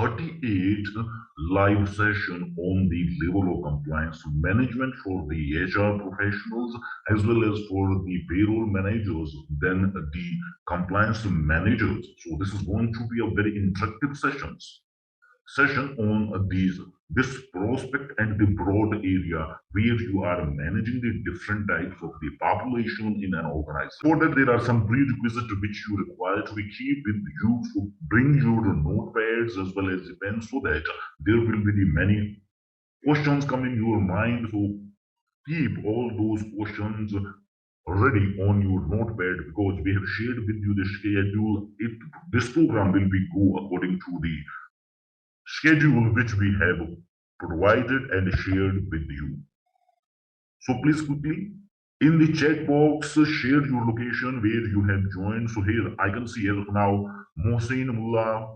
38 live session on the level of compliance management for the HR professionals as well as for the payroll managers, then the compliance managers. So this is going to be a very interactive session on this prospect and the broad area where you are managing the different types of the population in an organization. For that, there are some prerequisites which you require to keep with you. So bring your notepads as well as the pen so that there will be the many questions come in your mind. So keep all those questions ready on your notepad because we have shared with you the schedule. This program will be go according to the schedule which we have provided and shared with you. So please quickly in the chat box share your location where you have joined. So here I can see as of now Mohsin Mullah,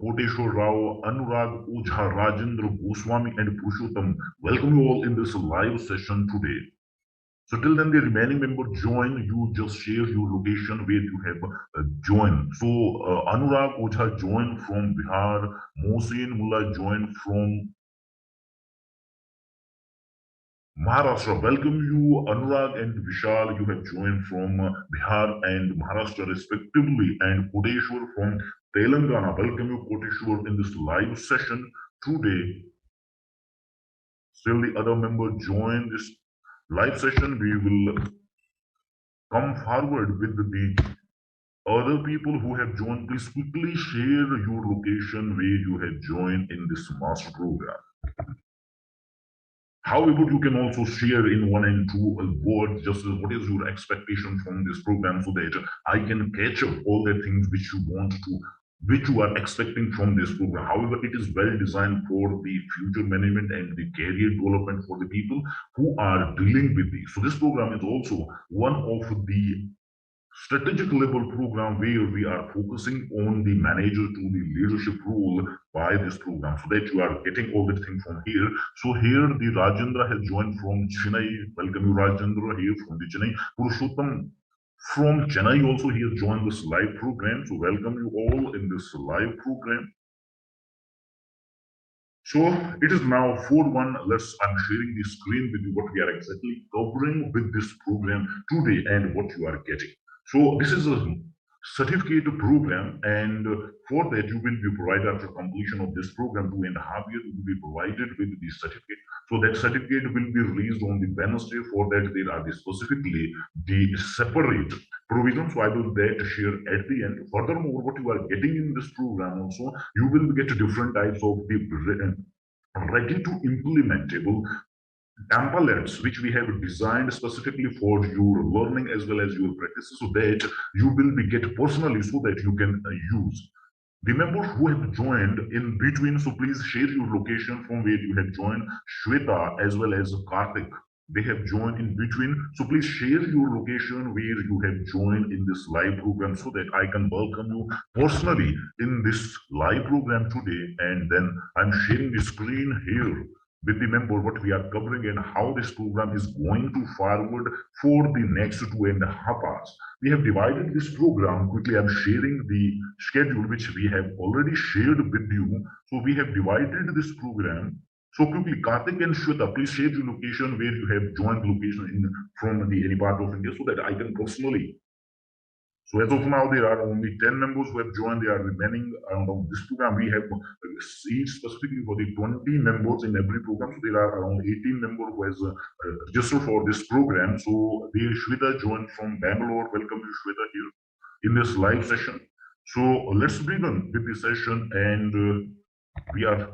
Koteshwar Rao, Anurag Ojha, Rajendra Goswami and Purushottam. Welcome you all in this live session today. So till then the remaining member join, you just share your location where you have joined. So Anurag Ojha joined from Bihar, Mohsin Mullah joined from Maharashtra. Welcome you, Anurag and Vishal. You have joined from Bihar and Maharashtra respectively, and Koteshwar from Telangana. Welcome you, Koteshwar, in this live session today. Still the other member join this live session. We will come forward with the other people who have joined. Please quickly share your location where you have joined in this master program. However, you can also share in 1 and 2 words just what is your expectation from this program so that I can catch up all the things which you want to, which you are expecting from this program. However, it is well designed for the future management and the career development for the people who are dealing with this. So this program is also one of the strategic level program where we are focusing on the manager to the leadership role by this program so that you are getting all the things from here. So here the Rajendra has joined from Chennai. Welcome you, Rajendra, here from the Chennai. Purushottam from Chennai also he has joined this live program. So welcome you all in this live program. So it is now 4:01. I'm sharing the screen with you what we are exactly covering with this program today and what you are getting. So this is a certificate program, and for that you will be provided after completion of this program 2.5 years. You will be provided with the certificate. So that certificate will be released on the Wednesday. For that there are specifically the separate provisions. So I will that share at the end. Furthermore, what you are getting in this program also, you will get different types of the ready to implementable templates which we have designed specifically for your learning as well as your practice so that you will be get personally so that you can use. The members who have joined in between, so please share your location from where you have joined. Shweta as well as Karthik, they have joined in between. So please share your location where you have joined in this live program so that I can welcome you personally in this live program today. And then I'm sharing the screen here with the member what we are covering and how this program is going to forward for the next 2.5 hours. We have divided this program quickly. I'm sharing the schedule which we have already shared with you. So we have divided this program. So quickly, Karthik and Shweta, please share your location where you have joined location from any part of India so that I can personally. So as of now, there are only 10 members who have joined. They are remaining on this program. We have seats specifically for the 20 members in every program. So there are around 18 members who has registered for this program. So the Shweta joined from Bangalore. Welcome to Shweta here in this live session. So let's begin with the session, and we are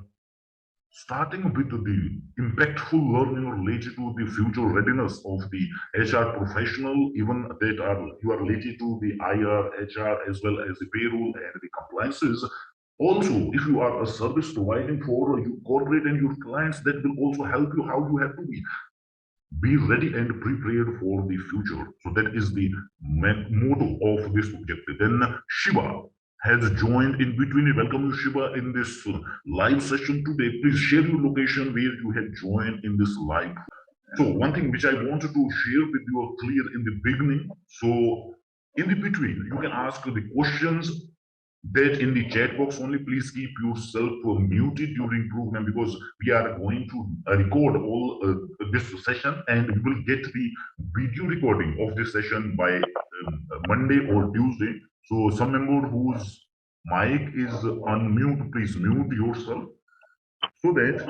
starting with the impactful learning related to the future readiness of the HR professional, even that you are related to the IR, HR, as well as the payroll and the compliances. Also, if you are a service providing for your corporate and your clients, that will also help you how you have to be ready and prepared for the future. So that is the motto of this objective. Then Shiva has joined in between. Welcome you, Shiva, in this live session today. Please share your location where you have joined in this live. So one thing which I wanted to share with you clear in the beginning. So in the between, you can ask the questions that in the chat box only. Please keep yourself muted during program, because we are going to record all this session, and we will get the video recording of this session by Monday or Tuesday. So some member whose mic is unmute, please mute yourself, so that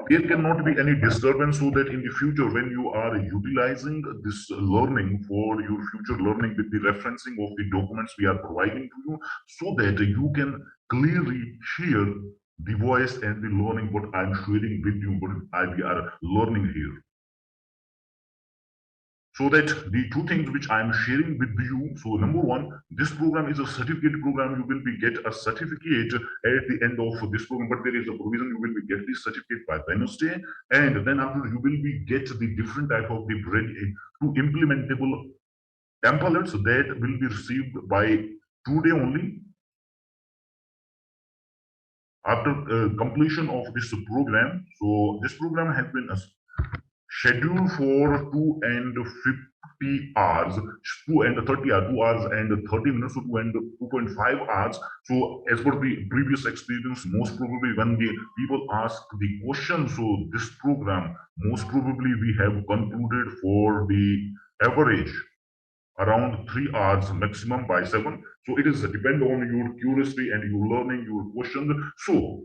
there cannot be any disturbance, so that in the future, when you are utilizing this learning for your future learning with the referencing of the documents we are providing to you, so that you can clearly hear the voice and the learning what I'm sharing with you, what we are learning here. So that the two things which I am sharing with you. So number one, this program is a certificate program. You will be get a certificate at the end of this program, but there is a provision you will be get this certificate by Wednesday, and then after you will be get the different type of the to implementable templates that will be received by today only. After completion of this program, so this program has been scheduled for 2 and 50 hours, 2 and 30 hours, 2 hours and 30 minutes, so 2.5 hours. So as per the previous experience, most probably when the people ask the question, so this program, most probably we have concluded for the average around 3 hours maximum by 7. So it is depend on your curiosity and your learning, your questions. So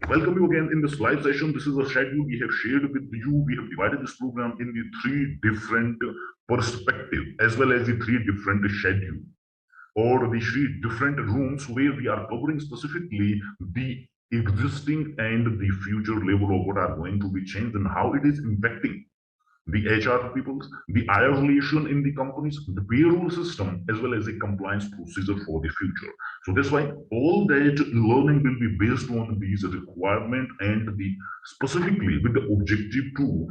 welcome you again in this live session. This is a schedule we have shared with you. We have divided this program in the 3 different perspectives, as well as the 3 different schedules, or the 3 different rooms, where we are covering specifically the existing and the future level of what are going to be changed and how it is impacting the HR peoples, the isolation in the companies, the payroll system, as well as the compliance procedure for the future. So that's why all that learning will be based on these requirements, and the specifically with the objective to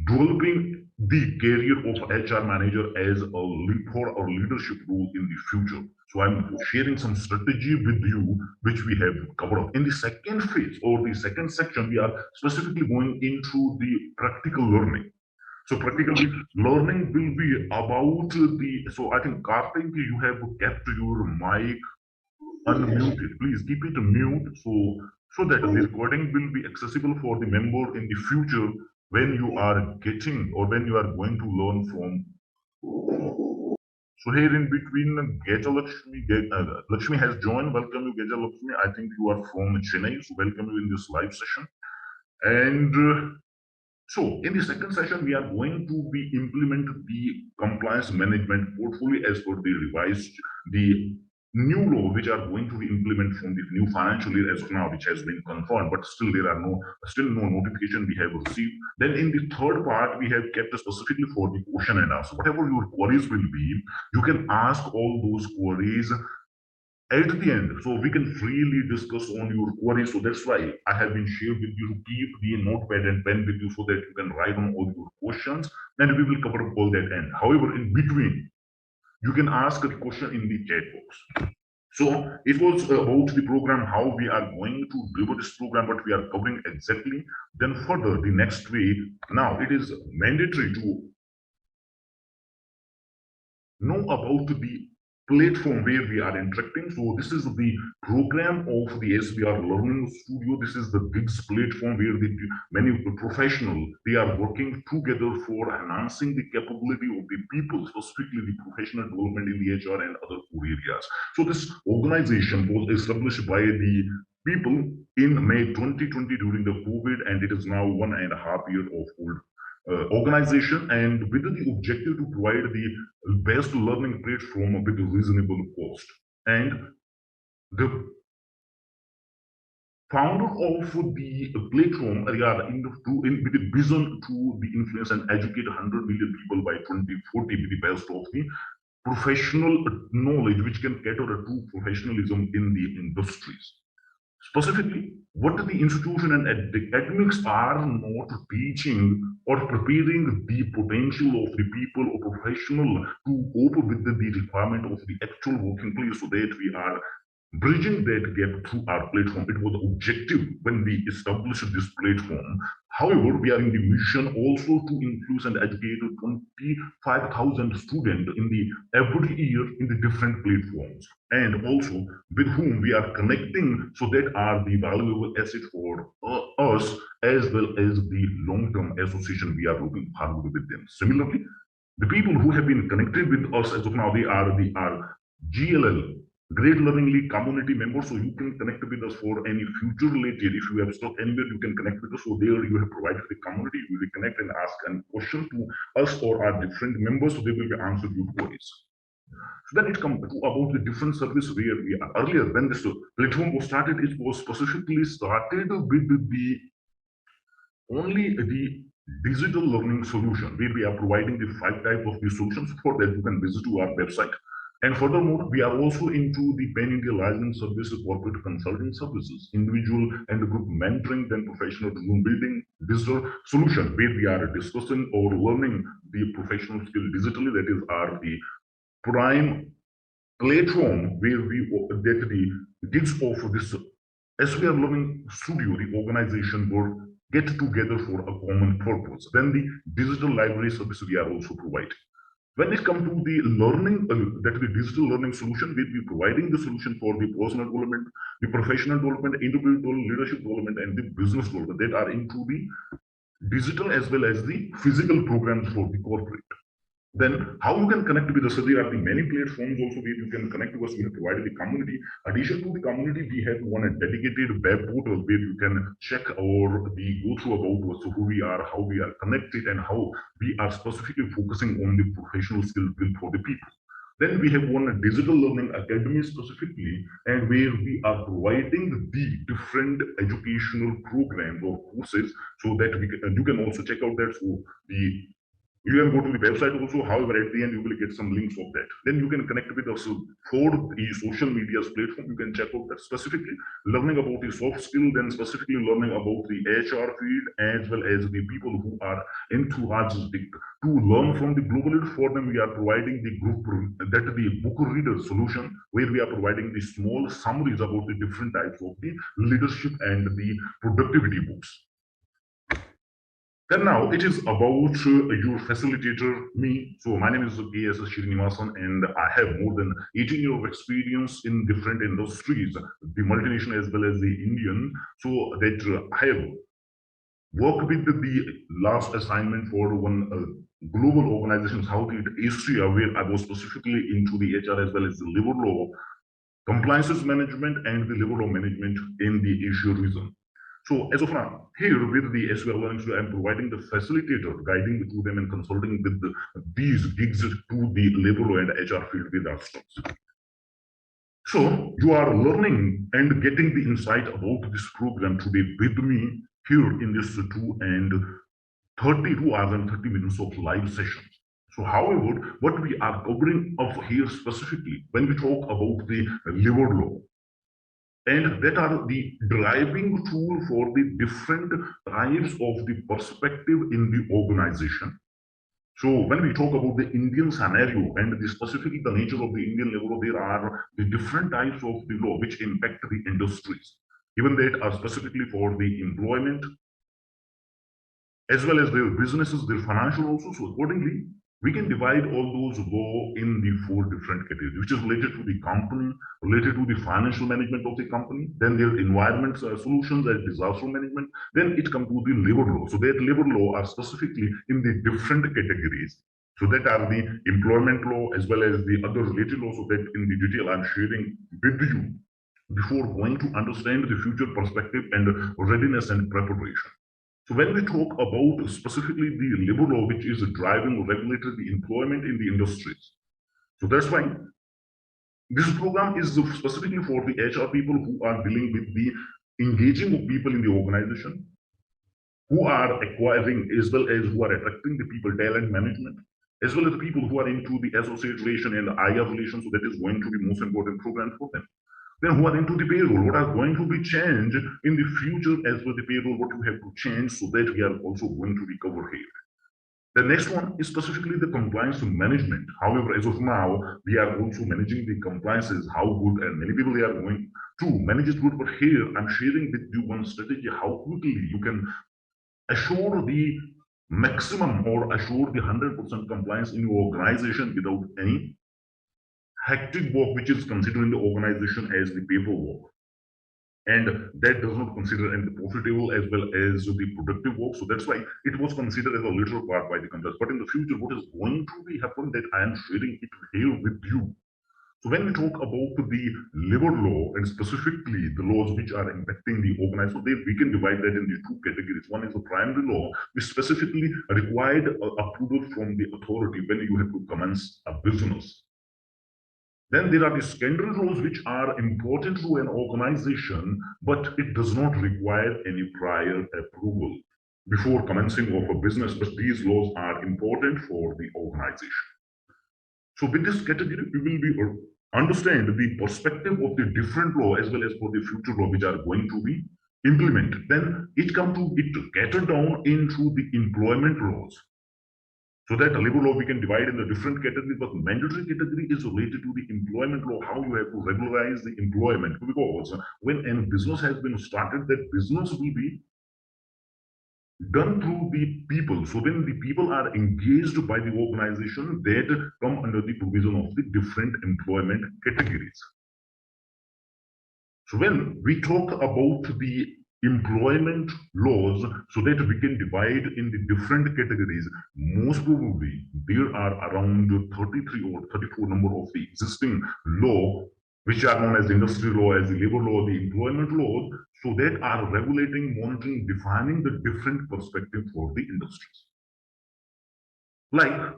developing the career of HR manager as a lead for our leadership role in the future. So I'm sharing some strategy with you, which we have covered up. In the second phase or the second section, we are specifically going into the practical learning. So practical learning will be about the, so I think Karthik, you have kept your mic unmuted. Please keep it mute, so that the recording will be accessible for the member in the future when you are getting or when you are going to learn from. So here in between, Lakshmi has joined. Welcome you, Geja Lakshmi. I think you are from Chennai, so welcome you in this live session. And so in the second session, we are going to be implement the compliance management portfolio as per the revised, the new law which are going to be implemented from the new financial year as of now, which has been confirmed, but still there are still no notification we have received. Then in the third part, we have kept specifically for the question and answer. Whatever your queries will be, you can ask all those queries at the end, so we can freely discuss on your queries. So that's why I have been shared with you to keep the notepad and pen with you, so that you can write on all your questions, and we will cover all that end. However, in between, you can ask a question in the chat box. So it was about the program, how we are going to deliver this program, what we are covering exactly. Then further, the next way, now it is mandatory to know about the platform where we are interacting. So this is the program of the SBR Learning Studio. This is the GIGS platform where many professionals, they are working together for enhancing the capability of the people, specifically the professional development in the HR and other core areas. So this organization was established by the people in May 2020 during the COVID, and it is now 1.5 years of old organization, and with the objective to provide the best learning platform with a reasonable cost. And the founder of the platform with the vision to the influence and educate 100 million people by 2040 with the best of the professional knowledge which can cater to professionalism in the industries. Specifically, what the institution and academics are not teaching or preparing the potential of the people or professional to cope with the requirement of the actual working place, so that we are bridging that gap through our platform. It was the objective when we established this platform. However, we are in the mission also to influence and educate 25,000 students in the every year in the different platforms, and also with whom we are connecting, so that are the valuable asset for us, as well as the long-term association we are looking forward with them. Similarly, the people who have been connected with us as of now, they are the our GLL, Great Learning League community members. So you can connect with us for any future related. If you have stuck anywhere, you can connect with us. So there you have provided the community. You will connect and ask a question to us or our different members. So they will be answered your queries. So then it comes to about the different service where we are. Earlier, when this platform was started, it was specifically started with the only the digital learning solution, where we are providing the 5 types of the solutions. For that, you can visit to our website. And furthermore, we are also into the pan-India license services, corporate consulting services, individual and group mentoring, then professional room building, digital solution, where we are discussing or learning the professional skill digitally. That is our the prime platform where we that the gigs of this SBR Learning Studio, the organization, will get together for a common purpose. Then the digital library service we are also providing. When it comes to the learning, that the digital learning solution, we'll be providing the solution for the personal development, the professional development, individual leadership development, and the business development that are into the digital as well as the physical programs for the corporate. Then how you can connect with us? So there are the many platforms also where you can connect to us. We have provided the community. Addition to the community, we have one a dedicated web portal where you can check or the go through about us, so who we are, how we are connected, and how we are specifically focusing on the professional skill build for the people. Then we have one a digital learning academy specifically, and where we are providing the different educational programs or courses, so that we can, you can also check out that. So the you can go to the website also. However, at the end, you will get some links of that. Then you can connect with us for the social media's platform. You can check out that specifically learning about the soft skill, then specifically learning about the HR field, as well as the people who are enthusiastic to learn from the global leader. For them, we are providing the group that the book reader solution, where we are providing the small summaries about the different types of the leadership and the productivity books. Then now it is about your facilitator, me. So my name is A.S. Srinivasan, and I have more than 18 years of experience in different industries, the multinational as well as the Indian. So that I have worked with the last assignment for one global organization, Southeast Asia, where I was specifically into the HR as well as the labor law, compliances management, and the labor law management in the Asia region. So as of now, here with the SBR Learning Studio, I'm providing the facilitator, guiding to them and consulting with these gigs to the labor law and HR field with our students. So you are learning and getting the insight about this program today with me here in this 2 hours and 30 minutes of live session. So however, what we are covering up here specifically when we talk about the labor law, and that are the driving tool for the different types of the perspective in the organization. So when we talk about the Indian scenario and specifically the nature of the Indian labor law, there are the different types of the law which impact the industries, even that are specifically for the employment, as well as their businesses, their financial also. So accordingly, we can divide all those law in the 4 different categories, which is related to the company, related to the financial management of the company, then their environment solutions and disaster management, then it comes to the labor law. So that labor law are specifically in the different categories. So that are the employment law as well as the other related laws. So that in the detail I'm sharing with you before going to understand the future perspective and readiness and preparation. So when we talk about specifically the labor law, which is driving or regulating the employment in the industries, so that's why this program is specifically for the HR people who are dealing with the engaging of people in the organization, who are acquiring as well as who are attracting the people, talent management, as well as the people who are into the associate relation and IR relation. So that is going to be most important program for them. Then who are into the payroll, what are going to be changed in the future as well the payroll, what you have to change, so that we are also going to be covered here. The next one is specifically the compliance management. However, as of now, we are also managing the compliances, how good, and many people they are going to manage it good. But here, I'm sharing with you one strategy how quickly you can assure the maximum or assure the 100% compliance in your organization without any hectic work, which is considered in the organization as the paperwork. And that does not consider and the profitable as well as the productive work. So that's why it was considered as a little part by the companies. But in the future, what is going to be happen that I am sharing it here with you. So when we talk about the labor law and specifically the laws which are impacting the organized, so we can divide that into two categories. One is the primary law, which specifically required approval from the authority when you have to commence a business. Then there are the secondary laws which are important to an organization, but it does not require any prior approval before commencing of a business, but these laws are important for the organization. So with this category, we will be understand the perspective of the different law as well as for the future law which are going to be implemented. Then it comes to it cater down into the employment laws. So that labor law we can divide in the different categories, but mandatory category is related to the employment law, how you have to regularize the employment. Because when a business has been started, that business will be done through the people. So when the people are engaged by the organization, that come under the provision of the different employment categories. So when we talk about the employment laws, so that we can divide in the different categories, most probably there are around 33 or 34 number of the existing law which are known as the industry law, as the labor law, the employment laws, so that are regulating, monitoring, defining the different perspective for the industries. Like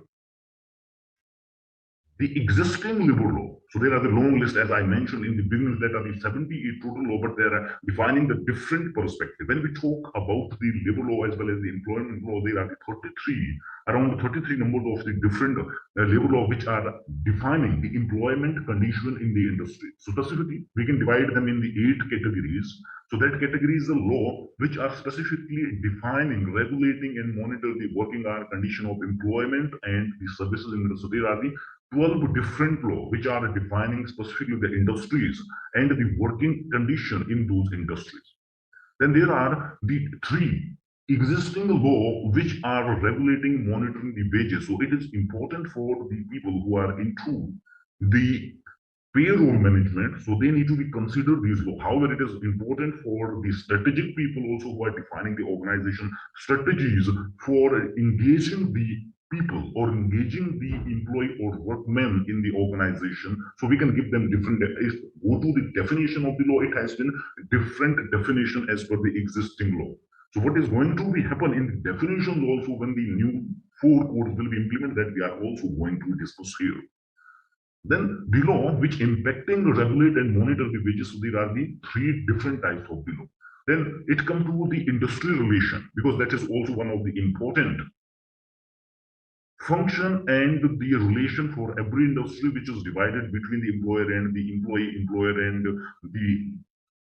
the existing labor law. So there are the long list, as I mentioned in the beginning, that are the 78 total law, but they are defining the different perspective. When we talk about the labor law as well as the employment law, there are the 33, around 33 numbers of the different labor law which are defining the employment condition in the industry. So specifically, we can divide them in the 8 categories. So that category is the law which are specifically defining, regulating, and monitor the working hour condition of employment and the services industry. So there are the 12 different laws which are defining specifically the industries and the working condition in those industries. Then there are the 3 existing law which are regulating, monitoring the wages. So it is important for the people who are into the payroll management, so they need to be considered these law. However, it is important for the strategic people also who are defining the organization strategies for engaging the people or engaging the employee or workmen in the organization. So we can give them different, if go to the definition of the law, it has been different definition as per the existing law. So what is going to be happen in the definitions also when the new 4 codes will be implemented, that we are also going to discuss here. Then the law which impacting, regulate, and monitor the wages. So there are the 3 different types of the law. Then it comes to the industry relation, because that is also one of the important function and the relation for every industry, which is divided between the employer and the employee, employer and the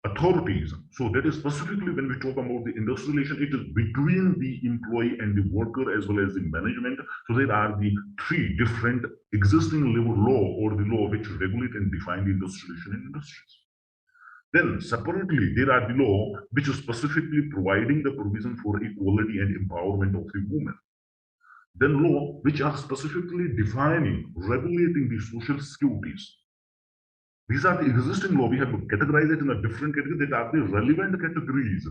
authorities. So that is specifically when we talk about the industry relation, it is between the employee and the worker as well as the management. So there are the 3 different existing labor law or the law which regulate and define the industry relation in industries. Then separately, there are the law which is specifically providing the provision for equality and empowerment of the women. Then law which are specifically defining, regulating the social securities. These are the existing law. We have categorized it in a different category, that are the relevant categories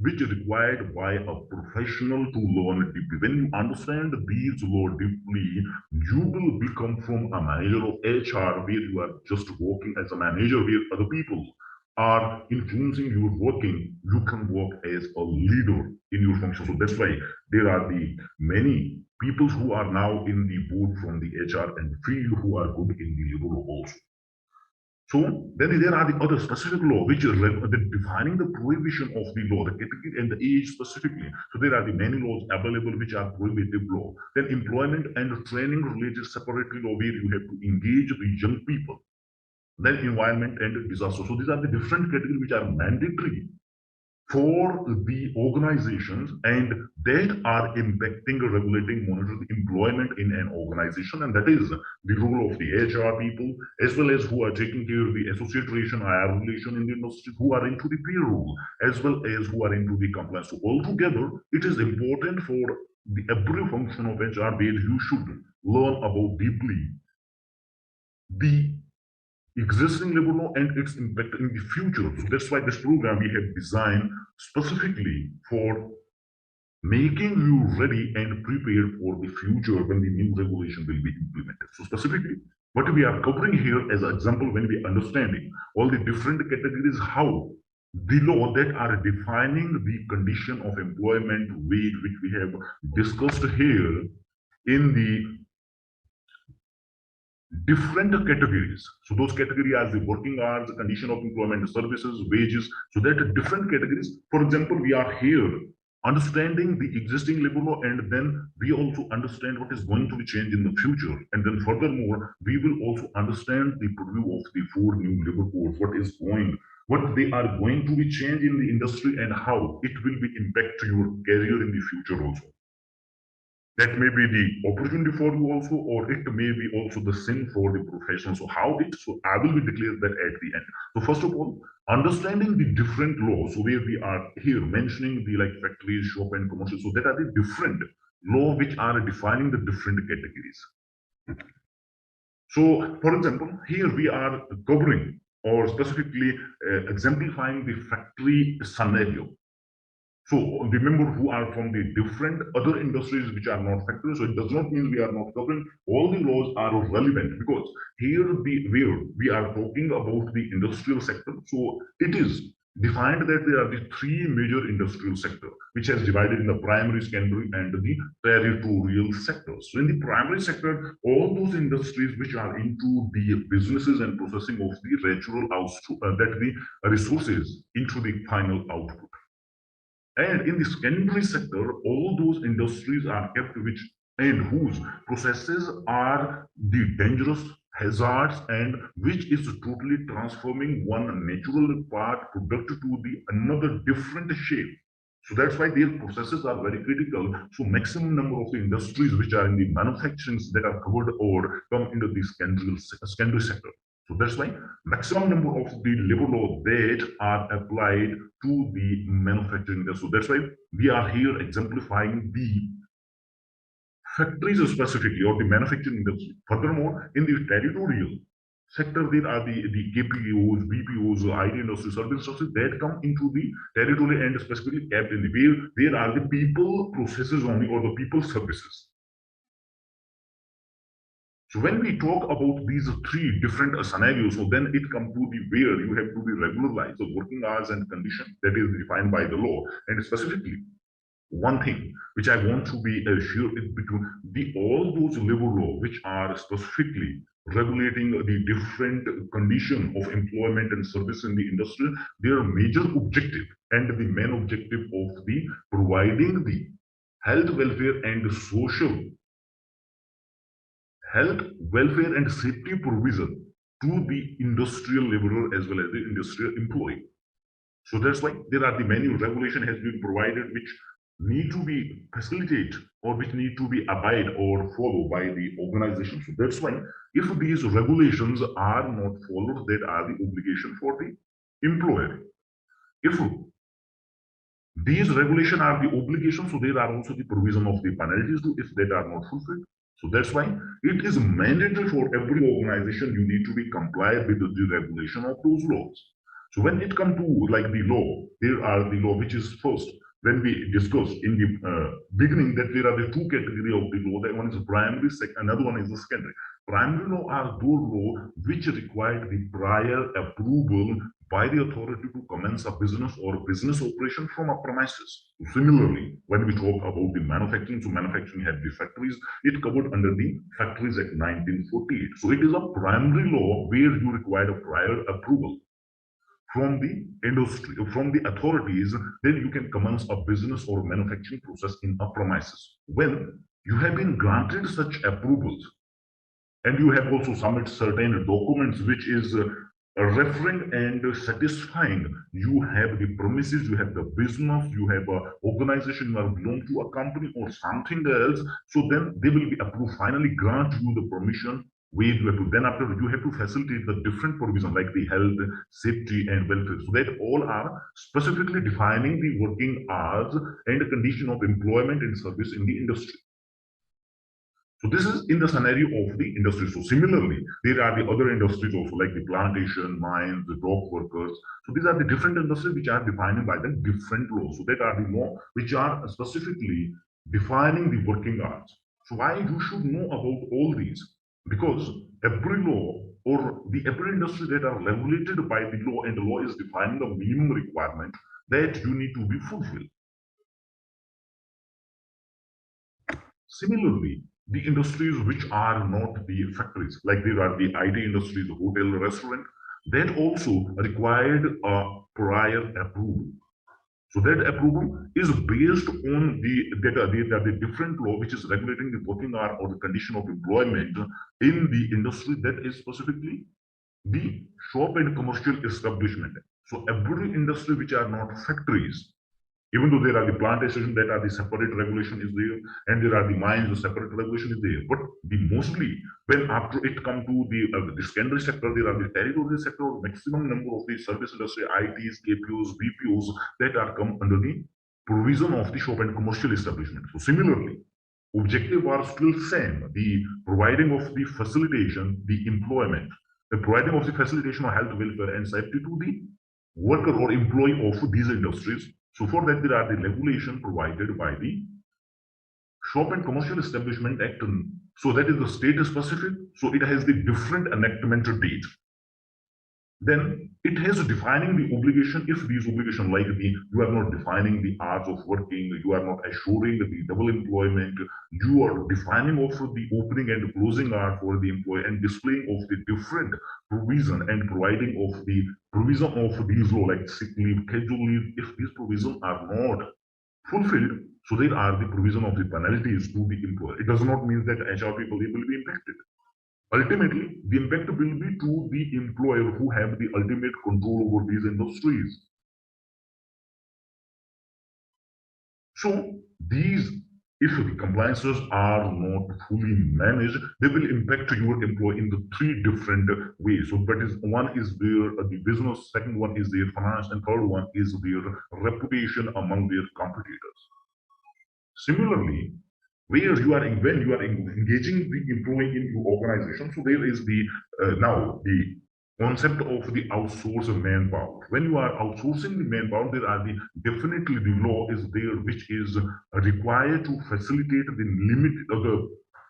which are required by a professional to learn deeply. When you understand these law deeply, you will become from a manager of HR, where you are just working as a manager, where other people are influencing your working. You can work as a leader in your function. So that's why there are the many people who are now in the board from the HR and field who are good in the labor law also. So then there are the other specific law which is defining the prohibition of the law, the category and the age specifically. So there are the many laws available which are prohibitive law. Then employment and training related separately law, where you have to engage the young people. Then environment and disaster. So these are the different categories which are mandatory for the organizations and that are impacting, regulating, monitoring employment in an organization, and that is the role of the HR people, as well as who are taking care of the associate relation, IR relation in the industry, who are into the payroll, as well as who are into the compliance. So altogether, it is important for the every function of HR where you should learn about deeply the existing labor law and its impact in the future. So that's why this program we have designed specifically for making you ready and prepared for the future when the new regulation will be implemented. So specifically, what we are covering here as an example, when we understanding all the different categories, how the law that are defining the condition of employment wage, which we have discussed here in the different categories. So those categories are the working hours, the condition of employment, services, wages. So that are different categories. For example, we are here understanding the existing labor law, and then we also understand what is going to be changed in the future. And then furthermore, we will also understand the purview of the 4 new labor codes, what they are going to be changed in the industry and how it will be impact your career in the future also. That may be the opportunity for you also, or it may be also the sin for the professional. So I will be declared that at the end. So first of all, understanding the different laws. So where we are here mentioning the like factories, shop and commercial. So that are the different law which are defining the different categories. So for example, here we are covering or specifically exemplifying the factory scenario. So remember who are from the different other industries which are not factories. So it does not mean we are not covering. All the laws are relevant because here where we are talking about the industrial sector. So it is defined that there are the 3 major industrial sector, which has divided in the primary, secondary, and the territorial sectors. So in the primary sector, all those industries which are into the businesses and processing of the natural resources into the final output. And in the secondary sector, all those industries are kept whose processes are the dangerous hazards and which is totally transforming one natural part product to the another different shape. So that's why their processes are very critical. So maximum number of the industries which are in the manufacturing that are covered or come into the secondary sector. So that's why maximum number of the labor law that are applied to the manufacturing industry. So that's why we are here exemplifying the factories specifically or the manufacturing industry. Furthermore, in the territorial sector, there are the KPOs, BPOs, IT industry, service industry that come into the territory and specifically kept in the where there are the people processes only or the people services. So when we talk about these 3 different scenarios, so then it comes to the where you have to be regularized the working hours and condition that is defined by the law. And specifically, one thing which I want to be sure is between all those labor law which are specifically regulating the different condition of employment and service in the industry, their major objective and the main objective of the providing the health, welfare, and social health, welfare, and safety provision to the industrial laborer as well as the industrial employee. So that's why there are the many regulation has been provided which need to be facilitated or which need to be abide or followed by the organization. So that's why if these regulations are not followed, that are the obligation for the employer. If these regulations are the obligation, so there are also the provision of the penalties to if that are not fulfilled. So that's why it is mandatory for every organization you need to be compliant with the regulation of those laws. So when it comes to like the law, there are the law which is first when we discussed in the beginning that there are the 2 categories of the law. That one is primary, another one is the secondary. Primary law are those law which require the prior approval by the authority to commence a business or business operation from a premises. Similarly, when we talk about the manufacturing, so manufacturing had the factories, it covered under the Factories Act 1948. So it is a primary law where you require a prior approval from the industry, from the authorities, then you can commence a business or manufacturing process in a premises. When you have been granted such approvals, and you have also submitted certain documents which is referring and satisfying. You have the premises, you have the business, you have a organization, you are belong to a company or something else. So then they will be approved, finally grant you the permission where you have to, then after you have to facilitate the different provision like the health, safety and welfare. So that all are specifically defining the working hours and condition of employment and service in the industry. So this is in the scenario of the industry. So similarly, there are the other industries also like the plantation, mines, the dock workers. So these are the different industries which are defined by the different laws. So that are the law which are specifically defining the working hours. So why you should know about all these? Because every law or the every industry that are regulated by the law and the law is defining the minimum requirement that you need to be fulfilled. Similarly, the industries which are not the factories, like there are the IT industries, hotel, restaurant, that also required a prior approval. So that approval is based on the different law which is regulating the working hour or the condition of employment in the industry, that is specifically the shop and commercial establishment. So every industry which are not factories, even though there are the plantations that are the separate regulation is there, and there are the mines, the separate regulation is there. But the mostly when after it come to the secondary sector, there are the territorial sector, maximum number of the service industry, ITs, KPOs, BPOs that are come under the provision of the shop and commercial establishment. So similarly, objective are still same: the providing of the facilitation, the employment, the providing of the facilitation of health, welfare, and safety to the worker or employee of these industries. So for that, there are the regulation provided by the Shop and Commercial Establishment Act. So that is the state specific. So it has the different enactment date. Then it has defining the obligation. If these obligation like you are not defining the hours of working, you are not assuring the double employment, you are defining also the opening and closing hour for the employee and displaying of the different provision and providing of the provision of these law like sick leave, casual leave. If these provisions are not fulfilled, so there are the provision of the penalties to the employer. It does not mean that HR people will be impacted. Ultimately, the impact will be to the employer who have the ultimate control over these industries. So these, if the compliances are not fully managed, they will impact your employee in the three different ways. So that is, one is their the business, second one is their finance, and third one is their reputation among their competitors. Similarly, where you are when you are engaging the employee in your organization, so there is the now the concept of the outsourced manpower. When you are outsourcing the manpower, there are the definitely the law is there which is required to facilitate the limit of the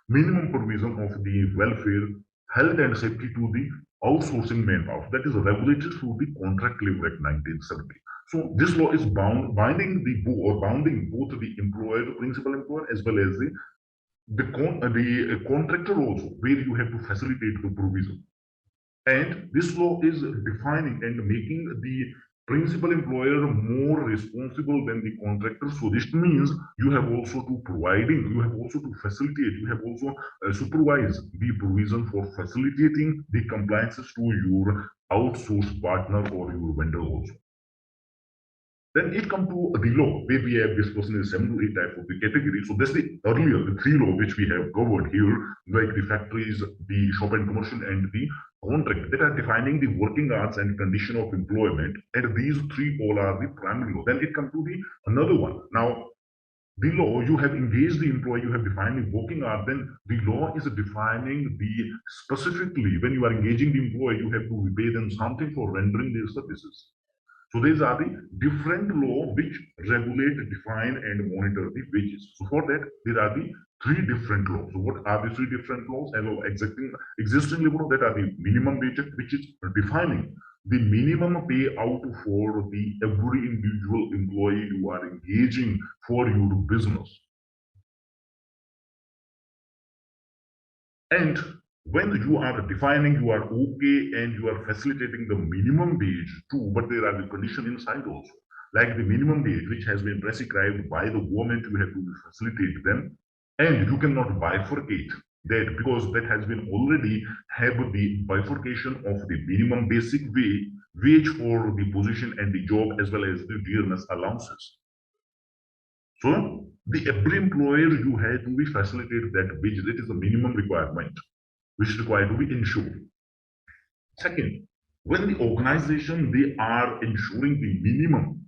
minimum provision of the welfare, health and safety to the outsourcing manpower. That is regulated through the Contract Labor Act 1970. So this law is binding the or bounding both the employer, the principal employer, as well as the contractor also, where you have to facilitate the provision. And this law is defining and making the principal employer more responsible than the contractor. So this means you have also to providing, you have also to facilitate, you have also supervise the provision for facilitating the compliances to your outsourced partner or your vendor also. Then it comes to the law, where we have discussed in the 7 to 8 type of the category. So that's the earlier, the three law which we have covered here, like the factories, the shop and commercial, and the contract, that are defining the working hours and condition of employment. And these three all are the primary law. Then it comes to the another one. Now, the law, you have engaged the employee, you have defined the working hour, then the law is defining the specifically when you are engaging the employee, you have to pay them something for rendering their services. So these are the different law which regulate, define, and monitor the wages. So for that, there are the three different laws. So what are the three different laws? And existing labor law, that are the minimum wage, which is defining the minimum payout for the every individual employee you are engaging for your business. And when you are defining, you are okay and you are facilitating the minimum wage too, but there are the condition inside also, like the minimum wage which has been prescribed by the government, you have to facilitate them, and you cannot bifurcate that, because that has been already have the bifurcation of the minimum basic wage for the position and the job, as well as the dearness allowances. So the every employer, you have to be facilitate that wage. That is the minimum requirement which is required to be ensured. Second, when the organization, they are ensuring the minimum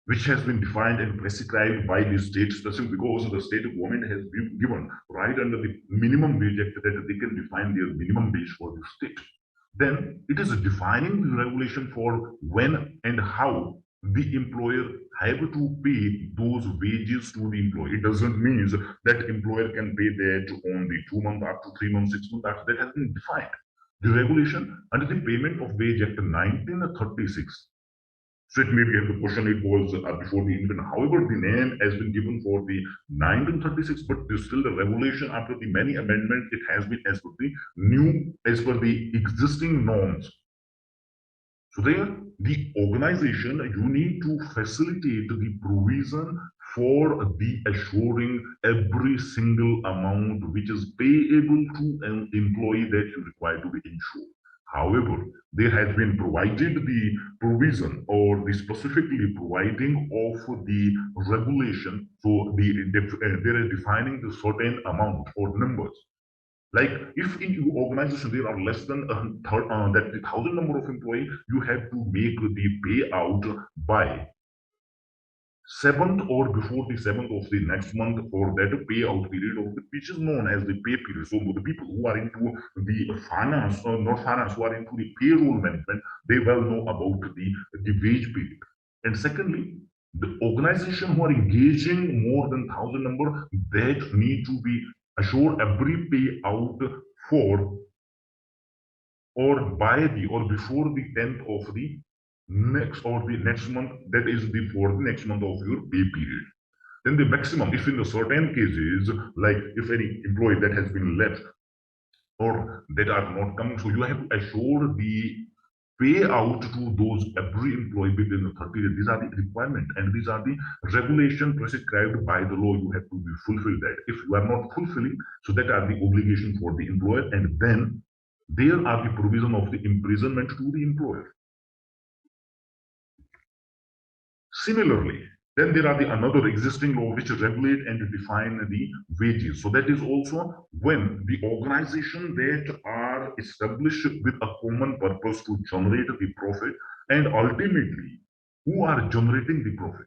which has been defined and prescribed by the state, specific, because the state government has been given right under the minimum wage act that they can define their minimum wage for the state. Then it is defining the regulation for when and how the employer have to pay those wages to the employee. It doesn't mean that employer can pay that on the 2 months, up to 3 months, 6 months, after that has been defined. The regulation under the Payment of Wage Act 1936. So it may be the question it was before the independence. However, the name has been given for the 1936, but there's still the regulation after the many amendments. It has been as per the new, as per the existing norms. So there, the organization, you need to facilitate the provision for the assuring every single amount which is payable to an employee that you require to be insured. However, there has been provided the provision or the specifically providing of the regulation. So there is defining the certain amount or numbers. Like if in your organization there are less than that the 1,000 number of employees, you have to make the payout by 7th or before the 7th of the next month for that payout period, of which is known as the pay period. So the people who are into the finance or not finance, who are into the payroll management, they well know about the wage period. And secondly, the organization who are engaging more than 1,000 number, that need to be assured every payout for or by the or before the 10th of the next or the next month, that is the for the next month of your pay period. Then the maximum, if in the certain cases, like if any employee that has been left or that are not coming, so you have to assure the payout to those every employee within the 30 days. These are the requirement and these are the regulation prescribed by the law. You have to be fulfill that. If you are not fulfilling, so that are the obligation for the employer, and then there are the provision of the imprisonment to the employer. Similarly, then there are the another existing law which regulate and define the wages. So that is also when the organization that are established with a common purpose to generate the profit, and ultimately who are generating the profit.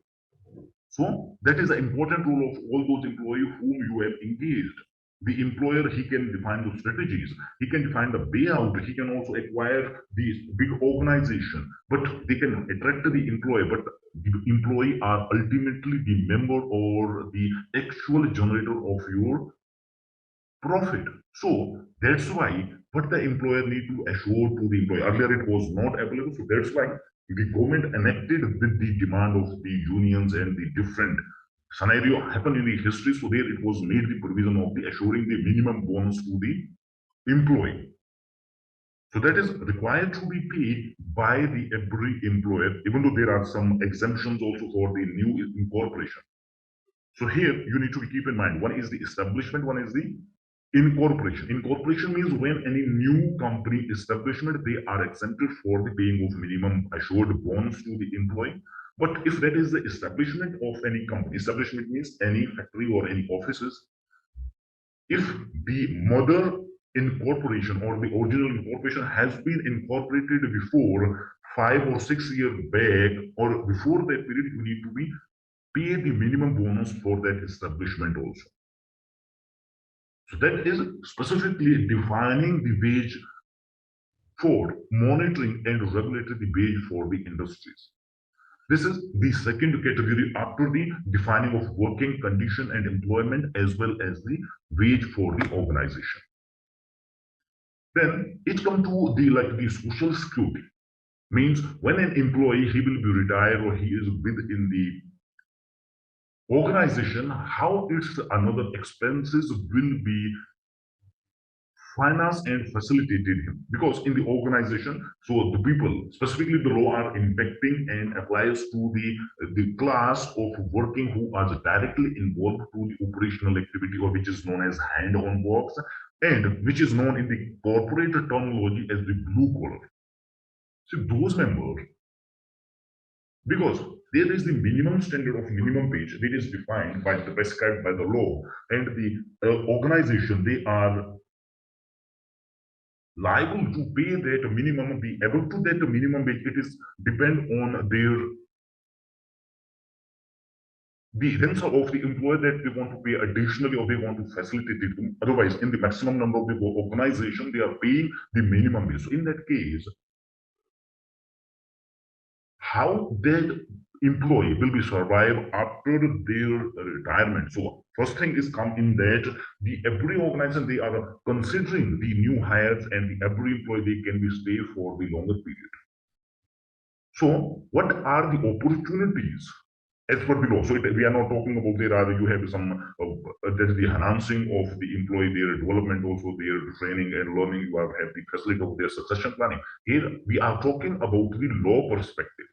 So that is the important role of all those employees whom you have engaged. The employer, he can define the strategies, he can define the payout, he can also acquire these big organization, but they can attract the employee, but the employee are ultimately the member or the actual generator of your profit. So that's why what the employer need to assure to the employee. Earlier it was not available, so that's why the government enacted with the demand of the unions and the different scenario happened in the history. So there it was made the provision of the assuring the minimum bonus to the employee. So that is required to be paid by the every employer, even though there are some exemptions also for the new incorporation. So here you need to keep in mind, one is the establishment, one is the incorporation. Incorporation means when any new company establishment, they are exempted for the paying of minimum assured bonus to the employee. But if that is the establishment of any company, establishment means any factory or any offices, if the mother incorporation or the original incorporation has been incorporated before 5 or 6 years back or before that period, you need to be pay the minimum bonus for that establishment also. So that is specifically defining the wage for monitoring and regulating the wage for the industries. This is the second category after the defining of working condition and employment, as well as the wage for the organization. Then it comes to the social security. Means when an employee, he will be retired or he is within the organization, how its another expenses will be finance and facilitated him, because in the organization, so the people, specifically the law, are impacting and applies to the class of working who are directly involved to the operational activity, or which is known as hand-on works, and which is known in the corporate terminology as the blue collar. So those members, because there is the minimum standard of minimum wage that is defined by the prescribed by the law, and the organization, they are liable to pay that minimum, be able to that minimum wage. It is depend on their the rents of the employer that they want to pay additionally, or they want to facilitate it. Otherwise, in the maximum number of the organization, they are paying the minimum wage. So in that case, how that employee will be survive after their retirement? So first thing is come in that the every organization, they are considering the new hires, and the every employee, they can be stay for the longer period. So what are the opportunities as per the law? So we are not talking about there are, you have some that is the enhancing of the employee, their development, also their training and learning. You have the facility of their succession planning. Here we are talking about the law perspective.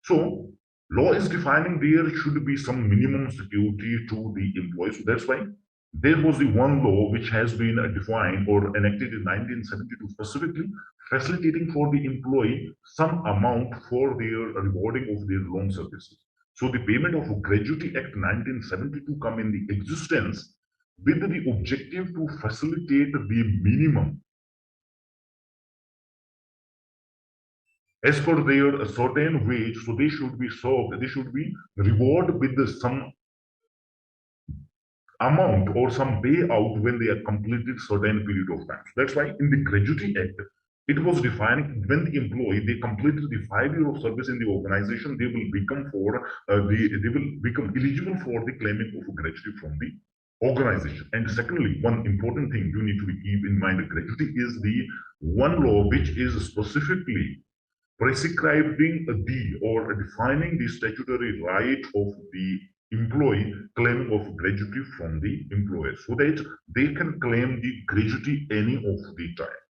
So law is defining there should be some minimum security to the employee. So that's why there was the one law which has been defined or enacted in 1972, specifically facilitating for the employee some amount for their rewarding of their long services. So the payment of Gratuity Act 1972 come in the existence with the objective to facilitate the minimum as per their certain wage. So they should be served, they should be rewarded with some amount or some payout when they have completed certain period of time. So that's why in the Gratuity Act, it was defined when the employee, they completed the 5 years of service in the organization, they will become they will become eligible for the claiming of gratuity from the organization. And secondly, one important thing you need to keep in mind, gratuity is the one law which is specifically prescribing or defining the statutory right of the employee claiming of gratuity from the employer, so that they can claim the gratuity any of the time.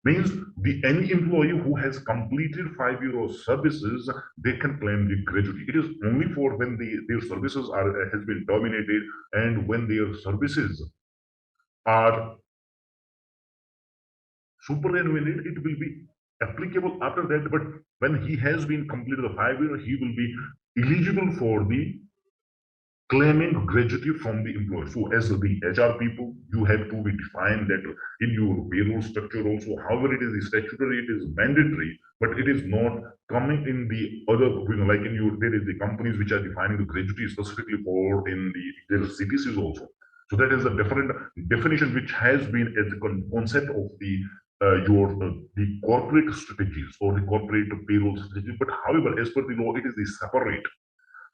Means the any employee who has completed 5 years of services, they can claim the gratuity. It is only for when their services has been terminated, and when their services are superannuated, it will be applicable after that. But when he has been completed the 5 years, he will be eligible for the claiming gratuity from the employer. So as the HR people, you have to be defined that in your payroll structure also. However, it is the statutory, it is mandatory, but it is not coming in the other, like in your, there is the companies which are defining the gratuity specifically for in their CTCs also. So that is a different definition which has been as the concept of the the corporate strategies or the corporate payroll strategy. But however, as per the law, it is the separate.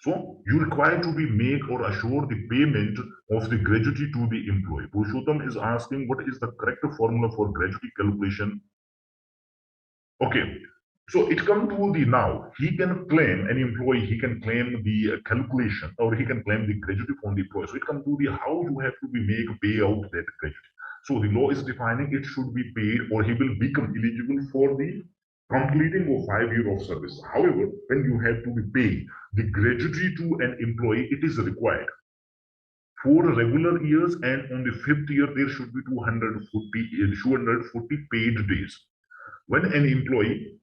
So you require to be make or assure the payment of the gratuity to the employee. Purushottam is asking what is the correct formula for gratuity calculation. Okay, so it comes to the now. He can claim, an employee, he can claim the calculation, or he can claim the gratuity from the employer. So it comes to the how you have to be make pay out that gratuity. So the law is defining it should be paid, or he will become eligible for the completing of 5 years of service. However, when you have to be paid the gratuity to an employee, it is required for regular years, and on the 5th year there should be 240 paid days. When an employee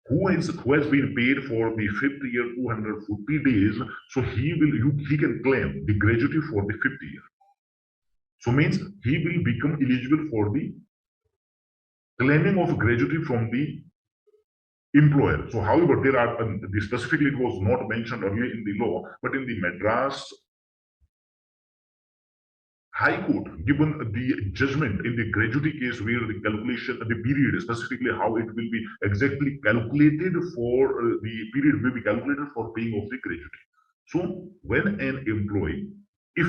who has been paid for the 5th year 240 days, so he can claim the gratuity for the 5th year. So means he will become eligible for the claiming of gratuity from the employer. So however, there are specifically it was not mentioned earlier in the law, but in the Madras High Court, given the judgment in the gratuity case, where the calculation, the period, specifically how it will be exactly calculated for the period will be calculated for paying of the gratuity. So when an employee, if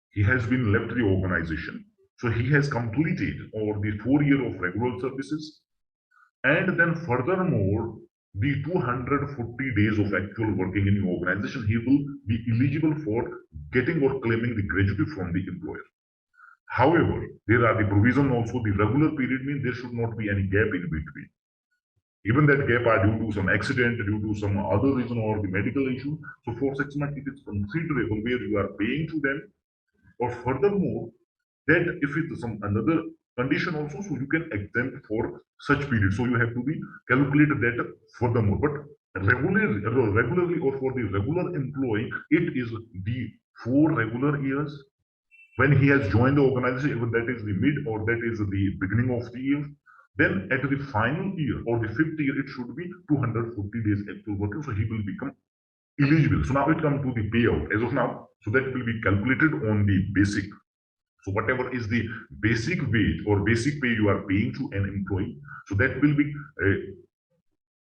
he has been left the organization, so he has completed or the 4 years of regular services, and then furthermore the 240 days of actual working in the organization, he will be eligible for getting or claiming the gratuity from the employer. However, there are the provision also. The regular period means there should not be any gap in between. Even that gap are due to some accident, due to some other reason or the medical issue. So for 6 months, it is considerable where you are paying to them. Or furthermore, that if it's some another condition also, so you can exempt for such period. So you have to be calculated that furthermore. But regularly or for the regular employee, it is the 4 regular years when he has joined the organization, even that is the mid or that is the beginning of the year. Then at the final year or the fifth year, it should be 240 days actual working. So he will become eligible. So now it comes to the payout as of now. So that will be calculated on the basic. So whatever is the basic wage or basic pay you are paying to an employee, so that will be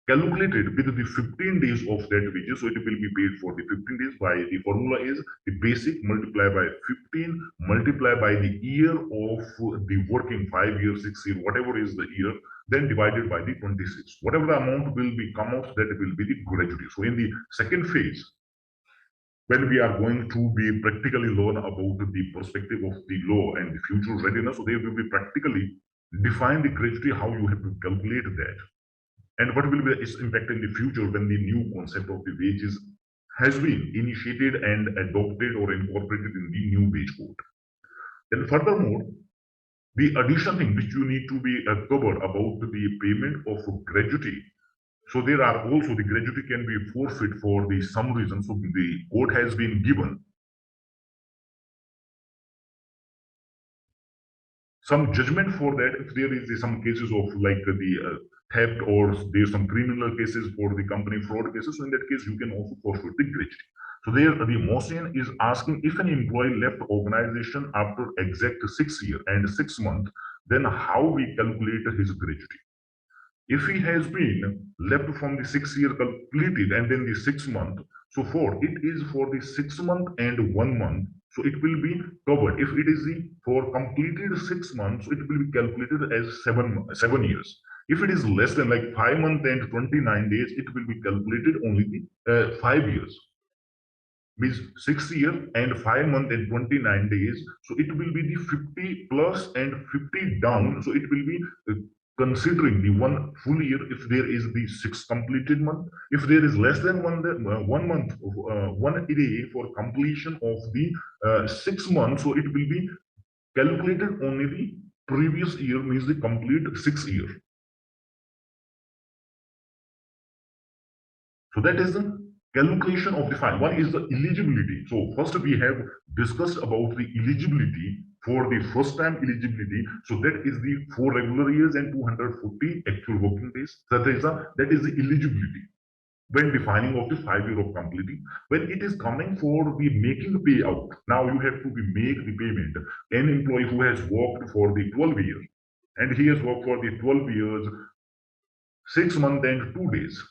calculated with the 15 days of that wages. So it will be paid for the 15 days by the formula is the basic multiplied by 15 multiplied by the year of the working 5 years, 6 years, whatever is the year, then divided by the 26. Whatever the amount will be come out, that will be the gratuity. So in the second phase, when we are going to be practically learn about the perspective of the law and the future readiness, so they will be practically define the gratuity, how you have to calculate that, and what will be its impact in the future when the new concept of the wages has been initiated and adopted or incorporated in the new wage code. Then furthermore, the additional thing which you need to be covered about the payment of gratuity. So there are also the gratuity can be forfeit for the some reason. So the code has been given some judgment for that if there is some cases of like the theft or there's some criminal cases for the company fraud cases. So in that case, you can also forfeit the gratuity. So there, the motion is asking if an employee left organization after exact 6 years and 6 months, then how we calculate his gratuity. If he has been left from the 6 year completed and then the 6 month, so for it is for the 6 month and 1 month, so it will be covered. If it is the for completed 6 months, so it will be calculated as 7 years. If it is less than like 5 months and 29 days, it will be calculated only the 5 years. Means 6 years and 5 months and 29 days. So it will be the 50 plus and 50 down. So it will be considering the 1 full year if there is the 6 completed month. If there is less than 1 month, 1 day for completion of the 6 months, so it will be calculated only the previous year, means the complete 6 year. So that is the calculation of the fine. One is the eligibility. So first we have discussed about the eligibility for the first time eligibility. So that is the 4 regular years and 240 actual working days. That is the eligibility when defining of the 5 year of completing. When it is coming for the making the payout, now you have to be make the payment. An employee who has worked for the 12 years and he has worked for the 12 years, 6 months and 2 days.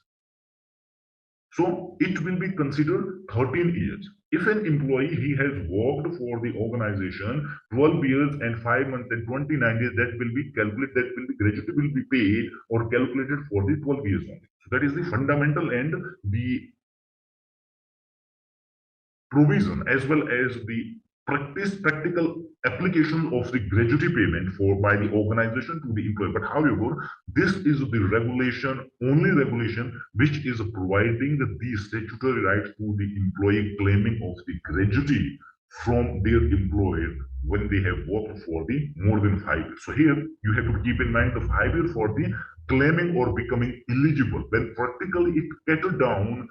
So it will be considered 13 years. If an employee he has worked for the organization 12 years and 5 months and 29 days, that will be calculated, that will be gratuity will be paid or calculated for the 12 years only. So that is the fundamental and the provision as well as the practical application of the gratuity payment for by the organization to the employee. But however, this is the regulation, only regulation which is providing the statutory rights to the employee claiming of the gratuity from their employer when they have worked for the more than 5 years. So here you have to keep in mind the 5 years for the claiming or becoming eligible. When practically it cut down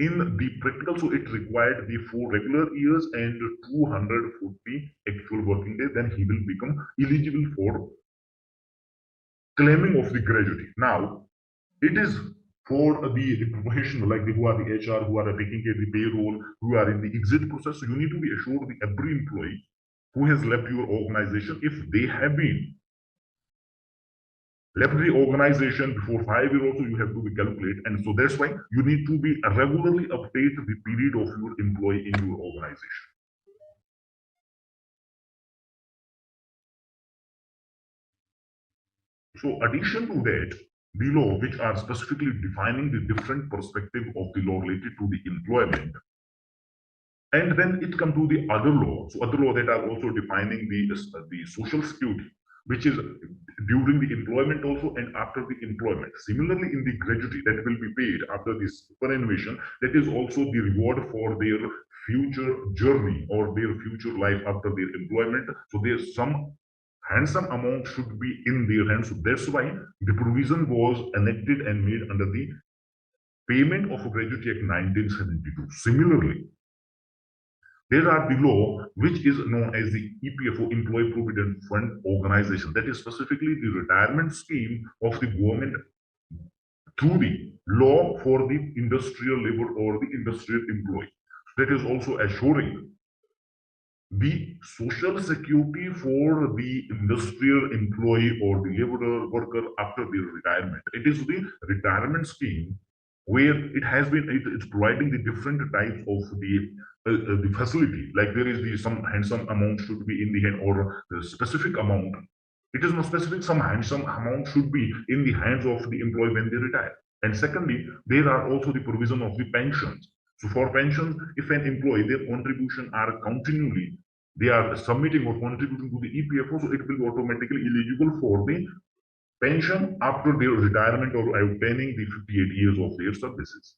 in the practical, so it required the 4 regular years and 240 actual working days, then he will become eligible for claiming of the gratuity. Now, it is for the professional, like the who are the HR, who are taking care of the payroll, who are in the exit process. So you need to be assured the every employee who has left your organization, if they have been left the organization before 5 years also, you have to be calculate. And so that's why you need to be regularly update the period of your employee in your organization. So addition to that, the law which are specifically defining the different perspective of the law related to the employment. And then it come to the other law. So other law that are also defining the social security, which is during the employment also and after the employment. Similarly, in the gratuity that will be paid after this superannuation, that is also the reward for their future journey or their future life after their employment. So there's some handsome amount should be in their hands. So that's why the provision was enacted and made under the Payment of Gratuity Act 1972. Similarly, there are the law which is known as the EPFO, Employee Provident Fund Organization, that is specifically the retirement scheme of the government through the law for the industrial labor or the industrial employee. That is also assuring the social security for the industrial employee or the laborer worker after their retirement. It is the retirement scheme where it's providing the different types of the facility. Like there is some handsome amount should be in the hand or the specific amount. It is not specific. Some handsome amount should be in the hands of the employee when they retire. And secondly, there are also the provision of the pensions. So for pensions, if an employee, their contribution are continually, they are submitting or contributing to the EPFO, so it will be automatically eligible for the pension after their retirement or obtaining the 58 years of their services.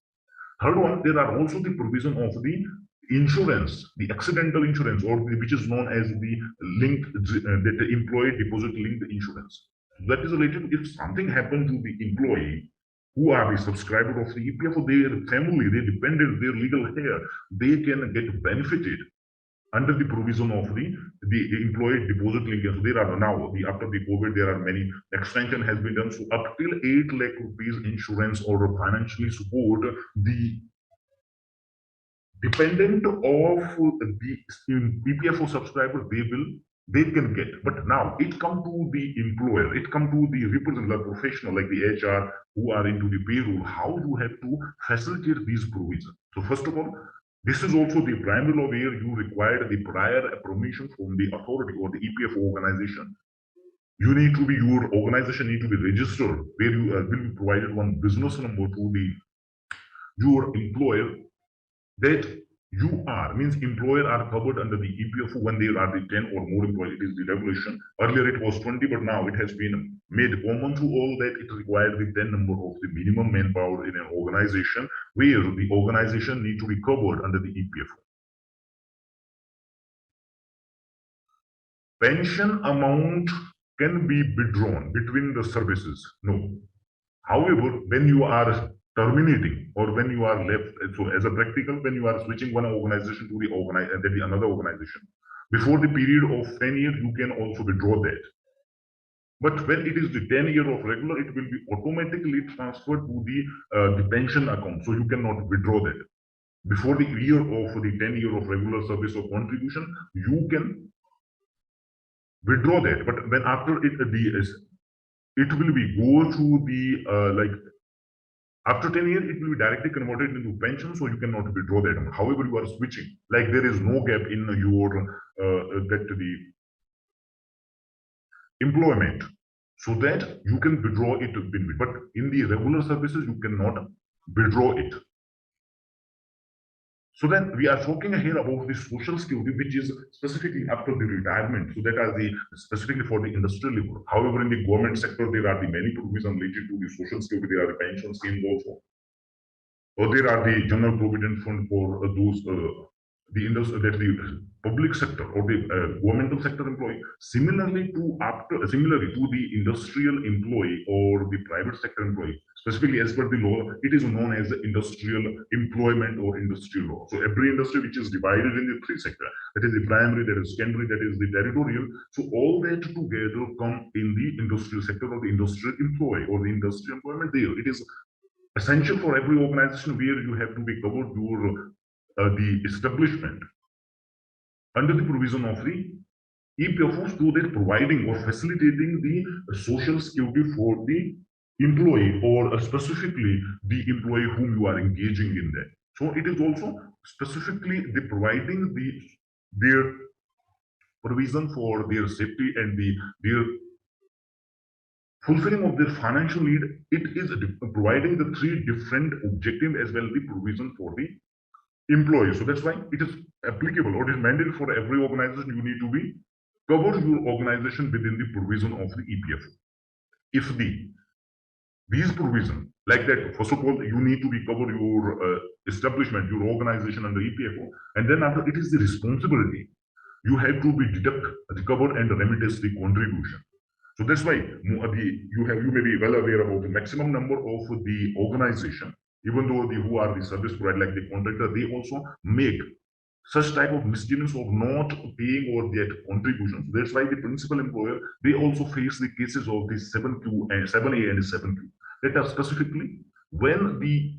Third one, there are also the provision of the insurance, the accidental insurance, or which is known as the linked, the employee deposit linked insurance. That is related if something happened to the employee who are the subscriber of the EPF, their family, their dependent, their legal heir, they can get benefited under the provision of the employee deposit linkage. So there are now after the COVID, there are many extension has been done. So up till 8 lakh rupees insurance or financially support the dependent of the EPFO subscriber, they can get. But now it come to the employer, it come to the representative professional like the HR who are into the payroll, how you have to facilitate these provisions. So first of all, this is also the primary law where you require the prior permission from the authority or the EPFO organization. You need to be, your organization need to be registered, where you will be provided one business number to your employer, that you are, means employer are covered under the EPFO when there are the 10 or more employees. It is the regulation. Earlier it was 20, but now it has been made common to all that it required the 10 number of the minimum manpower in an organization, where the organization need to be covered under the EPFO. Pension amount can be withdrawn between the services. No. However, when you are terminating or when you are left, so as a practical, when you are switching one organization to the another organization, before the period of 10 years, you can also withdraw that. But when it is the 10-year of regular, it will be automatically transferred to the pension account. So you cannot withdraw that. Before the year of the 10-year of regular service or contribution, you can withdraw that. But when after it will be go to the like after 10 years, it will be directly converted into pension, so you cannot withdraw that amount. However, you are switching, like there is no gap in your the employment, so that you can withdraw it. But in the regular services, you cannot withdraw it. So then we are talking here about the social security, which is specifically after the retirement. So that are the specifically for the industrial labor. However, in the government sector, there are the many provisions related to the social security. There are the pension schemes also. Or there are the general provident fund for those the public sector or the governmental sector employee. Similarly to the industrial employee or the private sector employee, specifically as per the law, it is known as the industrial employment or industrial law. So every industry which is divided in the three sectors, that is the primary, that is secondary, that is the territorial. So all that together come in the industrial sector or the industrial employee or the industrial employment there. It is essential for every organization where you have to be covered your the establishment under the provision of the EPFO, so that providing or facilitating the social security for the employee or specifically the employee whom you are engaging in that. So it is also specifically the providing their provision for their safety and their fulfilling of their financial need. It is providing the three different objectives as well the provision for the employees. So that's why it is applicable or it is mandated for every organization. You need to be cover your organization within the provision of the EPFO. If these provision like that, first of all, you need to be cover your establishment, your organization under EPFO, and then after it is the responsibility. You have to be deduct, recover, and remittance the contribution. So that's why you may be well aware about the maximum number of the organization, even though who are the service provider like the contractor, they also make such type of misdemeanors of not paying or that contributions. So that's why the principal employer, they also face the cases of the 7Q and 7A and 7Q that are specifically when the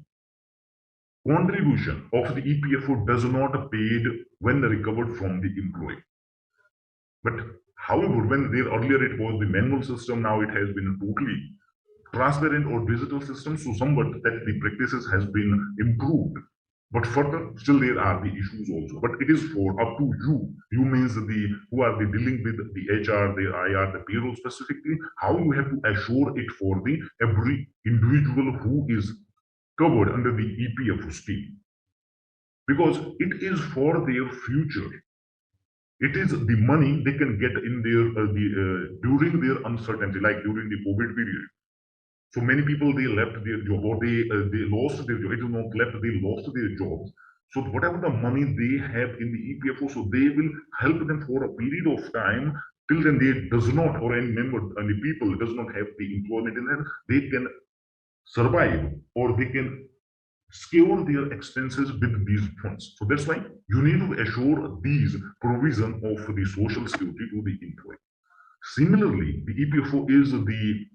contribution of the EPFO does not paid when recovered from the employee. But however, when there earlier it was the manual system, now it has been totally transparent or digital system. So somewhat that the practices has been improved. But further, still there are the issues also. But it is for up to you. You means the who are the dealing with the HR, the IR, the payroll specifically, how you have to assure it for the every individual who is covered under the EPF scheme. Because it is for their future. It is the money they can get in their during their uncertainty, like during the COVID period. So many people they left their job or they lost their job. It is not left, they lost their jobs. So whatever the money they have in the EPFO, so they will help them for a period of time till then they does not or any member any people does not have the employment in them, they can survive or they can secure their expenses with these funds. So that's why you need to assure these provision of the social security to the employee. Similarly, the EPFO is the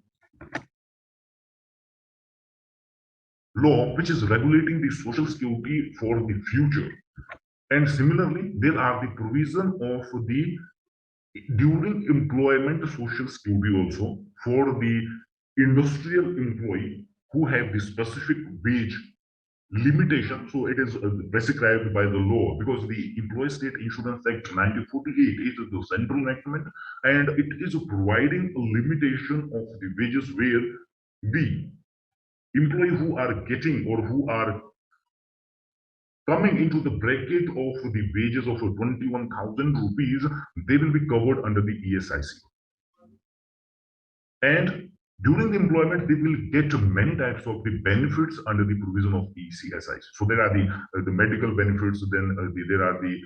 law which is regulating the social security for the future. And similarly, there are the provision of the during employment social security also for the industrial employee who have the specific wage limitation. So it is prescribed by the law because the Employee State Insurance Act 1948 is the central document and it is providing a limitation of the wages where the employee who are getting or who are coming into the bracket of the wages of 21,000 rupees, they will be covered under the ESIC. And during the employment, they will get many types of the benefits under the provision of ECSI. So there are the medical benefits, then there are the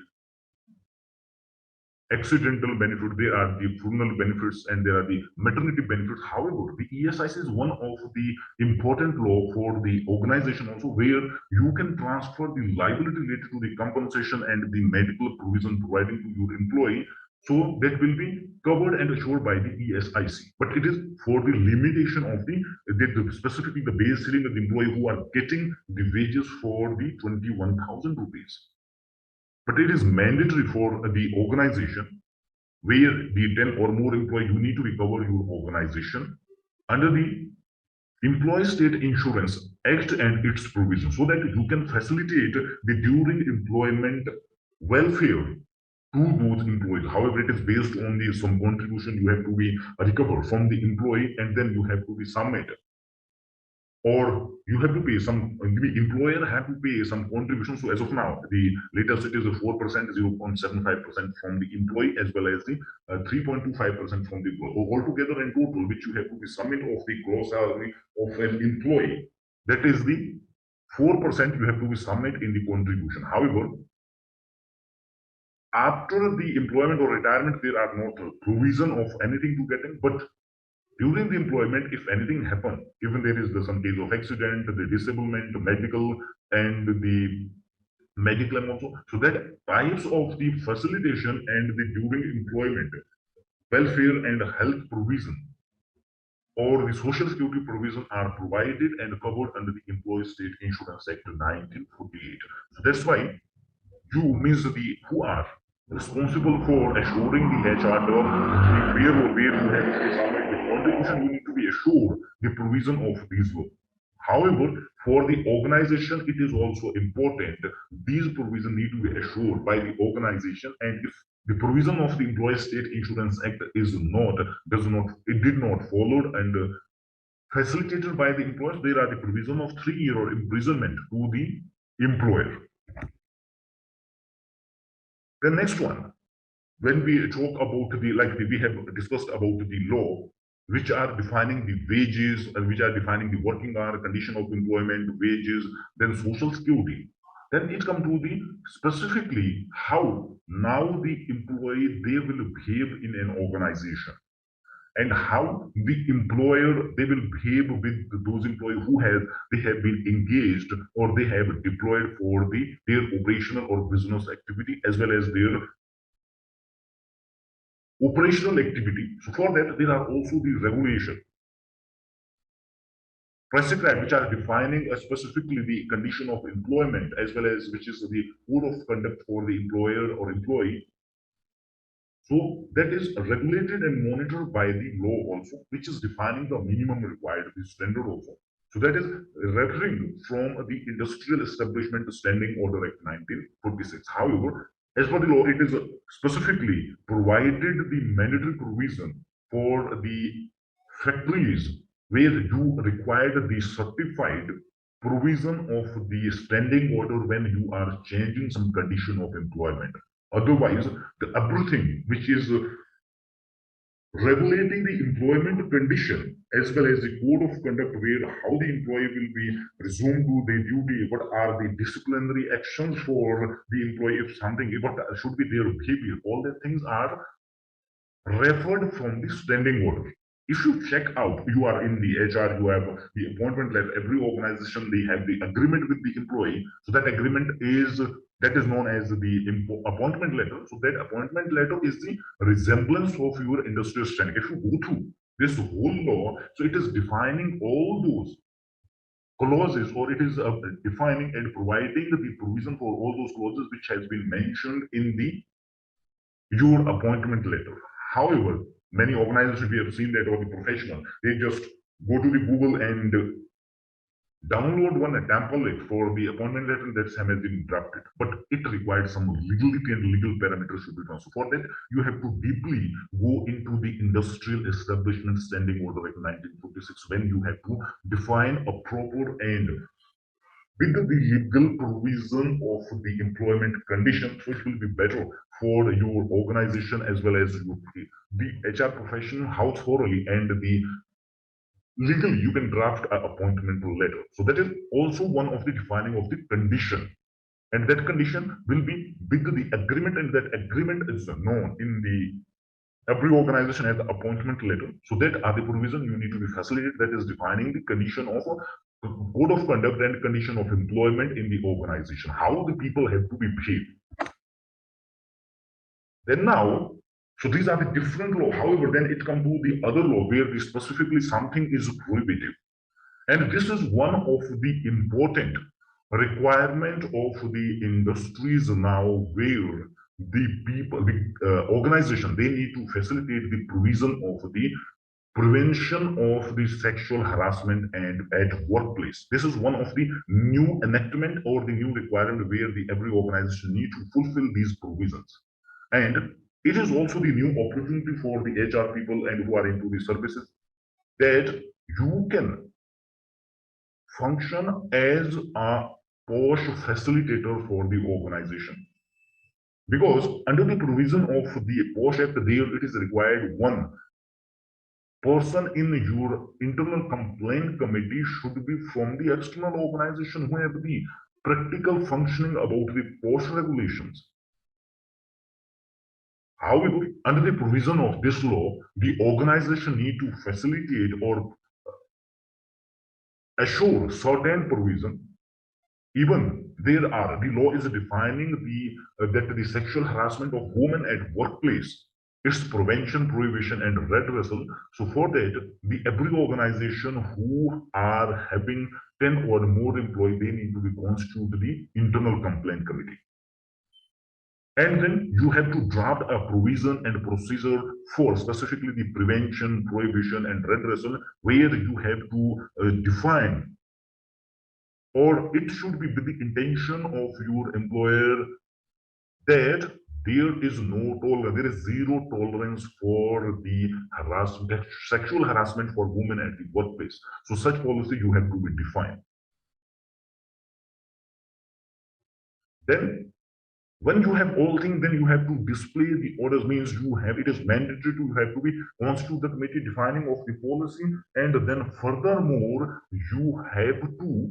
accidental benefit, there are the funeral benefits, and there are the maternity benefits. However, the ESIC is one of the important law for the organization also where you can transfer the liability related to the compensation and the medical provision providing to your employee. So that will be covered and assured by the ESIC. But it is for the limitation of specifically the base ceiling of the employee who are getting the wages for the 21,000 rupees. But it is mandatory for the organization where the 10 or more employee, you need to recover your organization under the Employee State Insurance Act and its provisions so that you can facilitate the during employment welfare to those employees. However, it is based on the some contribution you have to be recovered from the employee and then you have to be submitted. Or you have to pay some, the employer have to pay some contribution. So as of now, the latest it is a 4%, 0.75% from the employee as well as the 3.25% from the employee. Altogether in total, which you have to be submit of the gross salary of an employee. That is the 4% you have to be submit in the contribution. However, after the employment or retirement, there are not a provision of anything to get in, but during the employment, if anything happen, even there is some case of accident, the disablement, the medical, and the medical also. So that types of the facilitation and the during employment, welfare and health provision or the social security provision are provided and covered under the Employee State Insurance Act 1948. So that's why you means the who are responsible for assuring the HR term, where or where you have to submit the contribution, you need to be assured the provision of these law. However, for the organization, it is also important these provisions need to be assured by the organization, and if the provision of the Employee State Insurance Act is not, it did not followed and facilitated by the employers, there are the provision of 3-year or imprisonment to the employer. The next one, when we talk about we have discussed about the law, which are defining the wages, which are defining the working hour, condition of employment, wages, then social security. Then it comes to the specifically how now the employee they will behave in an organization, and how the employer they will behave with those employees who have been engaged or they have deployed for their operational or business activity as well as their operational activity. So for that, there are also the regulation prescribed which are defining specifically the condition of employment as well as which is the code of conduct for the employer or employee. So that is regulated and monitored by the law also, which is defining the minimum required, the standard also. So that is referring from the Industrial Establishment Standing Order Act 1946. However, as per the law, it is specifically provided the mandatory provision for the factories where you required the certified provision of the standing order when you are changing some condition of employment. Otherwise, everything which is regulating the employment condition as well as the code of conduct where how the employee will be resumed to their duty, what are the disciplinary actions for the employee if something, what should be their behavior, all the things are referred from the standing order. If you check out, you are in the HR, you have the appointment letter. Every organization they have the agreement with the employee. So that agreement is known as the appointment letter. So that appointment letter is the resemblance of your industrial standing. If you go through this whole law, so it is defining all those clauses, or it is defining and providing the provision for all those clauses which has been mentioned in the your appointment letter. However, many organizations we have seen that, or the professional, they just go to the Google and download one template for the appointment letter that has been drafted, but it requires some legality and legal parameters should be done. So for that, you have to deeply go into the Industrial Establishment Standing Order Act 1946 when you have to define a proper and with the legal provision of the employment condition, so it will be better for your organization as well as the HR professional, how thoroughly and the legally you can draft an appointment letter. So that is also one of the defining of the condition. And that condition will be with the agreement, and that agreement is known in the every organization has the appointment letter. So that are the provision you need to be facilitated, that is defining the condition of a code of conduct and condition of employment in the organization, how the people have to be paid. Then now, so these are the different law. However, then it comes to the other law where specifically something is prohibitive. And this is one of the important requirement of the industries now where the people, the organization, they need to facilitate the provision of the prevention of the sexual harassment and at workplace. This is one of the new enactment or the new requirement where the every organization need to fulfill these provisions. And it is also the new opportunity for the HR people and who are into the services that you can function as a POSH facilitator for the organization. Because under the provision of the POSH Act, there it is required one person in your internal complaint committee should be from the external organization who have the practical functioning about the POSH regulations. However, under the provision of this law, the organization need to facilitate or assure certain provision. Even there are, the law is defining that the sexual harassment of women at workplace, its prevention, prohibition, and redressal. So for that, the every organization who are having 10 or more employees, they need to be constitute the internal complaint committee. And then you have to draft a provision and procedure for specifically the prevention, prohibition, and redressal, where you have to define, or it should be with the intention of your employer that there is no tolerance, there is zero tolerance for the harassment, sexual harassment for women at the workplace. So such policy you have to be defined. Then When you have all things, then you have to display the orders, means you have, it is mandatory to have to be constitute the committee defining of the policy, and then furthermore you have to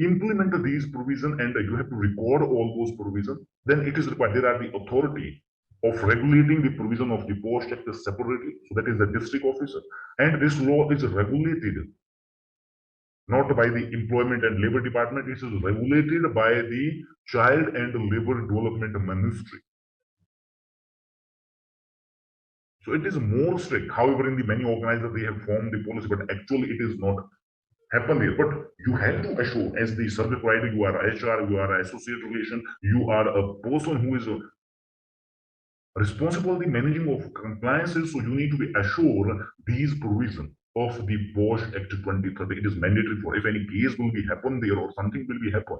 implement these provisions and you have to record all those provisions. Then it is required, there are the authority of regulating the provision of the post act separately, so that is the district officer, and this law is regulated not by the employment and labor department, it is regulated by the child and labor development ministry. So it is more strict. However, in the many organizers they have formed the policy, but actually it is not happen here. But you have to assure, as the service provider, you are HR, you are associate relation, you are a person who is responsible for the managing of compliances. So you need to be assured these provisions of the POSH Act 2030. It is mandatory for if any case will be happen there or something will be happen.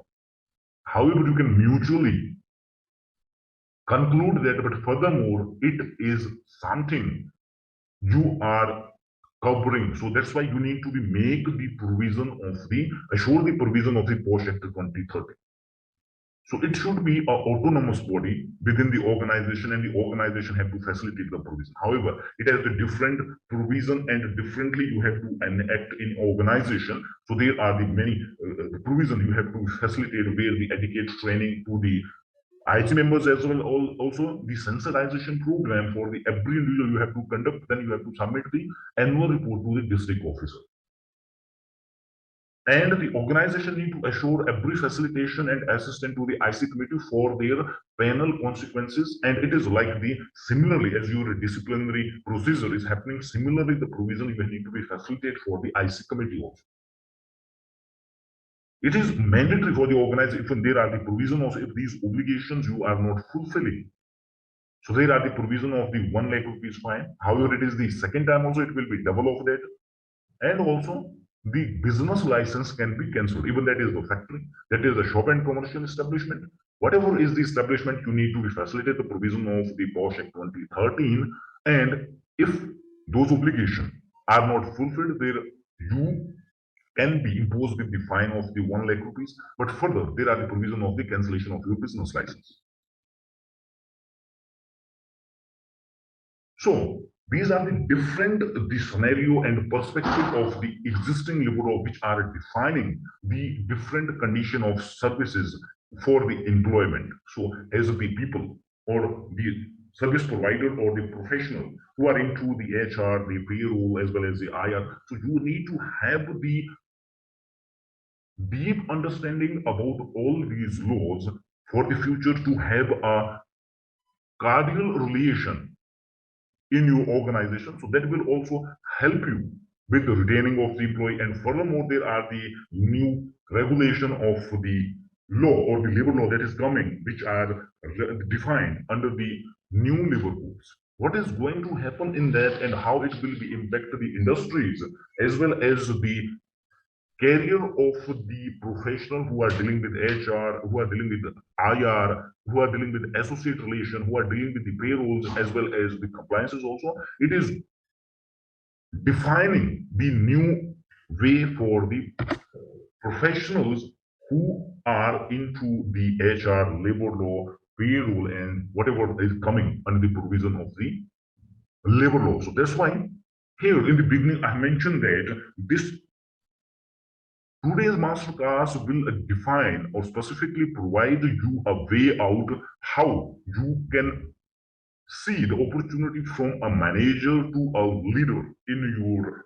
However, you can mutually conclude that, but furthermore, it is something you are covering. So that's why you need to be make the provision of the assure the provision of the POSH Act 2030. So it should be an autonomous body within the organization, and the organization have to facilitate the provision. However, it has a different provision and differently you have to enact in organization. So there are the many provision you have to facilitate where the educate training to the IG members as well. Also, the sensitization program for the every individual you have to conduct. Then you have to submit the annual report to the district officer. And the organization need to assure every facilitation and assistance to the IC committee for their penal consequences. And it is like the similarly as your disciplinary procedure is happening, similarly the provision you need to be facilitated for the IC committee also. It is mandatory for the organization if there are the provision also if these obligations you are not fulfilling. So there are the provision of the 1 lakh rupees fine. However, it is the second time also it will be double of that. And also the business license can be cancelled. Even that is the factory, that is the shop and commercial establishment. Whatever is the establishment, you need to be facilitate the provision of the POSH Act 2013. And if those obligations are not fulfilled, there you can be imposed with the fine of the 1 lakh rupees. But further, there are the provision of the cancellation of your business license. So these are the different the scenario and perspective of the existing labor law, which are defining the different condition of services for the employment. So as the people or the service provider or the professional who are into the HR, the payroll, as well as the IR, so you need to have the deep understanding about all these laws for the future to have a cordial relation in your organization. So that will also help you with the retaining of the employee. And furthermore, there are the new regulation of the law or the labor law that is coming, which are defined under the new labor codes. What is going to happen in that and how it will be impact the industries as well as the career of the professional who are dealing with HR, who are dealing with IR, who are dealing with associate relation, who are dealing with the payrolls as well as the compliances also. It is defining the new way for the professionals who are into the HR, labor law, payroll, and whatever is coming under the provision of the labor law. So that's why here in the beginning I mentioned that this today's masterclass will define or specifically provide you a way out how you can see the opportunity from a manager to a leader in your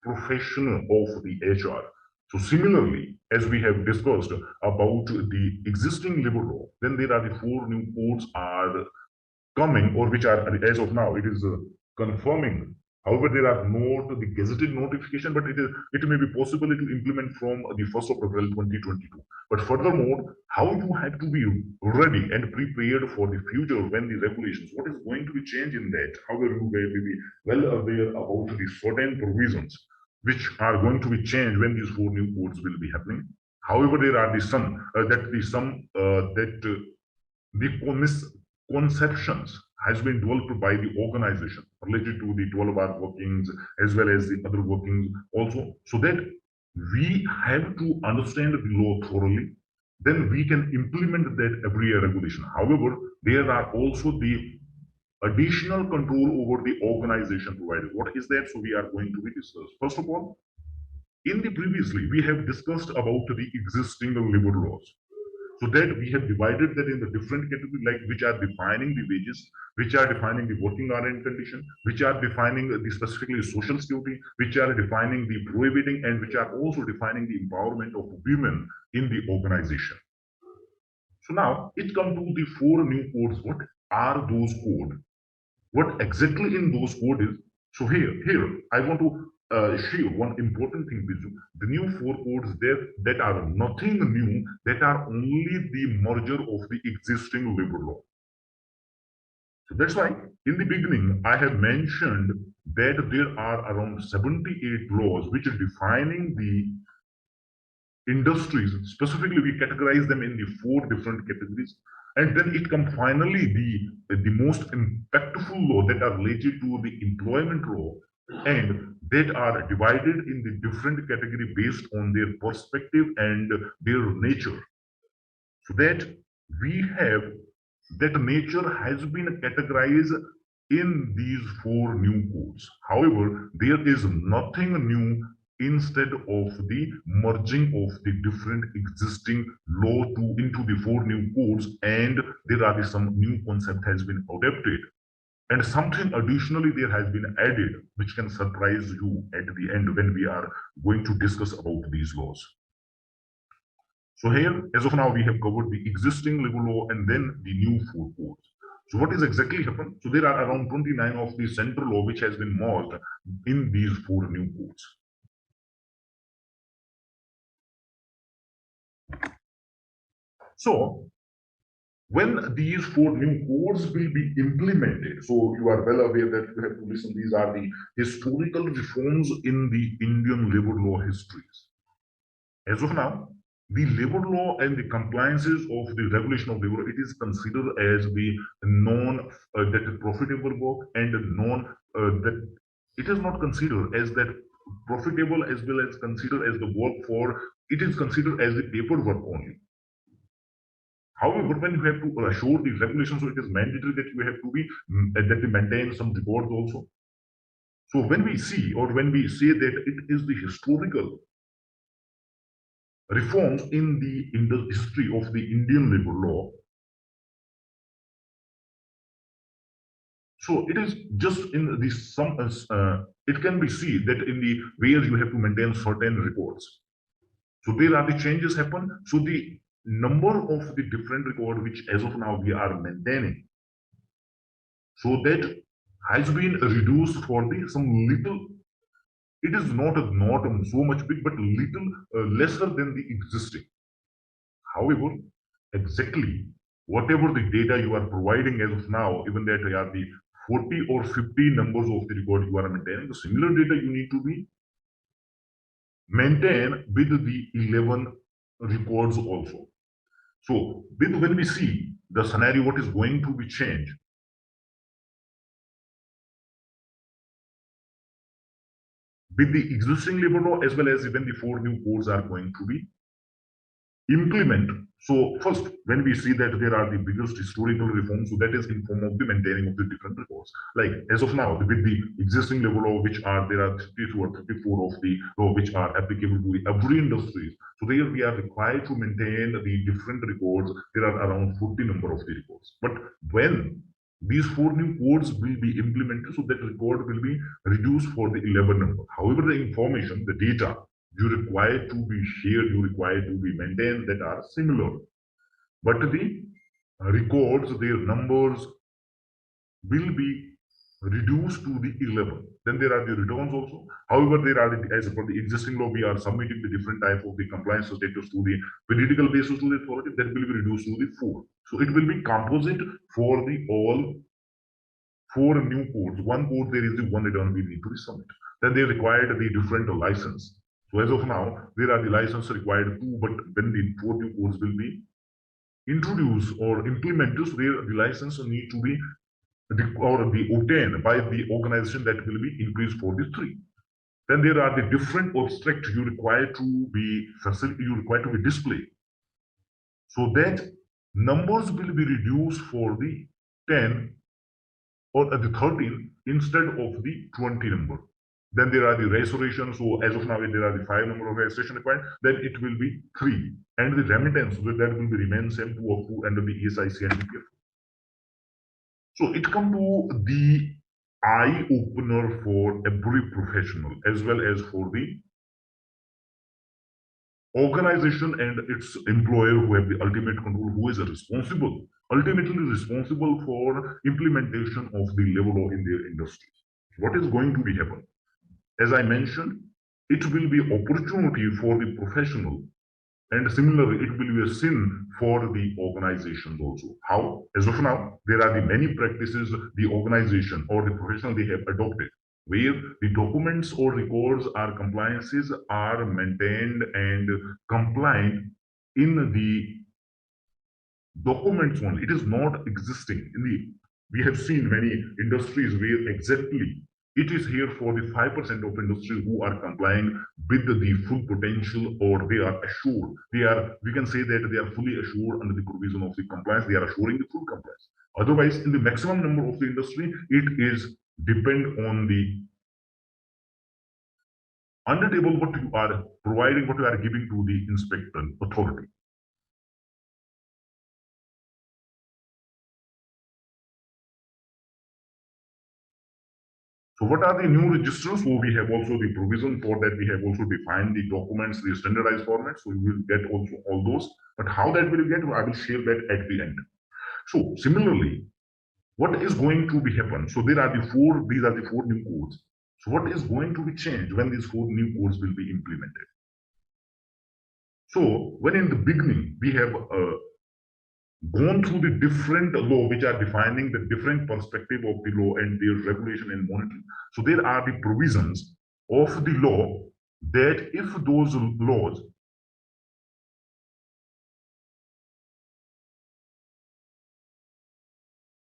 profession of the HR. So similarly, as we have discussed about the existing labor law, then there are the 4 new codes are coming or which are as of now it is confirming. However, there are not the gazetted notification, but it may be possible to implement from the 1st of April 2022. But furthermore, how you have to be ready and prepared for the future when the regulations, what is going to be changed in that? However, you may be well aware about the certain provisions which are going to be changed when these 4 new codes will be happening. However, there are the some the misconceptions has been developed by the organization related to the 12-hour workings as well as the other workings also, so that we have to understand the law thoroughly. then we can implement that every year regulation. However, there are also the additional control over the organization provided. What is that? So we are going to be discussed. First of all, in the previously, we have discussed about the existing labor laws. So that we have divided that in the different categories, like which are defining the wages, which are defining the working hour and condition, which are defining the specifically social security, which are defining the prohibiting, and which are also defining the empowerment of women in the organization. So now it comes to the four new codes. What are those codes? What exactly in those codes is? So here I want to share one important thing with you. The new four codes that are nothing new, that are only the merger of the existing labor law. So that's why in the beginning I have mentioned that there are around 78 laws which are defining the industries. Specifically, we categorize them in the four different categories, and then it comes finally the most impactful law that are related to the employment law, and that are divided in the different category based on their perspective and their nature. So that we have that nature has been categorized in these four new codes. However, there is nothing new instead of the merging of the different existing law into the four new codes, and there are some new concept has been adapted, and something additionally there has been added which can surprise you at the end when we are going to discuss about these laws. So here, as of now, we have covered the existing labor law and then the new four codes. So what is exactly happened? So there are around 29 of the central law which has been merged in these four new codes. So when these four new codes will be implemented, so you are well aware that you have to listen, these are the historical reforms in the Indian labor law histories. As of now, the labor law and the compliances of the regulation of labor, it is considered as the non that profitable work and non that it is not considered as that profitable as well as considered as the work for, it is considered as the paperwork only. However, when you have to show the regulations, so it is mandatory that you have to be that you maintain some records also. So when we see or when we say that it is the historical reforms in the history of the Indian labor law, so it is just in the some it can be seen that in the where you have to maintain certain records. So there are the changes happen. So the number of the different record which as of now we are maintaining, so that has been reduced for the some little. It is not so much big, but little lesser than the existing. However, exactly whatever the data you are providing as of now, even that they are the 40 or 50 numbers of the record you are maintaining, the similar data you need to be maintain with the 11 records also. So when we see the scenario, what is going to be changed, with the existing labor law as well as even the four new codes are going to be implement. So first, when we see that there are the biggest historical reforms, so that is in form of the maintaining of the different records. Like as of now, with the existing labor law, which are there are 32 or 34 of the law which are applicable to every industry. So there we are required to maintain the different records. There are around 40 number of the records. But when these four new codes will be implemented, so that record will be reduced for the 11 number. However, the information, the data you require to be shared, you require to be maintained that are similar. But the records, their numbers will be reduced to the 11. Then there are the returns also. However, there are as per the existing law, we are submitting the different type of the compliance status to the veridical basis to the authority, that will be reduced to the 4. So it will be composite for the all 4 new codes. One code there is the one return we need to submit. Then they required the different license. So as of now, there are the license required too, but when the 4 new codes will be introduced or implemented, so there the license need to be or be obtained by the organization, that will be increased for the 3. Then there are the different abstract you require to be displayed. So that numbers will be reduced for the 10 or the 13 instead of the 20 number. Then there are the restoration. So as of now, there are the 5 number of restoration required. Then it will be 3. And the remittance, that will be remain same 2 of 2 under the ESIC and BPF. So it come to the eye opener for every professional as well as for the organization and its employer who have the ultimate control, who is ultimately responsible for implementation of the labor law in their industry. What is going to be happen? As I mentioned, it will be opportunity for the professional, and similarly, it will be a sin for the organizations also. How? As of now, there are the many practices the organization or the professional they have adopted, where the documents or records or compliances are maintained and compliant in the documents only. It is not existing in the. We have seen many industries where exactly it is here for the 5% of industry who are complying with the full potential, or they are assured. We can say that they are fully assured under the provision of the compliance. They are assuring the full compliance. Otherwise, in the maximum number of the industry, it is depend on the under table what you are providing, what you are giving to the inspector authority. So what are the new registers? So we have also the provision for that. We have also defined the documents, the standardized format. So we will get also all those. But how that will get, I will share that at the end. So similarly, what is going to be happen? So these are the four new codes. So what is going to be changed when these 4 new codes will be implemented? So when in the beginning we have gone through the different law which are defining the different perspective of the law and their regulation and monitoring. So there are the provisions of the law that if those laws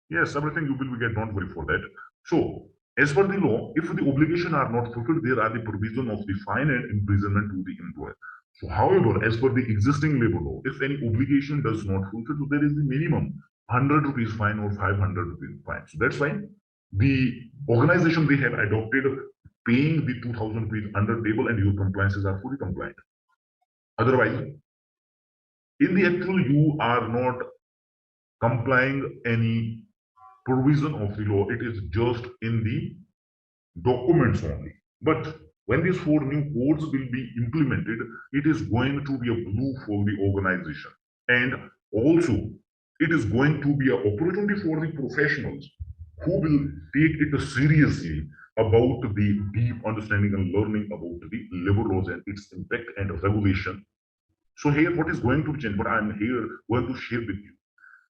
yes, everything you will get, don't worry for that. So as per the law, if the obligation are not fulfilled, there are the provision of the fine and imprisonment to the employer. So, however, as per the existing labor law, if any obligation does not fulfill, so there is the minimum 100 rupees fine or 500 rupees fine. So that's why the organization they have adopted paying the 2000 rupees under table and your compliances are fully compliant. Otherwise, in the actual, you are not complying any provision of the law. It is just in the documents only. But when these 4 new codes will be implemented, it is going to be a blue for the organization. And also, it is going to be an opportunity for the professionals who will take it seriously about the deep understanding and learning about the labor laws and its impact and regulation. So here, what is going to change? What I'm here going to share with you.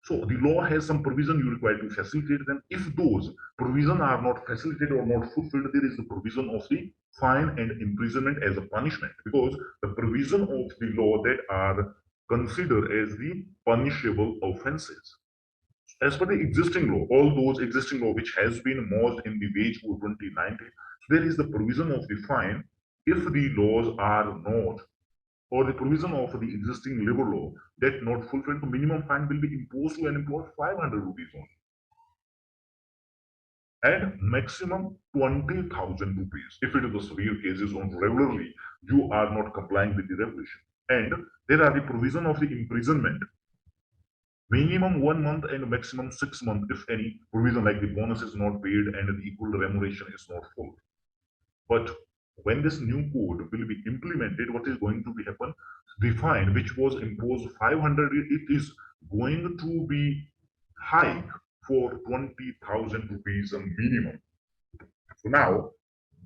So the law has some provision you require to facilitate them. If those provisions are not facilitated or not fulfilled, there is the provision of the fine and imprisonment as a punishment, because the provision of the law that are considered as the punishable offenses. As per the existing law, all those existing law which has been merged in the wage code 2019, so there is the provision of the fine if the laws are not, or the provision of the existing labor law that not fulfilled, the minimum fine will be imposed to an employer 500 rupees only, and maximum 20,000 rupees if it is the severe cases on regularly you are not complying with the regulation. And there are the provision of the imprisonment, minimum 1 month and maximum 6 months if any provision like the bonus is not paid and the equal remuneration is not followed. But when this new code will be implemented, what is going to be happen? The fine which was imposed 500, it is going to be hike for 20,000 rupees a minimum. So now,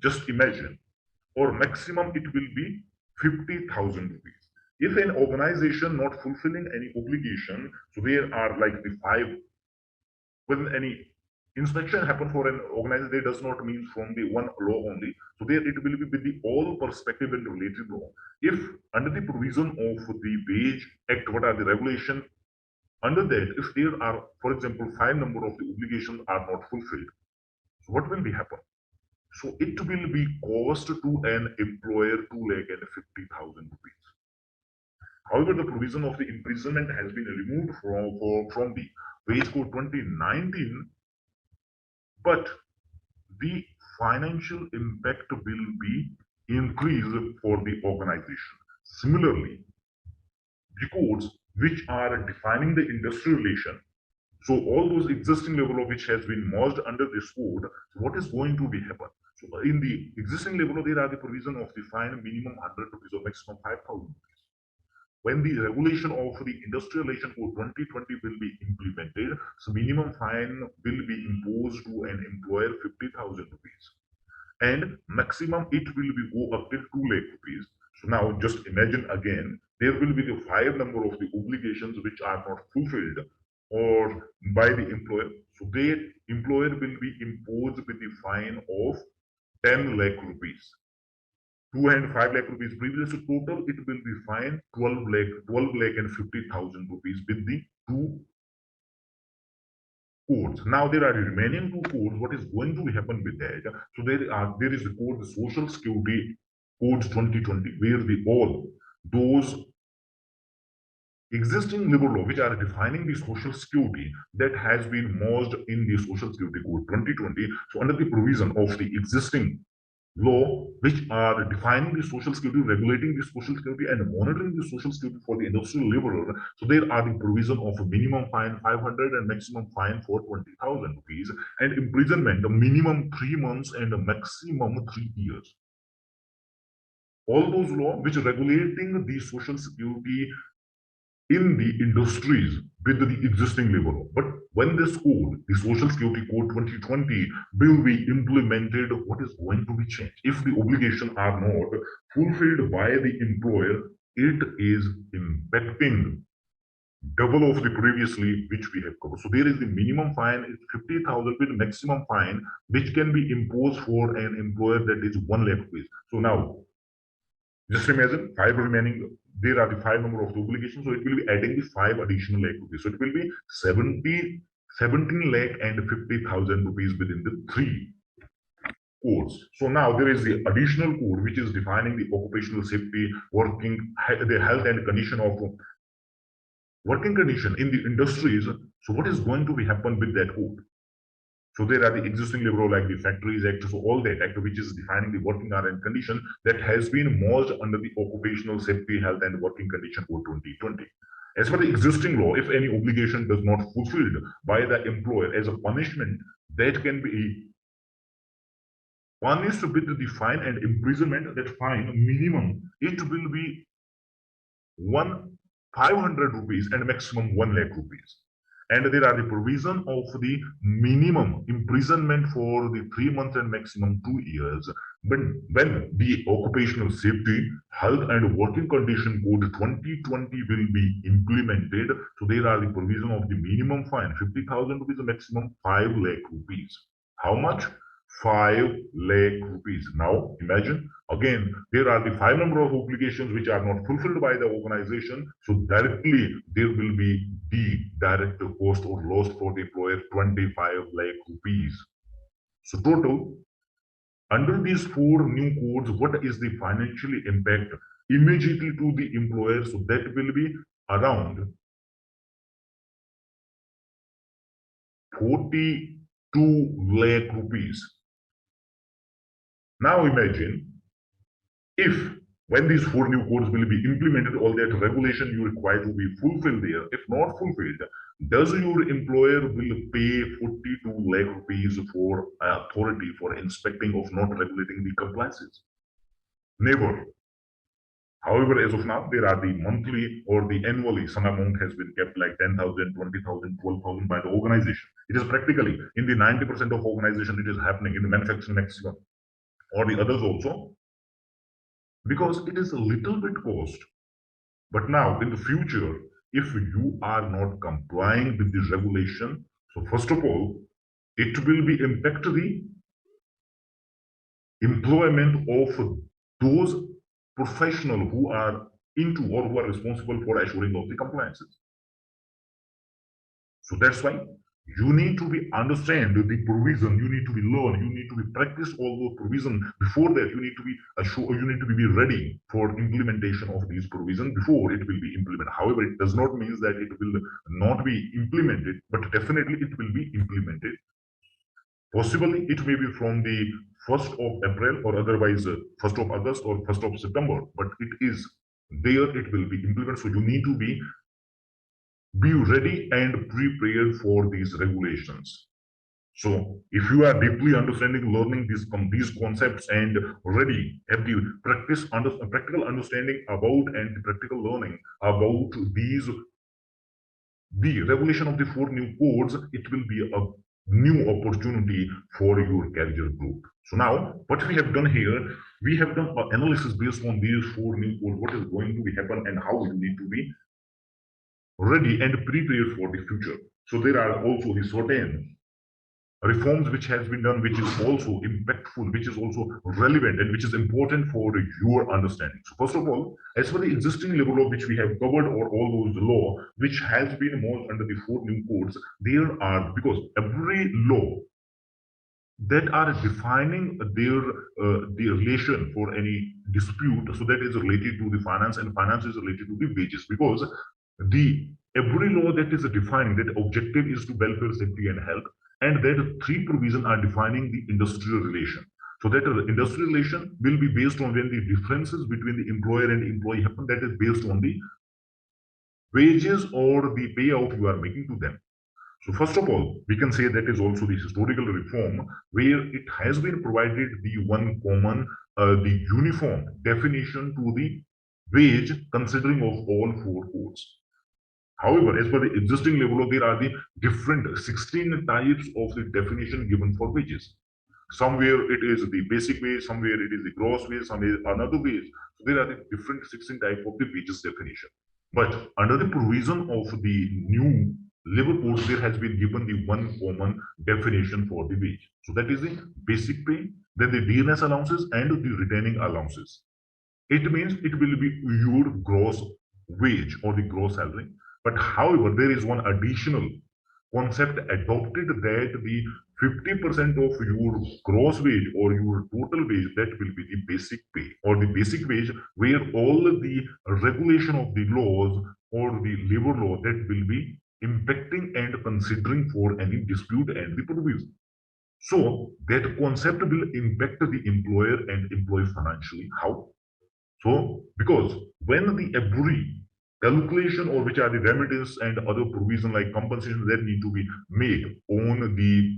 just imagine, or maximum it will be 50,000 rupees. If an organization not fulfilling any obligation, so there are like the 5, when any inspection happen for an organization, they does not mean from the one law only. So there it will be with the all perspective and related law. If under the provision of the wage act, what are the regulation under that, if there are, for example, 5 number of the obligations are not fulfilled, so what will be happen? So it will be cost to an employer 2,50,000 rupees. However, the provision of the imprisonment has been removed from the Wage Code 2019, but the financial impact will be increased for the organization. Similarly, the codes which are defining the industry relation, so all those existing level of which has been merged under this code, so what is going to be happen? So in the existing level, there are the provision of the fine minimum 100 rupees or maximum 5,000 rupees. When the regulation of the Industrial Relation Code 2020 will be implemented, so minimum fine will be imposed to an employer 50,000 rupees, and maximum it will be go up till 2 lakh rupees. So now just imagine again, there will be the 5 number of the obligations which are not fulfilled or by the employer. So the employer will be imposed with the fine of 10 lakh rupees. 2 and 5 lakh rupees previous, so total it will be fine 12 lakh and 50,000 rupees with the two codes. Now there are the remaining two codes. What is going to happen with that? So there is the code, the Social Security Codes 2020, where the all those existing labor law which are defining the social security that has been merged in the Social Security Code 2020. So under the provision of the existing law which are defining the social security, regulating the social security, and monitoring the social security for the industrial laborer. So there are the provision of a minimum fine 500 and maximum fine for 20,000 rupees, and imprisonment, the minimum 3 months and a maximum 3 years. All those laws which regulating the social security in the industries with the existing labor law. But when this code, the Social Security Code 2020, will be implemented, what is going to be changed? If the obligations are not fulfilled by the employer, it is impacting double of the previously which we have covered. So there is the minimum fine is 50,000 with maximum fine which can be imposed for an employer, that is 1 lakh rupees. So now just imagine 5 remaining, there are the 5 number of the obligations, so it will be adding the 5 additional lakh rupees. So it will be 17 lakh and 50,000 rupees within the 3 codes. So now there is the additional code which is defining the occupational safety, the health and condition of working condition in the industries. So what is going to be happen with that code? So there are the existing labor law like the Factories Act, so all that act which is defining the working hour and condition that has been merged under the Occupational Safety, Health and Working Condition Code 2020. As per the existing law, if any obligation does not fulfilled by the employer as a punishment, that can be punished with the fine and imprisonment. That fine minimum it will be 500 rupees and maximum 1 lakh rupees. And there are the provision of the minimum imprisonment for the 3 months and maximum 2 years. But when the Occupational Safety, Health and Working Condition Code 2020 will be implemented, so there are the provision of the minimum fine 50,000 rupees, the maximum 5 lakh rupees. How much? 5 lakh rupees. Now imagine again, there are the 5 number of obligations which are not fulfilled by the organization. So directly there will be the direct cost or loss for the employer 25 lakh rupees. So total, under these 4 new codes, what is the financial impact immediately to the employer? So that will be around 42 lakh rupees. Now imagine if when these 4 new codes will be implemented, all that regulation you require to be fulfilled there. If not fulfilled, does your employer will pay 42 lakh rupees for authority for inspecting of not regulating the compliances? Never. However, as of now, there are the monthly or the annually, some amount has been kept like 10,000, 20,000, 12,000 by the organization. It is practically in the 90% of organization, it is happening in the manufacturing maximum or the others also, because it is a little bit cost. But now in the future, if you are not complying with this regulation, so first of all, it will be impact the employment of those professionals who are into or who are responsible for assuring of the compliances. So that's why You need to be understand the provision, you need to be learn, you need to be practice all those provision. Before that, you need to be sure, you need to be ready for implementation of these provision before it will be implemented. However, it does not mean that it will not be implemented, but definitely it will be implemented. Possibly it may be from the 1st of April or otherwise 1st of August or 1st of September, but it is there, it will be implemented. So you need to be ready and prepared for these regulations. So if you are deeply understanding, learning these concepts and ready, have the practical understanding about and the practical learning about these, the revelation of the 4 new codes, it will be a new opportunity for your career growth. So now what we have done here, we have done an analysis based on these 4 new codes, what is going to be happen and how you need to be ready and prepared for the future. So there are also the certain reforms which has been done, which is also impactful, which is also relevant, and which is important for your understanding. So first of all, as for the existing labor law which we have covered, or all those law which has been merged under the 4 new codes, there are, because every law that are defining their the relation for any dispute, so that is related to the finance, and finance is related to the wages, because the every law that is defining that objective is to welfare, safety, and health, and that 3 provisions are defining the industrial relation. So that industrial relation will be based on when the differences between the employer and employee happen, that is based on the wages or the payout you are making to them. So first of all, we can say that is also the historical reform, where it has been provided the one common, the uniform definition to the wage, considering of all 4 codes. However, as per the existing labor law, there are the different 16 types of the definition given for wages. Somewhere it is the basic wage, somewhere it is the gross wage, somewhere another wage. So there are the different 16 types of the wages definition. But under the provision of the new labor code, there has been given the one common definition for the wage. So that is the basic pay, then the dearness allowances, and the retaining allowances. It means it will be your gross wage or the gross salary. But however, there is one additional concept adopted, that the 50% of your gross wage or your total wage, that will be the basic pay or the basic wage, where all the regulation of the laws or the labor law that will be impacting and considering for any dispute and the provision. So that concept will impact the employer and employee financially. How? So, because when the every calculation, or which are the remittance and other provision like compensation that need to be made on the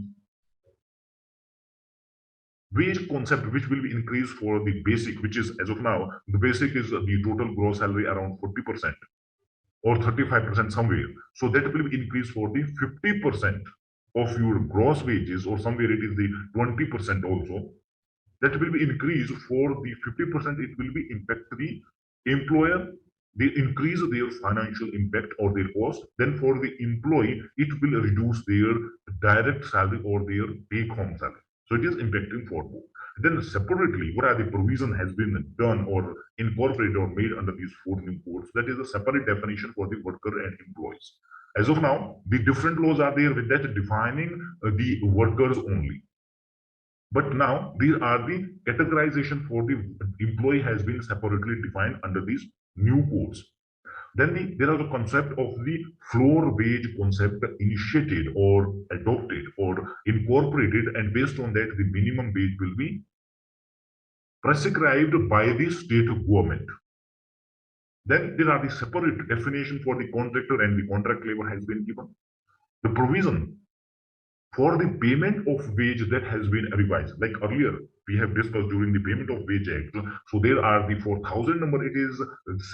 wage concept, which will be increased for the basic, which is as of now, the basic is the total gross salary around 40% or 35% somewhere. So that will be increased for the 50% of your gross wages, or somewhere it is the 20% also. That will be increased for the 50%. It will be impact the employer, they increase their financial impact or their cost. Then for the employee, it will reduce their direct salary or their take home salary. So it is impacting for both. Then separately, what are the provision has been done or incorporated or made under these 4 new codes? That is a separate definition for the worker and employees. As of now, the different laws are there with that defining the workers only. But now these are the categorization for the employee has been separately defined under these new codes. Then there are the concept of the floor wage concept initiated or adopted or incorporated, and based on that, the minimum wage will be prescribed by the state government. Then there are the separate definition for the contractor and the contract labor has been given. The provision for the payment of wage that has been revised, like earlier we have discussed during the payment of wage act. So there are the 4,000 number, it is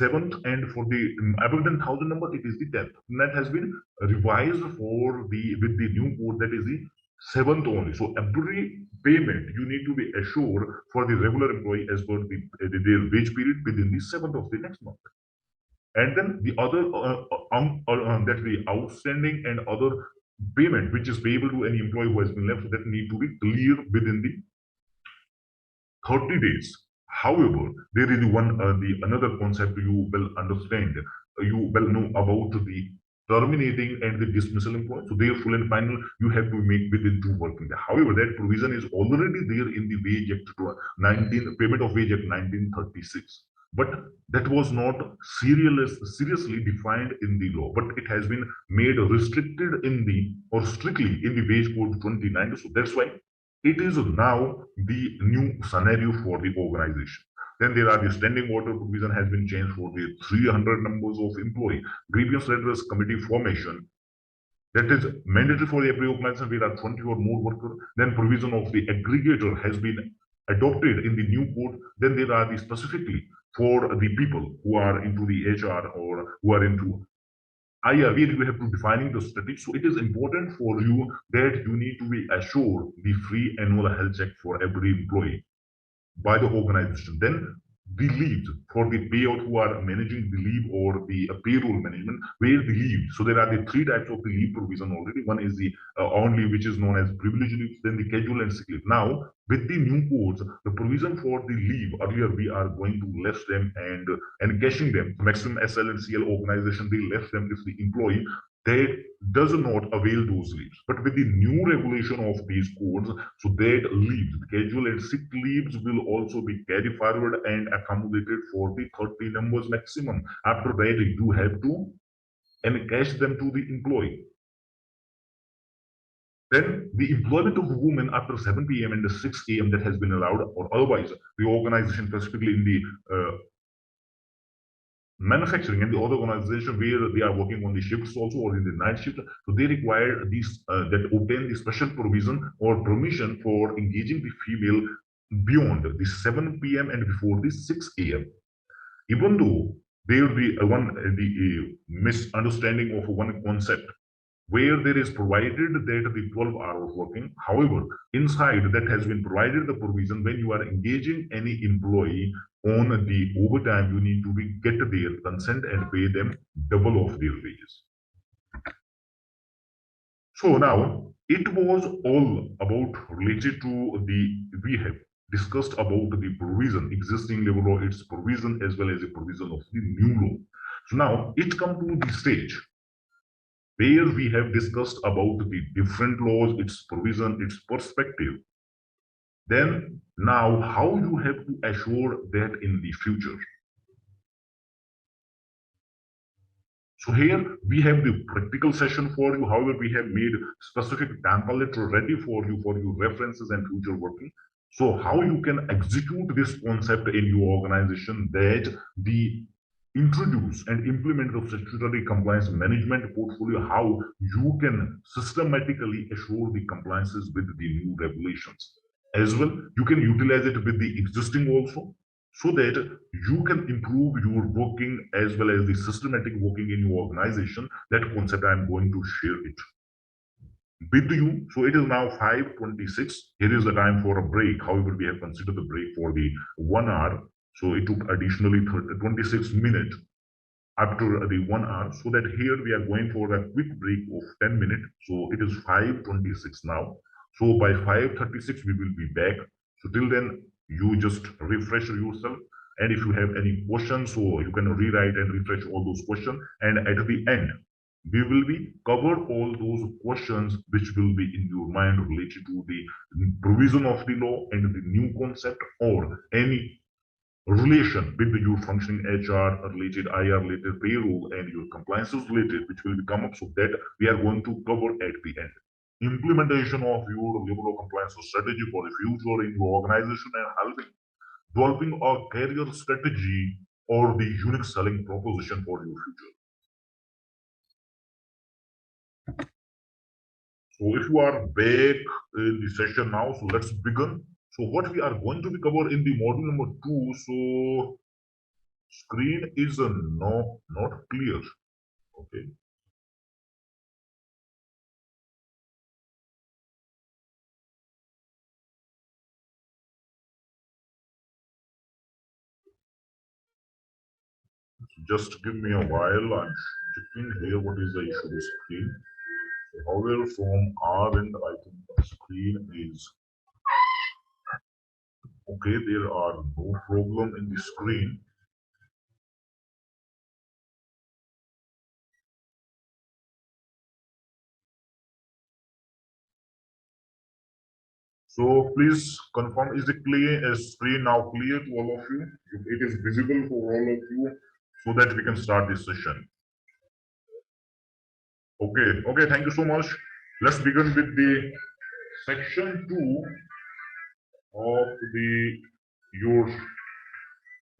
7th, and for the above 10,000 number, it is the 10th. And that has been revised for the with the new code, that is the 7th only. So every payment you need to be assured for the regular employee as per their wage period within the 7th of the next month. And then the other that the outstanding and other payment which is payable to any employee who has been left, that need to be clear within the 30 days. However, there is one the another concept you will understand, you will know about the terminating and the dismissal employee. So their full and final you have to make within 2 working days. However, that provision is already there in the Wage Act 19 Payment of Wage Act 1936. But that was not seriously defined in the law, but it has been made restricted in the or strictly in the Wage Code 29. So that's why it is now the new scenario for the organization. Then there are the standing order provision has been changed for the 300 numbers of employee. Grievance redress committee formation, that is mandatory for every organization where are 20 or more workers. Then provision of the aggregator has been adopted in the new code. Then there are the specifically for the people who are into the HR or who are into IR, where you have to defining the statistics. So it is important for you that you need to be assured the free annual health check for every employee by the organization. Then the leaves for the payout who are managing the leave or the payroll management, where the leave. So there are the three types of the leave provision already. One is the on leave, which is known as privilege leave, then the casual and sick leave. Now, with the new codes, the provision for the leave, earlier we are going to less them and cashing them. Maximum SL and CL organization, they left them if the employee they does not avail those leaves. But with the new regulation of these codes, so that leaves, casual and sick leaves will also be carried forward and accommodated for the 30 numbers maximum. After that, you have to encash them to the employee. Then the employment of women after 7 p.m. and 6 a.m. that has been allowed, or otherwise, the organization, specifically in the manufacturing and the other organization where they are working on the shifts also or in the night shift, so they require these that obtain the special provision or permission for engaging the female beyond the 7 p.m. and before the 6 a.m. Even though there will be the misunderstanding of one concept where there is provided that the 12 hours working. However, inside that has been provided the provision when you are engaging any employee on the overtime, you need to get their consent and pay them double of their wages. So now it was all about related to we have discussed about the provision, existing labor law, its provision as well as the provision of the new law. So now it come to the stage where we have discussed about the different laws, its provision, its perspective. Then now how you have to assure that in the future. So here we have the practical session for you. However, we have made specific template ready for your references and future working. So how you can execute this concept in your organization, that the introduce and implement the statutory compliance management portfolio, how you can systematically assure the compliances with the new regulations. As well, you can utilize it with the existing also, so that you can improve your working as well as the systematic working in your organization. That concept I'm going to share it with you. So it is now 5:26. Here is the time for a break. However, we have considered the break for the 1 hour. So it took additionally 26 minutes after the 1 hour. So that here we are going for a quick break of 10 minutes. So it is 5:26 now. So by 5:36 we will be back. So till then you just refresh yourself. And if you have any questions, so you can rewrite and refresh all those questions. And at the end, we will be cover all those questions which will be in your mind related to the provision of the law and the new concept or any relation with your functioning HR related, IR related, payroll, and your compliances related, which will come up, so that we are going to cover at the end. Implementation of your labor law compliance strategy for the future in your organization and helping developing a career strategy or the unique selling proposition for your future. So if you are back in the session now, so let's begin. So what we are going to be covered in the module number 2. So screen is not clear. Okay. So just give me a while. I'm checking here what is the issue with screen. So however, from our end, I think the screen is okay. There are no problem in the screen. So please confirm, is the clear screen now clear to all of you? If it is visible for all of you, so that we can start this session. Okay, thank you so much. Let's begin with the section 2 of the your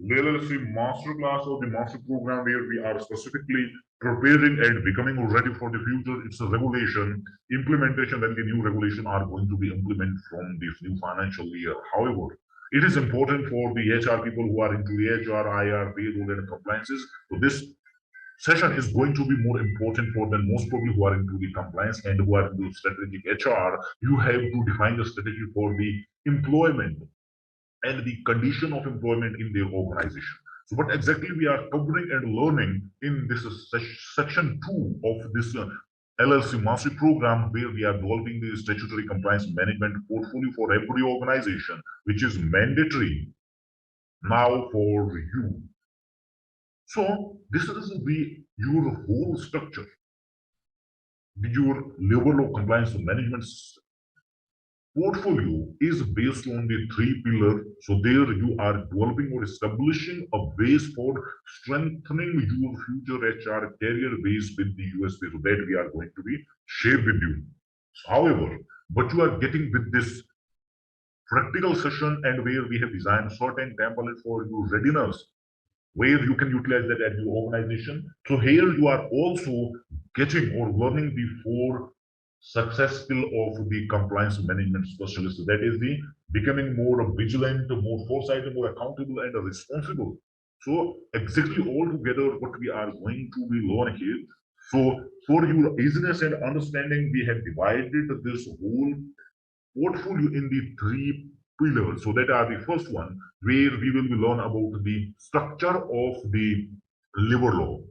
LLC Masterclass or the Master Program, where we are specifically preparing and becoming ready for the future. It's a regulation implementation when the new regulation are going to be implemented from this new financial year. However, it is important for the HR people who are into the HR, IR, payroll, and compliances. So this session is going to be more important for them. Most people who are into the compliance and who are into strategic HR. You have to define the strategy for the employment and the condition of employment in their organization. So what exactly we are covering and learning in this section 2 of this LLC Mastery Program, where we are developing the statutory compliance management portfolio for every organization, which is mandatory now for you. So this is your whole structure, your labor law compliance management portfolio is based on the three pillars. So there you are developing or establishing a base for strengthening your future HR career base with the USP, so that we are going to be shared with you. However, what you are getting with this practical session, and where we have designed certain template for your readiness, where you can utilize that at your organization. So here you are also getting or learning the four success skill of the compliance management specialist. That is the becoming more vigilant, more foresighted, more accountable, and responsible. So exactly all together what we are going to be learning here. So for your easiness and understanding, we have divided this whole portfolio in the three pillars. So that are the first one, where we will learn about the structure of the labor law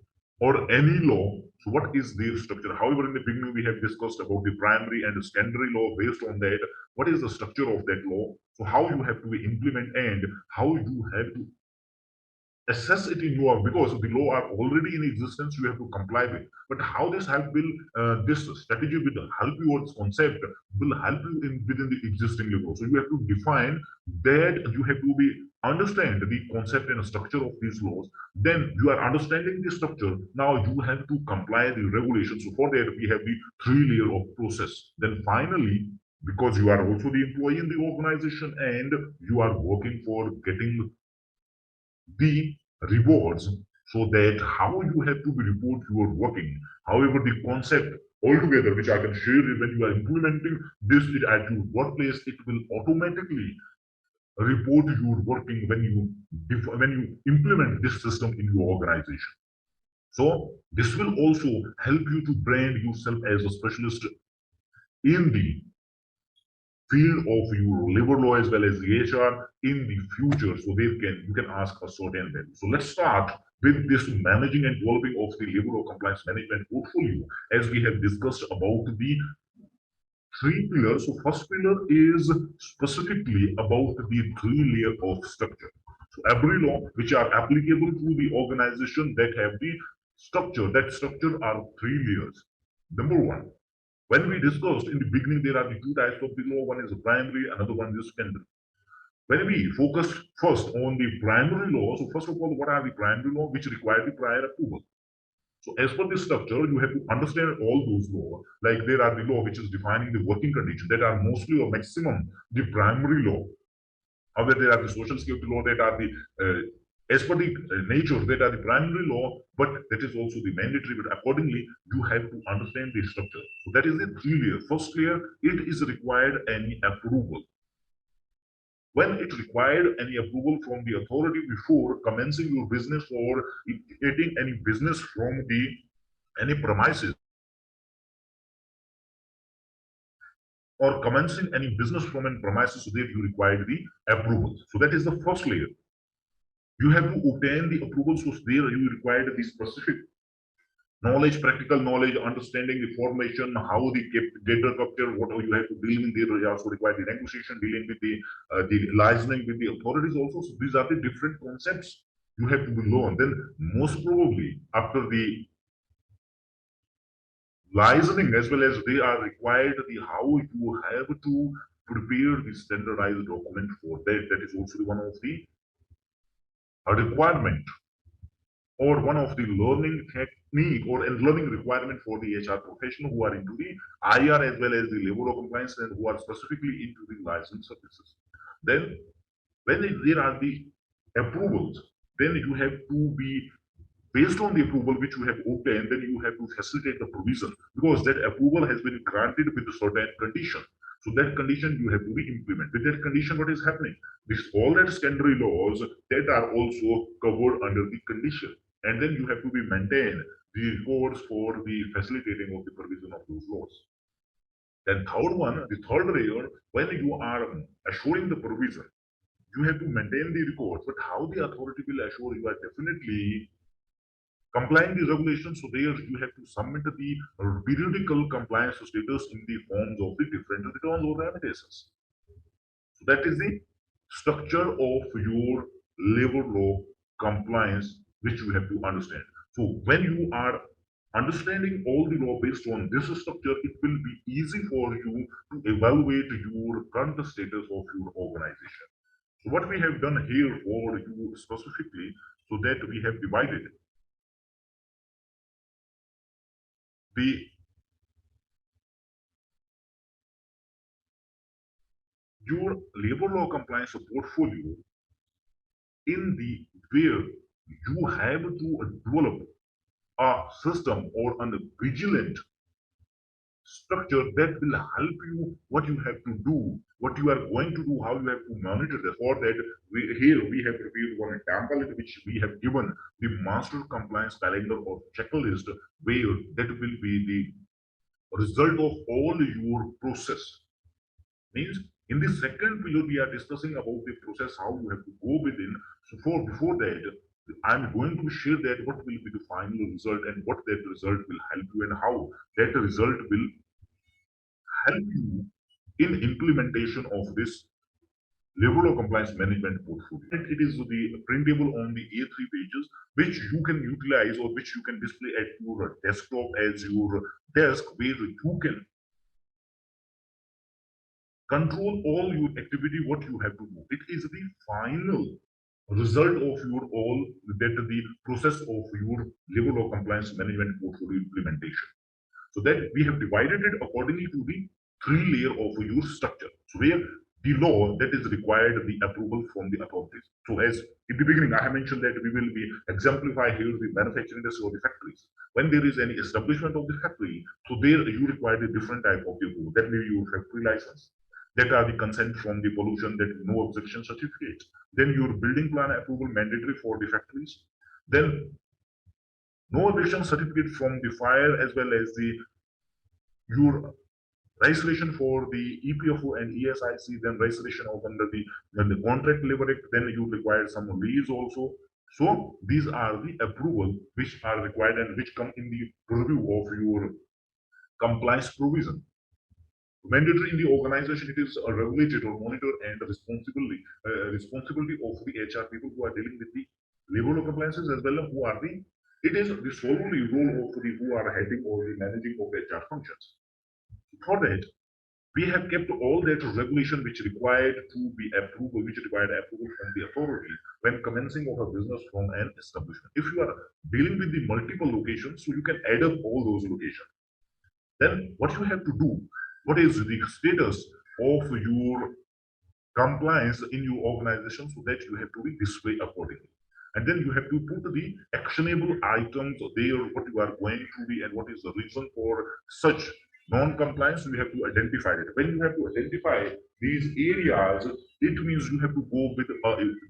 or any law. So what is their structure? However, in the beginning, we have discussed about the primary and secondary law. Based on that, what is the structure of that law? So how you have to implement and how you have to assess it in your, because the law are already in existence, you have to comply with. But how this help will this strategy will help you, or this concept will help you in within the existing law. So you have to define that, you have to be understand the concept and structure of these laws. Then you are understanding the structure. Now you have to comply the regulations. So for that we have the three layer of process. Then finally, because you are also the employee in the organization and you are working for getting the rewards, so that how you have to be report your working. However, the concept altogether, which I can share, when you are implementing this at your workplace, it will automatically report your working when you implement this system in your organization. So this will also help you to brand yourself as a specialist in the field of your labor law as well as the HR in the future, so you can ask a certain value. So let's start with this managing and developing of the labor law compliance management portfolio, as we have discussed about the three pillars. So first pillar is specifically about the three layer of structure. So every law which are applicable to the organization that have the structure, that structure are three layers. Number one, when we discussed in the beginning, there are the two types of the law. One is the primary, another one is secondary. When we focus first on the primary law, so first of all, what are the primary law which require the prior approval? So as per this structure, you have to understand all those laws. Like there are the law which is defining the working condition, that are mostly or maximum the primary law. However, there are the social security law that are the as per the nature, that are the primary law, but that is also the mandatory. But accordingly, you have to understand the structure. So that is the three layer. First layer, it is required any approval. When it required any approval from the authority before commencing your business or getting any business from the any premises, or commencing any business from any premises, so that you require the approval. So that is the first layer. You have to obtain the approval. So there you require the specific knowledge, practical knowledge, understanding the formation, how the data capture, what you have to deal in there. You also require the negotiation, dealing with the licensing with the authorities also. So these are the different concepts you have to be learned. Then most probably after the licensing, as well as they are required the how you have to prepare the standardized document for that. That is also one of the requirement or one of the learning technique or a learning requirement for the HR professional who are into the IR as well as the labor law compliance and who are specifically into the license services. Then when there are the approvals, then you have to be based on the approval which you have obtained, then you have to facilitate the provision because that approval has been granted with a certain condition. So that condition you have to be implement. With that condition, what is happening? This all that secondary laws that are also covered under the condition, and then you have to be maintain the records for the facilitating of the provision of those laws. Then third one, the third layer, when you are assuring the provision, you have to maintain the records, but how the authority will assure you are definitely complying the regulations. So there you have to submit the periodical compliance status in the forms of the different returns or remittances. So that is the structure of your labor law compliance, which you have to understand. So when you are understanding all the law based on this structure, it will be easy for you to evaluate your current status of your organization. So what we have done here for you specifically, so that we have divided your labor law compliance portfolio in the where you have to develop a system or a vigilant structure that will help you what you have to do, what you are going to do, how you have to monitor this. For that, here we have prepared one template which we have given the master compliance calendar or checklist where that will be the result of all your process. Means in the second pillar we are discussing about the process how you have to go within. So for before that, I'm going to share that what will be the final result and what that result will help you and how that result will help you in implementation of this labor law compliance management portfolio. And it is the printable on the A3 pages, which you can utilize or which you can display at your desktop as your desk, where you can control all your activity, what you have to do. It is the final result of your all that the process of your labor law compliance management portfolio implementation. So that we have divided it accordingly to the three layer of your structure. So where the law that is required the approval from the authorities. So as in the beginning, I have mentioned that we will be exemplify here the manufacturing industry or the factories. When there is any establishment of the factory, so there you require a different type of the approval. That may be your factory license. That are the consent from the pollution, that no objection certificate. Then your building plan approval mandatory for the factories. Then no objection certificate from the fire as well as the your registration for the EPFO and ESIC, then registration of under the contract labor act, then you require some leaves also. So these are the approval which are required and which come in the review of your compliance provision. Mandatory in the organization, it is a regulated or monitored and responsibility of the HR people who are dealing with the labor law compliances as well as who are the it is the solely role of the who are heading or the managing of HR functions. For that, we have kept all that regulation which required to be approved, which required approval from the authority when commencing of a business from an establishment. If you are dealing with the multiple locations, so you can add up all those locations. Then what you have to do, what is the status of your compliance in your organization, so that you have to be displayed accordingly. And then you have to put the actionable items there, what you are going to be and what is the reason for such non-compliance. You have to identify it. When you have to identify these areas, it means you have to go with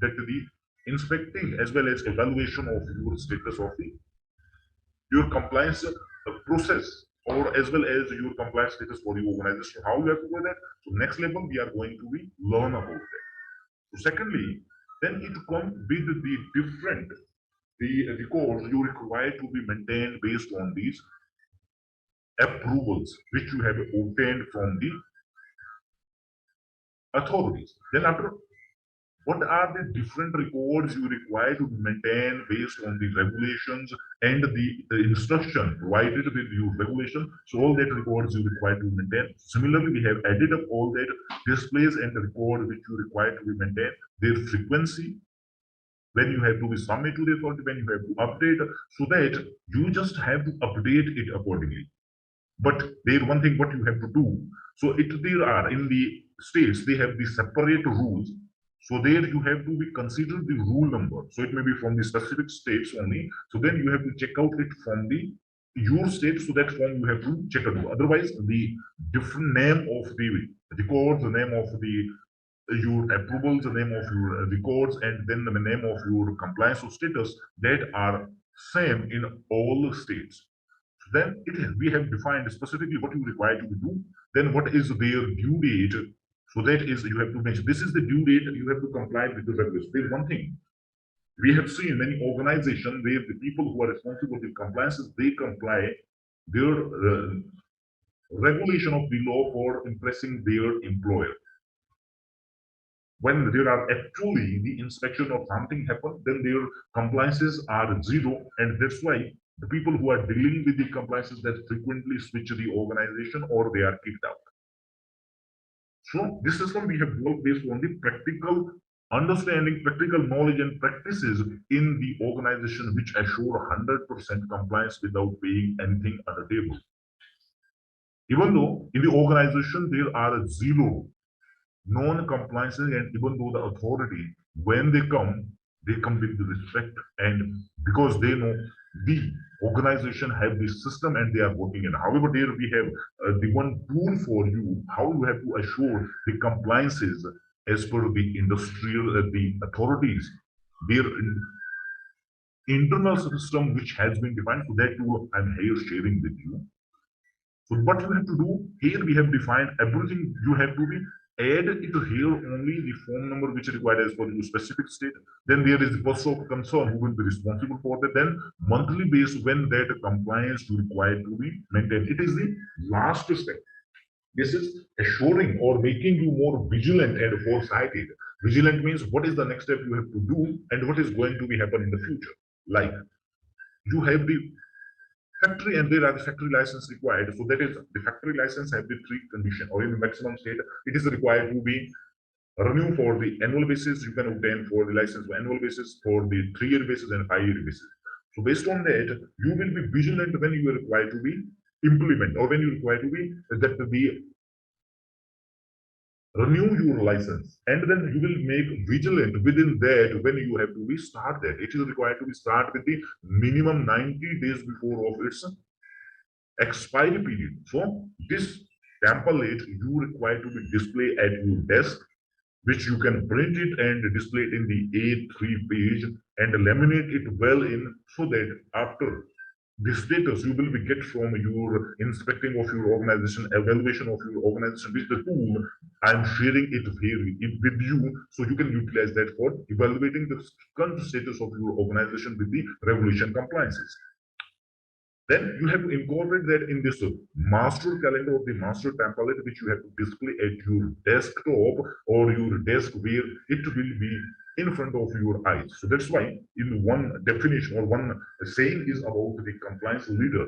that the inspecting as well as evaluation of your status of the your compliance process or as well as your compliance status for the organization. How you have to do that? So next level we are going to be learn about that. So secondly, then it comes with the different the records you require to be maintained based on these approvals which you have obtained from the authorities. Then after what are the different records you require to maintain based on the regulations and the instruction provided with your regulation. So all that records you require to maintain. Similarly, we have added up all that displays and the record which you require to be maintained, their frequency, when you have to be submit to the authority, when you have to update, so that you just have to update it accordingly. But there one thing what you have to do. So there are in the states they have the separate rules. So there you have to be consider the rule number. So it may be from the specific states only. So then you have to check out it from the your state. So that form you have to check out. Otherwise, the different name of the records, the name of the your approvals, the name of your records, and then the name of your compliance or status that are same in all states. So then we have defined specifically what you require to do. Then what is their due date? So that is you have to mention this is the due date. You have to comply with the regulations. There's one thing we have seen many organizations where the people who are responsible for compliances they comply their regulation of the law for impressing their employer. When there are actually the inspection of something happen, then their compliances are zero, and that's why the people who are dealing with the compliances that frequently switch the organization or they are kicked out. So this system we have developed based on the practical understanding, practical knowledge and practices in the organization which assure 100% compliance without paying anything on the table. Even though in the organization there are zero non-compliances, and even though the authority, when they come with the respect, and because they know the organization have this system and they are working in. However, there we have the one tool for you, how you have to assure the compliances as per the industrial, the authorities, their internal system which has been defined. So that tool I'm here sharing with you. So what you have to do here, we have defined everything. You have to be add it here only the phone number which is required as for your specific state. Then there is the person of concern who will be responsible for that. Then monthly base when that compliance is required to be maintained. It is the last step. This is assuring or making you more vigilant and foresighted. Vigilant means what is the next step you have to do and what is going to be happen in the future. Like you have the factory and there are the factory license required. So that is the factory license have the three condition or in the maximum state, it is required to be renew for the annual basis. You can obtain for the license for annual basis, for the 3-year basis and 5-year basis. So based on that, you will be vigilant when you are required to be implement or when you require to be that the renew your license, and then you will make vigilant within that when you have to be start that. It is required to be start with the minimum 90 days before of its expiry period. So this template you require to be display at your desk, which you can print it and display it in the A3 page and laminate it well in, so that after the status you will be get from your inspecting of your organization, evaluation of your organization with the tool. I'm sharing it here with you, so you can utilize that for evaluating the current status of your organization with the regulation compliances. Then you have to incorporate that in this master calendar or the master template, which you have to display at your desktop or your desk where it will be in front of your eyes. So that's why in one definition or one saying is about the compliance leader.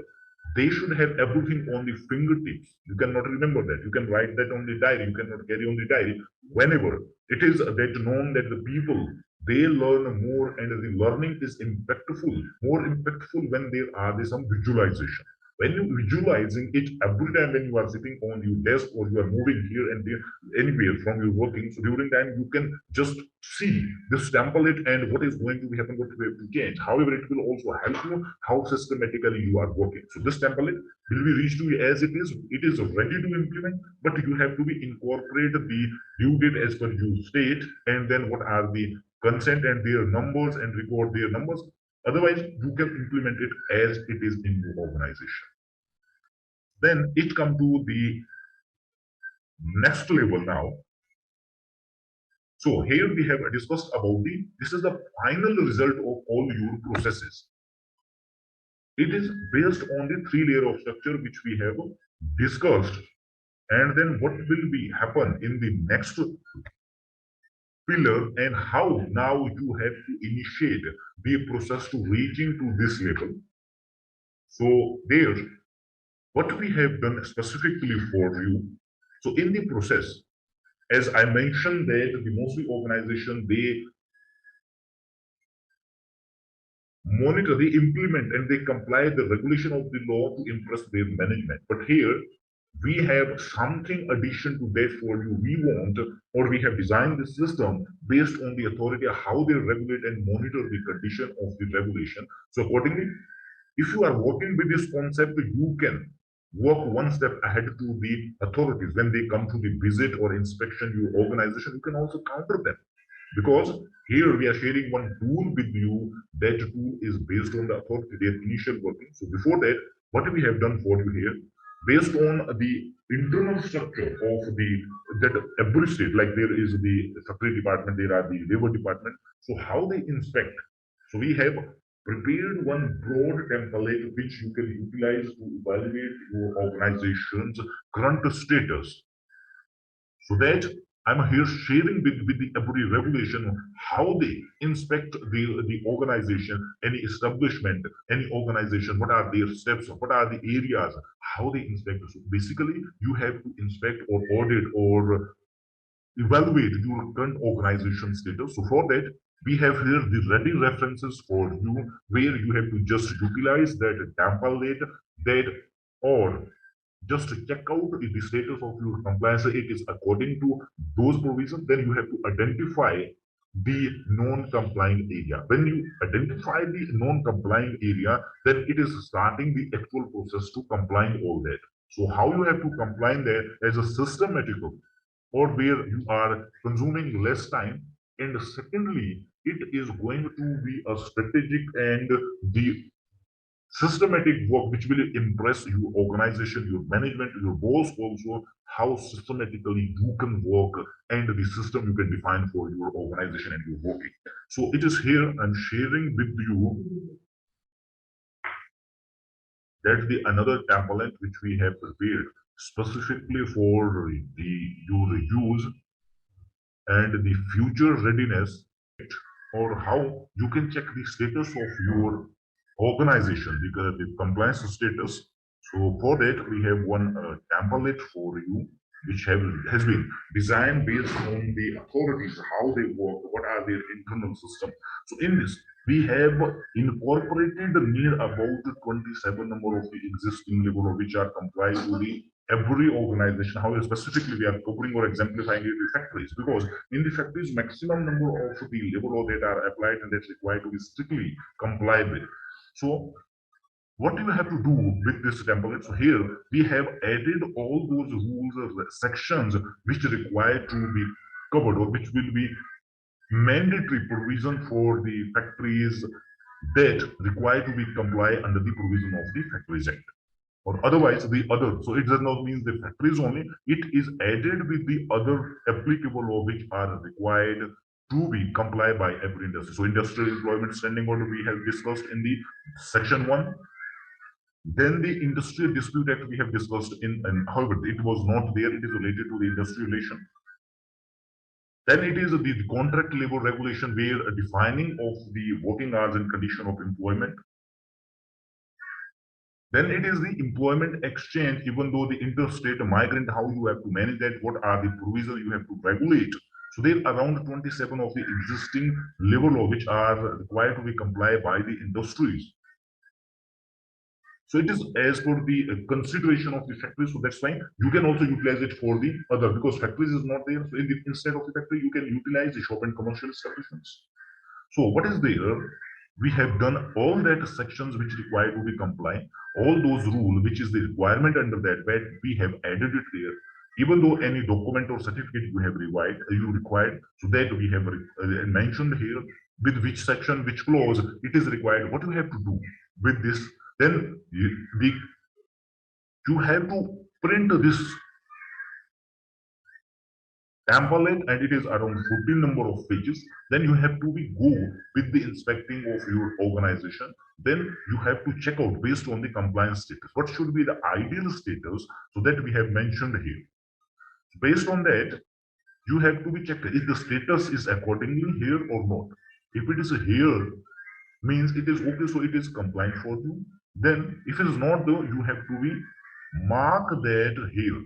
They should have everything on the fingertips. You cannot remember that. You can write that on the diary. You cannot carry on the diary. Whenever it is that known that the people they learn more and the learning is impactful, more impactful when there are some visualization. When you visualizing it every time when you are sitting on your desk or you are moving here and there anywhere from your working, so during time you can just see this template and what is going to be happen, what you have to change. However, it will also help you how systematically you are working. So this template will be reached to you as it is ready to implement, but you have to be incorporate the due date as per your state, and then what are the consent and their numbers and record their numbers. Otherwise, you can implement it as it is in your organization. Then it come to the next level now. So here we have discussed about this is the final result of all your processes. It is based on the 3 layer of structure which we have discussed. And then what will be happen in the next pillar and how now you have to initiate the process to reaching to this level. So there, what we have done specifically for you. So in the process, as I mentioned that the mostly organization, they monitor, they implement and they comply the regulation of the law to impress their management. But here we have something addition to that for you. We want, or we have designed the system based on the authority, how they regulate and monitor the condition of the regulation. So accordingly, if you are working with this concept, you can work one step ahead to the authorities when they come to the visit or inspection your organization. You can also counter them, because here we are sharing one tool with you. That tool is based on the authority, their initial working. So before that, what we have done for you here, based on the internal structure of the that every state, like there is the factory department, there are the labor department. So how they inspect, so we have prepared one broad template which you can utilize to evaluate your organization's current status, so that I'm here sharing with the every regulation how they inspect the organization, any establishment, any organization, what are their steps, what are the areas, how they inspect. So basically, you have to inspect or audit or evaluate your current organization status. So for that, we have here the ready references for you, where you have to just utilize that template, that, or just to check out if the status of your compliance it is according to those provisions. Then you have to identify the non-compliant area. When you identify the non-compliant area, then it is starting the actual process to comply all that. So how you have to comply that as a systematical, or where you are consuming less time, and secondly, it is going to be a strategic and the systematic work which will impress your organization, your management, your boss also, how systematically you can work and the system you can define for your organization and your working. So it is here I'm sharing with you that the another template which we have prepared specifically for the your use and the future readiness, or how you can check the status of your organization, the compliance status. So for that, we have one template for you, which has been designed based on the authorities, how they work, what are their internal systems. So in this, we have incorporated near about 27 number of the existing level which are complied to the every organization. How specifically we are covering or exemplifying it with factories, because in the factories, maximum number of the labor law that are applied and that's required to be strictly complied with. So what do you have to do with this template? So here we have added all those rules or sections which are required to be covered, or which will be mandatory provision for the factories that require to be comply under the provision of the Factories Act. Or otherwise the other, so it does not mean the factories only, it is added with the other applicable law which are required to be complied by every industry. So industrial employment standing order we have discussed in the section 1. Then the industrial dispute act we have discussed in, and however it was not there, it is related to the industrial relation. Then it is the contract labor regulation, where a defining of the working hours and condition of employment. Then it is the employment exchange, even though the interstate migrant, how you have to manage that, what are the provisions you have to regulate. So there are around 27 of the existing labor law which are required to be complied by the industries. So it is as per the consideration of the factory. So that's fine. You can also utilize it for the other, because factories is not there. So instead of the factory, you can utilize the shop and commercial establishments. So what is there? We have done all that sections which require to be compliant, all those rules which is the requirement under that, where we have added it there. Even though any document or certificate you have required, so that we have mentioned here with which section, which clause it is required, what you have to do with this. Then you have to print this template, and it is around 14 number of pages. Then you have to be go with the inspecting of your organization. Then you have to check out based on the compliance status, what should be the ideal status, so that we have mentioned here. Based on that, you have to be checked if the status is accordingly here or not. If it is here, means it is okay, so it is compliant for you. Then if it is not though, you have to be mark that here.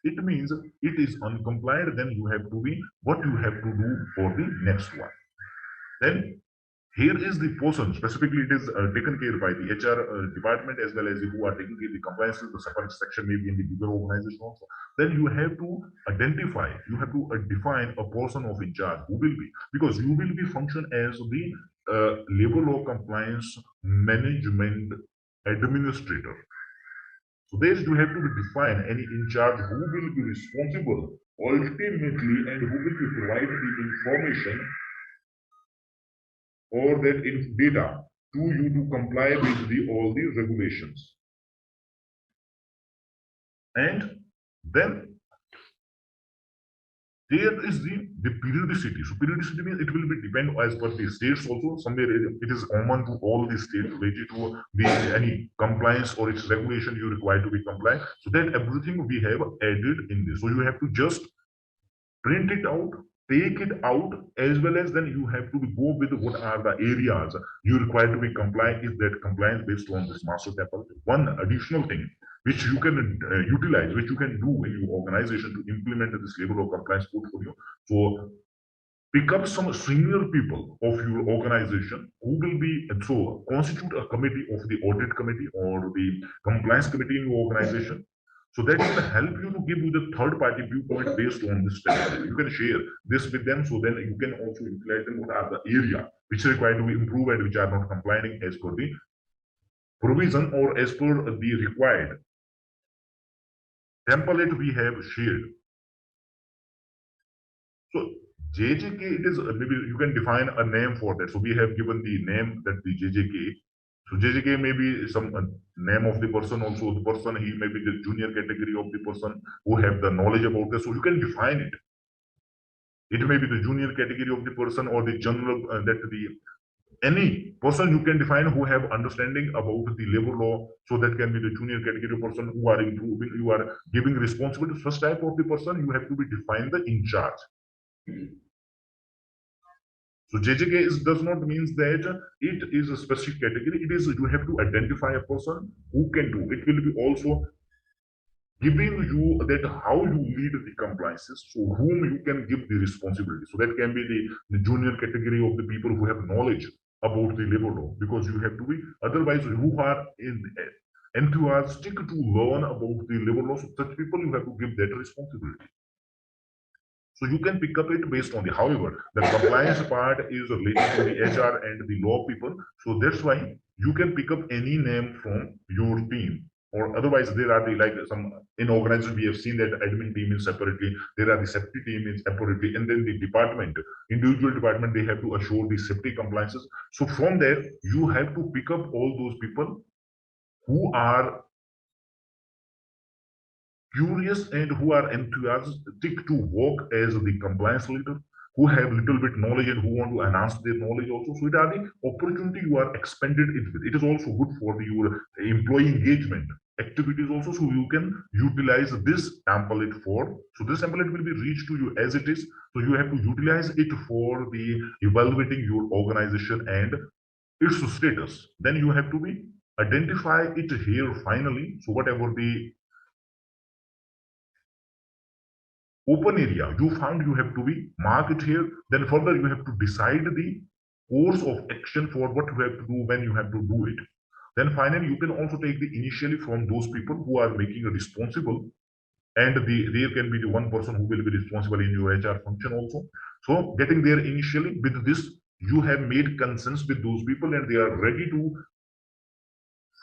It means it is uncompliant, then you have to be what you have to do for the next one. Then here is the person, specifically it is taken care by the HR department as well as who are taking care of the compliance. The separate section maybe in the bigger organization also. Then you have to identify, you have to define a person of in charge who will be, because you will be function as the labor law compliance management administrator. So there you have to define any in charge who will be responsible ultimately and who will be providing the information or that in data to you to comply with all the regulations. And then there is the periodicity. So periodicity means it will be depend as per the states also. Somewhere it is common to all the states related to the any compliance or its regulation you require to be compliant. So that everything we have added in this. So you have to just print it out, take it out, as well as then you have to go with what are the areas you require to be compliant. Is that compliance based on this master template? One additional thing which you can utilize, which you can do in your organization to implement this labor law compliance portfolio. So pick up some senior people of your organization who will be, and so constitute a committee of the audit committee or the compliance committee in your organization. So that will help you to give you the third party viewpoint based on this strategy. You can share this with them, so then you can also utilize them. What are the area which require to be improved and which are not complying as per the provision or as per the required template we have shared. So JJK, it is maybe you can define a name for that. So we have given the name that the JJK. So JJK may be some name of the person also. The person, he may be the junior category of the person who have the knowledge about this. So you can define it. It may be the junior category of the person or the general that the any person you can define who have understanding about the labor law. So that can be the junior category person who are improving, you are giving responsibility. First type of the person you have to be define the in charge. So JJK does not mean that it is a specific category. It is you have to identify a person who can do. It will be also giving you that how you lead the compliances, so whom you can give the responsibility. So that can be the junior category of the people who have knowledge about the labor law, because you have to be otherwise who are enthusiastic to learn about the labor law. So such people you have to give that responsibility. So you can pick up it based on the, however, the compliance part is related to the HR and the law people. So that's why you can pick up any name from your team, or otherwise there are the like some in organizations we have seen that admin team is separately, there are the safety team is separately, and then the department, individual department, they have to assure the safety compliances. So from there, you have to pick up all those people who are curious and who are enthusiastic to work as the compliance leader, who have little bit knowledge and who want to enhance their knowledge also. So it are the opportunity you are expanded it with. It is also good for your employee engagement activities also. So you can utilize this template for, so this template will be reached to you as it is. So you have to utilize it for the evaluating your organization and its status. Then you have to be identify it here finally. So whatever the open area you found, you have to be mark it here. Then further you have to decide the course of action for what you have to do when you have to do it. Then finally you can also take the initially from those people who are making a responsible, and there can be the one person who will be responsible in your HR function also. So getting there initially with this, you have made consents with those people and they are ready to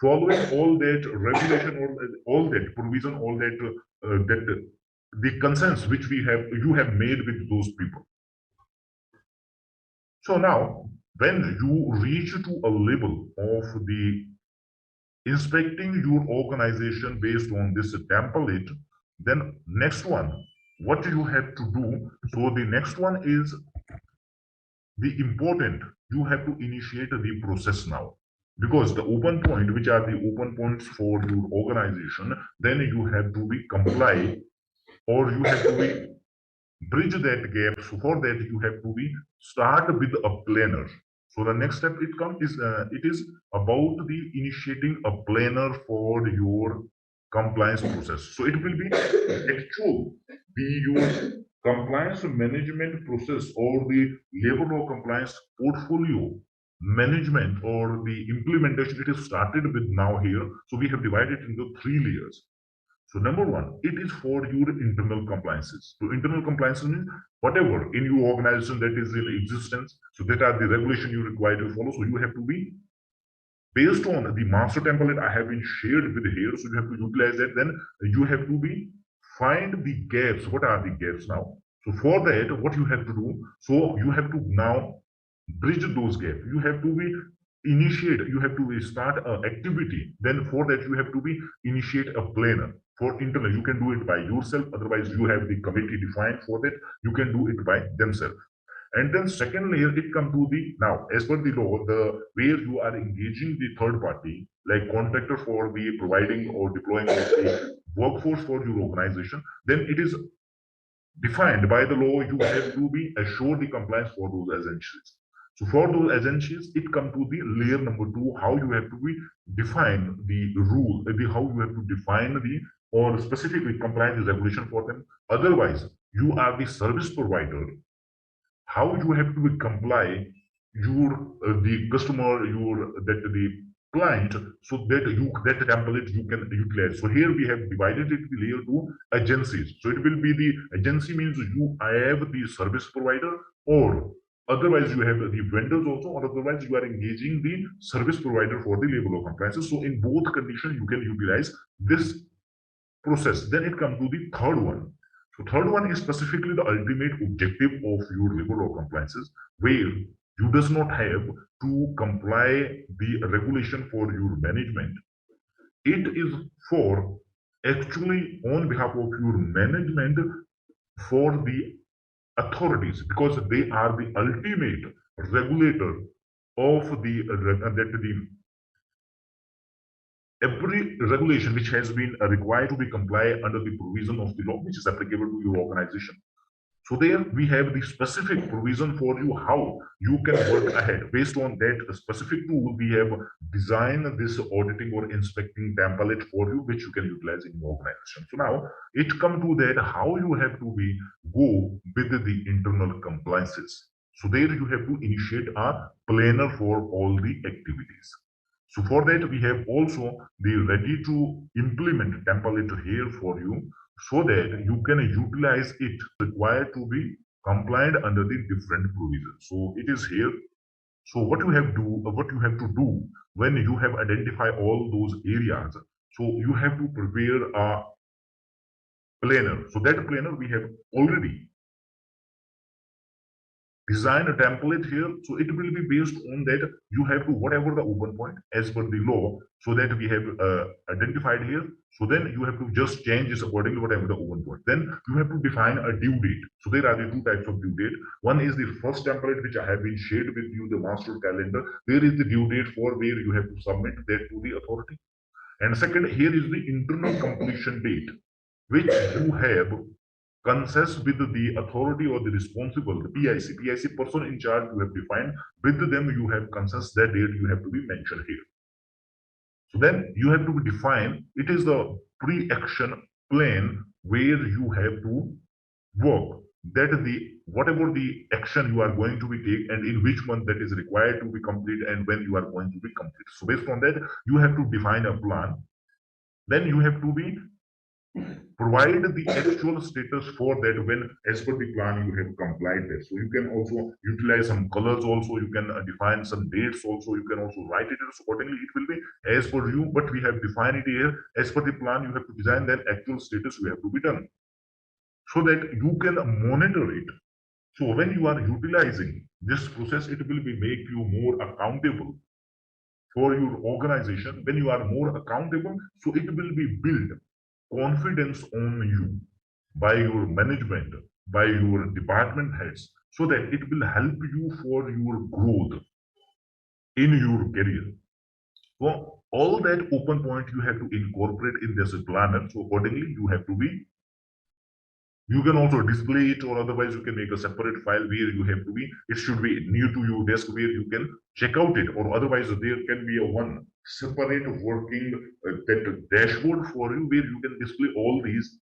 following all that regulation or all that provision, all that the consents which you have made with those people. So now when you reach to a level of the inspecting your organization based on this template, then next one what you have to do, so the next one is the important, you have to initiate the process now, because the open point, which are the open points for your organization, then you have to be comply, or you have to be bridge that gap. So for that, you have to be start with a planner. So the next step it is about the initiating a planner for your compliance process. So it will be actual be your compliance management process or the labor law compliance portfolio management or the implementation. It is started with now here. So we have divided into three layers. So number one, it is for your internal compliances. So internal compliances means whatever in your organization that is in existence. So that are the regulation you require to follow. So you have to be based on the master template I have been shared with here. So you have to utilize that. Then you have to be find the gaps. What are the gaps now? So for that, what you have to do? So you have to now bridge those gaps. You have to be initiate. You have to start an activity. Then for that, you have to be initiate a planner for internal. You can do it by yourself. Otherwise, you have the committee defined for that. You can do it by themselves. And then second layer, it come to the now, as per the law, the where you are engaging the third party, like contractor for the providing or deploying of the workforce for your organization, then it is defined by the law. You have to be assured the compliance for those agencies. So for those agencies, it come to the layer number two, how you have to be define the rule, how you have to define the or specifically compliance regulation for them. Otherwise, you are the service provider, how you have to comply your the customer your that the client, so that you that template you can utilize. So here we have divided it the layer to agencies. So it will be the agency means you have the service provider, or otherwise you have the vendors also, or otherwise you are engaging the service provider for the labor law compliances. So in both conditions you can utilize this process. Then it comes to the third one. So third one is specifically the ultimate objective of your labor law compliances, where you does not have to comply the regulation for your management. It is for actually on behalf of your management for the authorities, because they are the ultimate regulator of the every regulation which has been required to be complied under the provision of the law which is applicable to your organization. So there we have the specific provision for you how you can work ahead. Based on that specific tool, we have designed this auditing or inspecting template for you, which you can utilize in your organization. So now it comes to that how you have to be go with the internal compliances. So there you have to initiate a planner for all the activities. So for that, we have also the ready to implement template here for you, so that you can utilize it required to be compliant under the different provisions. So it is here. So what you have to do when you have identified all those areas, so you have to prepare a planner. So that planner we have already design a template here. So it will be based on that you have to whatever the open point as per the law, so that we have identified here. So then you have to just change this accordingly whatever the open point. Then you have to define a due date. So there are the two types of due date. One is the first template which I have been shared with you, the master calendar. There is the due date for where you have to submit that to the authority. And second, here is the internal completion date, which you have consist with the authority or the responsible, the PIC person in charge you have defined. With them, you have consist that date you have to be mentioned here. So then you have to be defined. It is the pre-action plan where you have to work. That the whatever the action you are going to be take and in which month that is required to be complete and when you are going to be complete. So based on that, you have to define a plan. Then you have to be provide the actual status for that when as per the plan you have complied there. So you can also utilize some colors also, you can define some dates also, you can also write it accordingly. It will be as per you, but we have defined it here as per the plan. You have to design that actual status you have to be done, so that you can monitor it. So when you are utilizing this process, it will be make you more accountable for your organization. When you are more accountable, so it will be build confidence on you by your management, by your department heads, so that it will help you for your growth in your career. So all that open point you have to incorporate in this planner. So accordingly, you have to be You can also display it, or otherwise you can make a separate file where you have to be. It should be near to your desk where you can check out it, or otherwise there can be a one separate working that dashboard for you where you can display all these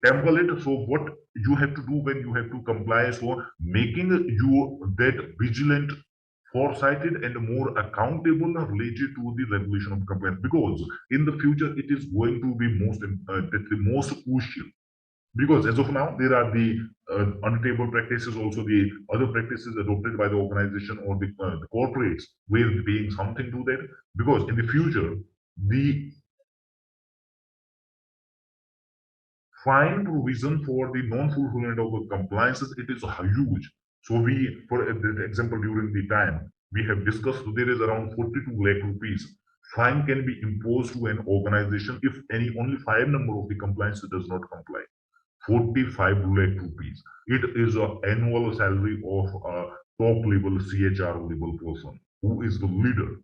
template. So what you have to do when you have to comply, so making you that vigilant, foresighted, and more accountable related to the regulation of compliance, because in the future it is going to be the most crucial. Because as of now there are the untable practices, also the other practices adopted by the organization or the corporates where paying something to that. Because in the future the fine provision for the non-fulfillment of the compliances, it is huge. So we, for example, during the time we have discussed, there is around 42 lakh rupees fine can be imposed to an organization if any only five number of the compliances does not comply. 45 lakh rupees. It is an annual salary of a top level CHR level person who is the leader.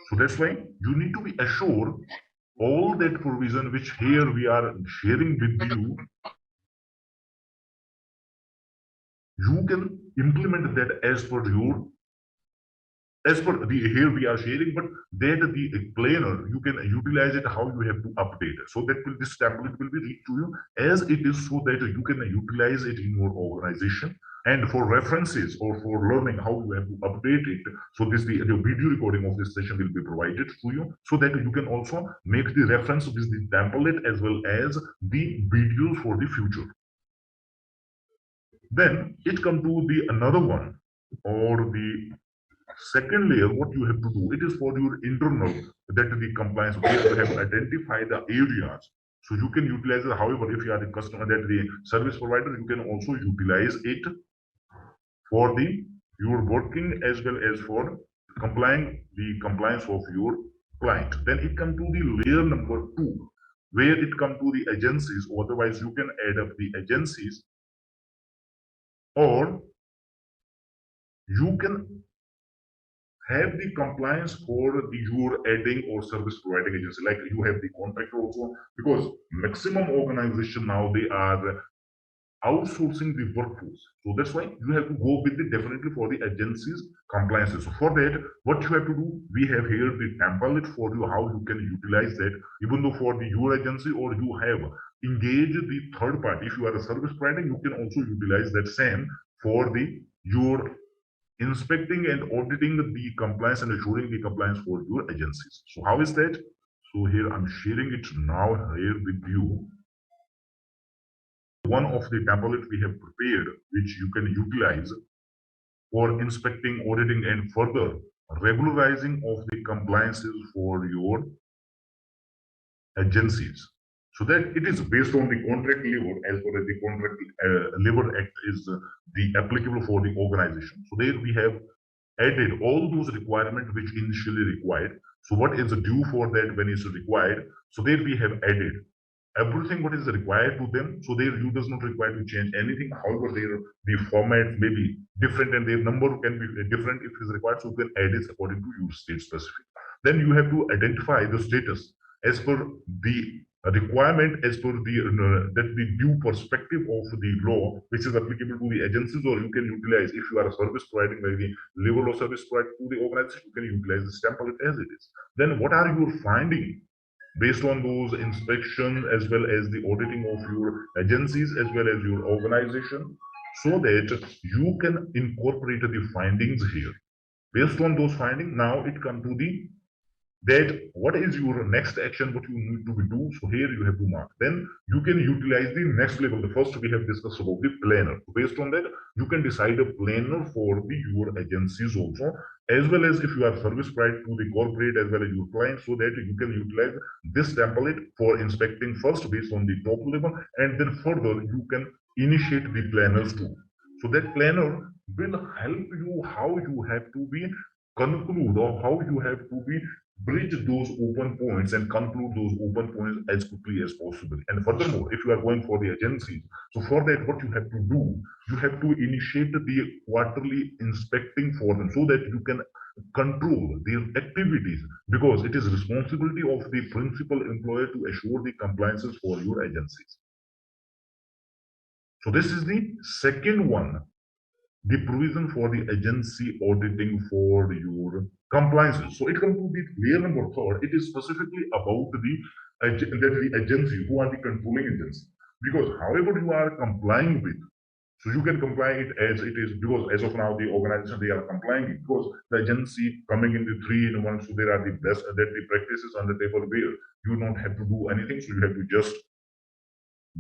So that's why you need to be assured all that provision which here we are sharing with you, you can implement that as per your, as per the here we are sharing, but that the planner you can utilize it how you have to update it. So that will, this template will be read to you as it is, so that you can utilize it in your organization. And for references or for learning how you have to update it, so this the video recording of this session will be provided to you, so that you can also make the reference with the template as well as the videos for the future. Then it come to the another one, or the second layer. What you have to do, it is for your internal, that the compliance where you have identified the areas. So you can utilize it. However, if you are the customer, that the service provider, you can also utilize it for the your working as well as for complying the compliance of your client. Then it come to the layer number two, where it come to the agencies. Otherwise you can add up the agencies, or you can have the compliance for the your adding or service providing agency, like you have the contractor also. Because maximum organization now they are outsourcing the workforce. So that's why you have to go with it definitely for the agencies compliances. So for that, what you have to do, we have here the template for you how you can utilize that, even though for the your agency, or you have engaged the third party. If you are a service provider, you can also utilize that same for the your inspecting and auditing the compliance and assuring the compliance for your agencies. So how is that? So here I'm sharing it now here with you. One of the templates we have prepared, which you can utilize for inspecting, auditing, and further regularizing of the compliances for your agencies. So that it is based on the contract labor, as per as the contract labor act is the applicable for the organization. So there we have added all those requirements which initially required. So what is due for that when it's required? So there we have added everything what is required to them. So there you does not require to change anything. However, their the format may be different and their number can be different if it is required. So you can add it according to your state specific. Then you have to identify the status as per the requirement, as per the that the due perspective of the law which is applicable to the agencies. Or you can utilize, if you are a service providing by the level of service provided to the organization, you can utilize this template as it is. Then what are your finding based on those inspection as well as the auditing of your agencies as well as your organization, so that you can incorporate the findings here. Based on those findings, now it come to the that what is your next action, what you need to do. So here you have to mark. Then you can utilize the next level. The first we have discussed about the planner. Based on that, you can decide a planner for the your agencies also, as well as if you are service provider to the corporate as well as your client, so that you can utilize this template for inspecting first based on the top level, and then further you can initiate the planners too. So that planner will help you how you have to be conclude, or how you have to be bridge those open points and conclude those open points as quickly as possible. And furthermore, if you are going for the agencies, so for that, what you have to do, you have to initiate the quarterly inspecting for them so that you can control their activities, because it is responsibility of the principal employer to assure the compliances for your agencies. So this is the second one, the provision for the agency auditing for your compliances. So it comes to the layer number third. It is specifically about the agency who are the controlling agency. Because however you are complying with, so you can comply it as it is, because as of now the organization they are complying it, because the agency coming in the 3-in-1, so there are the best that the practices on the table where you don't have to do anything, so you have to just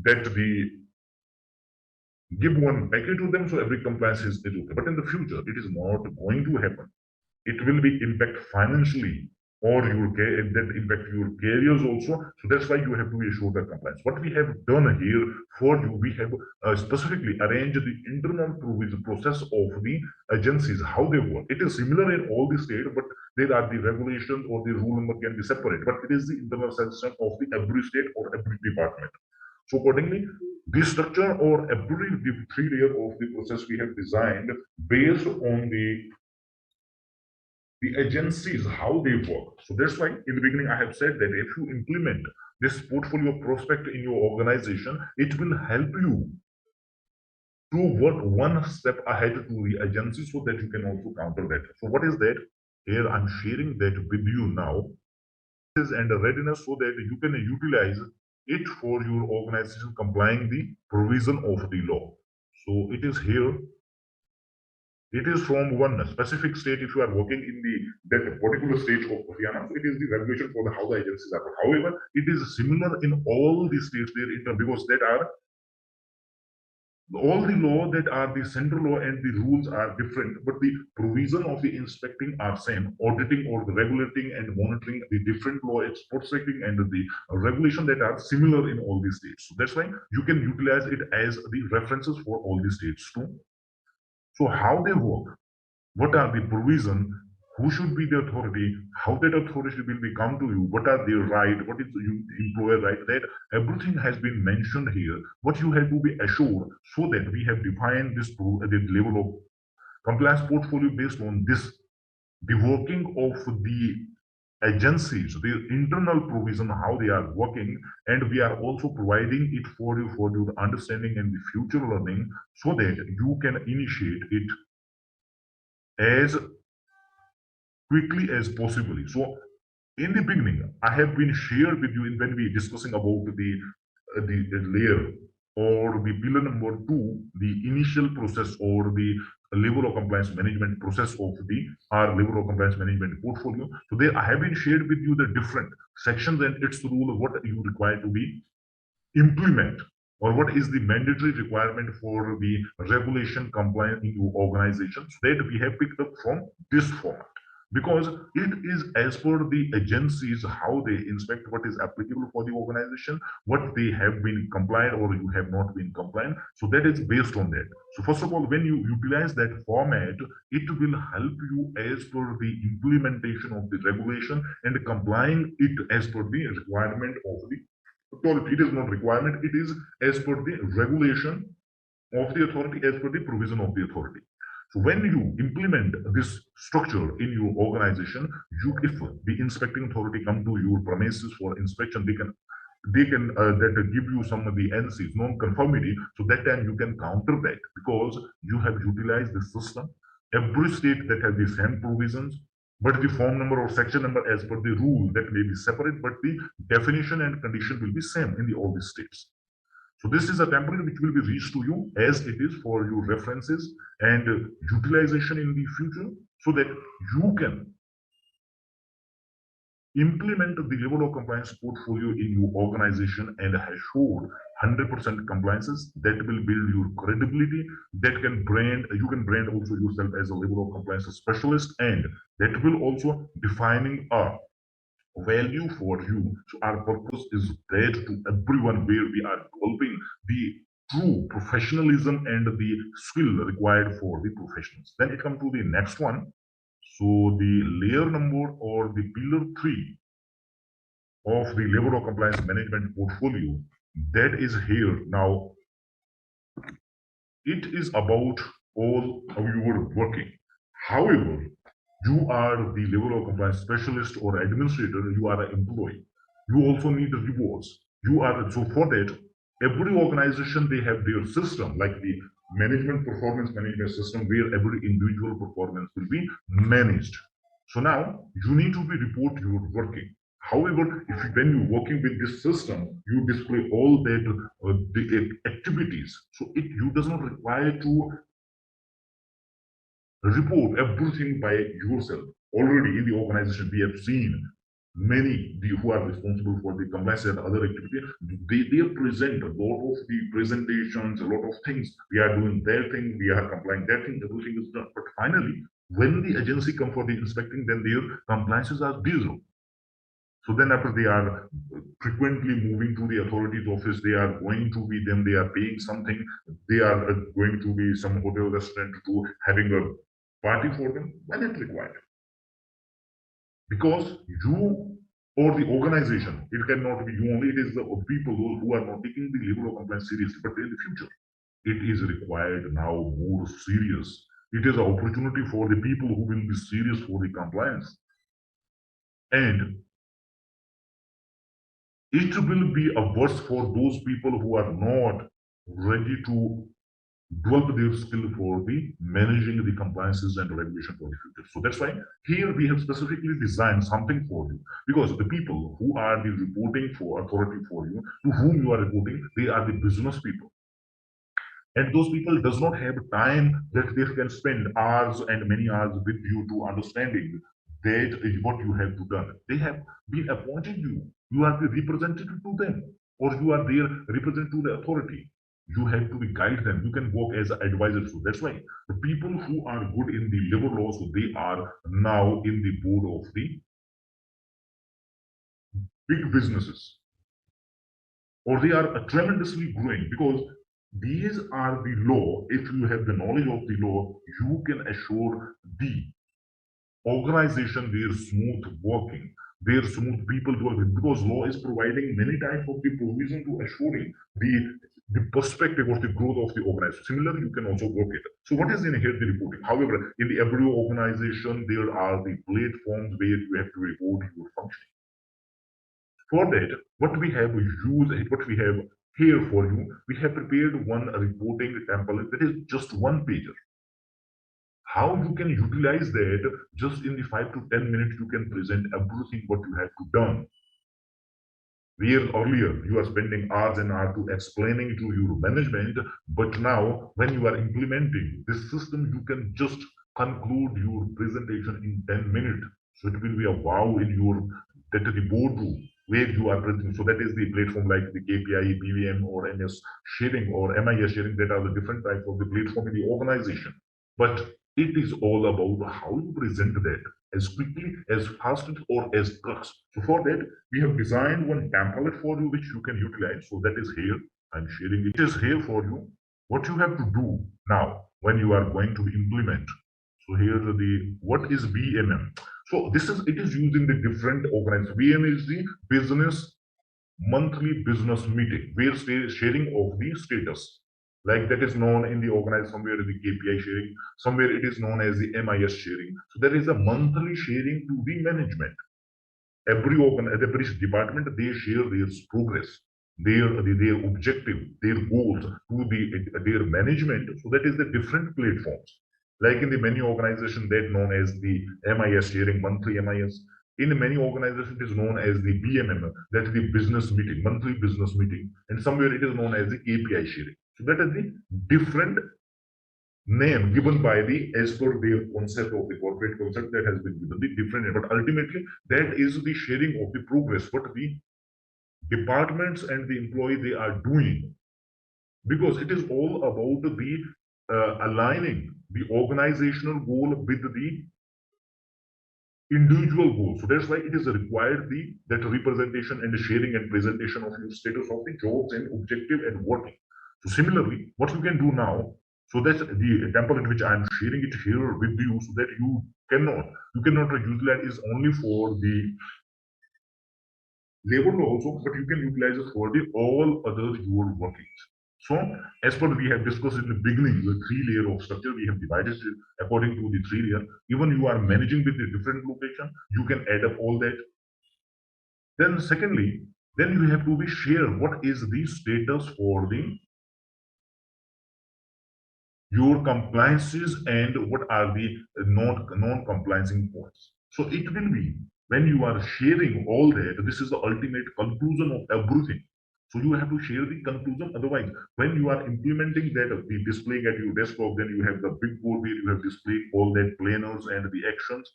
that the give one package to them, so every compliance is okay. But in the future, it is not going to happen. It will be impact financially, or that impact your careers also. So that's why you have to be assured that compliance. What we have done here for you, we have specifically arranged the internal provision process of the agencies, how they work. It is similar in all the states, but there are the regulations or the rule number can be separate. But it is the internal system of the every state or every department. So accordingly, this structure or every the 3 layer of the process we have designed based on the agencies, how they work. So that's why in the beginning I have said that if you implement this portfolio prospect in your organization, it will help you to work one step ahead to the agency so that you can also counter that. So what is that? Here I'm sharing that with you now, and readiness so that you can utilize it for your organization complying the provision of the law. So it is here. It is from one specific state. If you are working in that particular state of Haryana, so it is the regulation for how the agencies are. However, it is similar in all the states there, because that are all the law that are the central law and the rules are different, but the provision of the inspecting are same. Auditing or the regulating and monitoring the different law, export checking and the regulation that are similar in all these states. So that's why you can utilize it as the references for all the states too. So how they work, what are the provision, who should be the authority, how that authority will become to you, what are their right, what is the employer right, that everything has been mentioned here. What you have to be assured, so that we have defined this the level of compliance portfolio based on this, the working of the agencies, their internal provision, how they are working, and we are also providing it for you for your understanding and the future learning, so that you can initiate it as quickly as possible. So in the beginning, I have been shared with you when we discussing about the layer or the pillar number 2, the initial process or the level of compliance management process of the our level of compliance management portfolio. So there I have been shared with you the different sections and its rule, what you require to be implement, or what is the mandatory requirement for the regulation compliance in your organization, so that we have picked up from this format, because it is as per the agencies how they inspect what is applicable for the organization, what they have been compliant or you have not been compliant. So that is based on that. So first of all, when you utilize that format, it will help you as per the implementation of the regulation and complying it as per the requirement of the authority. It is not requirement, it is as per the regulation of the authority, as per the provision of the authority. So when you implement this structure in your organization, if the inspecting authority come to your premises for inspection, they can that give you some of the NCs, non-conformity. So that time you can counter that, because you have utilized the system. Every state that has the same provisions, but the form number or section number as per the rule that may be separate, but the definition and condition will be same in all the states. So this is a template which will be reached to you as it is for your references and utilization in the future, so that you can implement the level of compliance portfolio in your organization and assure 100% compliances that will build your credibility, that can brand, you can brand also yourself as a level of compliance specialist, and that will also defining a value for you. So our purpose is there to everyone, where we are developing the true professionalism and the skill required for the professionals. Then it comes to the next one. So the layer number or the pillar 3 of the labor law compliance management portfolio, that is here. Now it is about all how you were working. However, you are the labor law compliance specialist or administrator, you are an employee. You also need rewards. You are so for that, every organization they have their system, like the management performance management system, where every individual performance will be managed. So now you need to be report your working. However, if you, when you're working with this system, you display all that the activities. So it you does not require to report everything by yourself. Already in the organization, we have seen many who are responsible for the compliance and other activity. They present a lot of the presentations, a lot of things. We are doing their thing, we are complying that thing, everything is done. But finally, when the agency come for the inspecting, then their compliances are zero. So then after they are frequently moving to the authorities office, they are going to be them, they are paying something, they are going to be some hotel restaurant to having a party for them when it required. Because you or the organization, it cannot be you only, it is the people who are not taking the labor law compliance seriously, but in the future, it is required now more serious. It is an opportunity for the people who will be serious for the compliance. And it will be a worse for those people who are not ready to develop their skill for the managing the compliances and regulation for the future. So that's why here we have specifically designed something for you, because the people who are the reporting for authority for you, to whom you are reporting, they are the business people. And those people does not have time that they can spend hours and many hours with you to understanding that is what you have to done. They have been appointed you. You are the representative to them, or you are their representative to the authority. You have to be guide them. You can work as an advisor. So that's why the people who are good in the labor law, so they are now in the board of the big businesses, or they are tremendously growing, because these are the law. If you have the knowledge of the law, you can assure the organization their smooth working, their smooth people working, because law is providing many types of the provision to assuring the perspective of the growth of the organization. Similarly, you can also work it. So what is in here the reporting? However, in the every organization, there are the platforms where you have to report your functioning. For that, what we have used, what we have here for you, we have prepared one reporting template that is just one pager. How you can utilize that just in the 5 to 10 minutes, you can present everything what you have to done. Where earlier you are spending hours and hours to explaining to your management, but now when you are implementing this system, you can just conclude your presentation in 10 minutes. So it will be a wow in your that the boardroom where you are presenting. So that is the platform like the KPI, BVM, or MS sharing or MIS sharing. That are the different types of the platform in the organization. But it is all about how you present that as quickly, as fast, or as crux. So for that, we have designed one template for you which you can utilize. So that is here. I'm sharing it. It is here for you. What you have to do now when you are going to implement. So here the what is BMM? So this is it is using the different organizations. BMM is the business monthly business meeting where sharing of the status. Like that is known in the organized somewhere the KPI sharing, somewhere it is known as the MIS sharing. So there is a monthly sharing to the management. Every department they share their progress, their objective, their goals to their management. So that is the different platforms. Like in the many organizations that known as the MIS sharing, monthly MIS. In many organizations, it is known as the BMM, that is the business meeting, monthly business meeting, and somewhere it is known as the KPI sharing. So that is the different name given by the as per their concept of the corporate concept that has been given the different name. But ultimately, that is the sharing of the progress, what the departments and the employee they are doing, because it is all about the aligning the organizational goal with the individual goal. So that's why it is required that representation and the sharing and presentation of your status of the jobs and objective and working. So similarly, what you can do now, So that's the template which I'm sharing it here with you, so that you cannot utilize is only for the labor law also, but you can utilize it for the all other your workings. So as per we have discussed in the beginning, the three layer of structure we have divided it according to the three layer. Even you are managing with a different location, you can add up all that. Then secondly, then you have to be share what is the status for the your compliances and what are the non-compliancing points. So it will be when you are sharing all that, this is the ultimate conclusion of everything. So you have to share the conclusion. Otherwise, when you are implementing that, the displaying at your desktop, then you have the big board where you have displayed all that planners and the actions.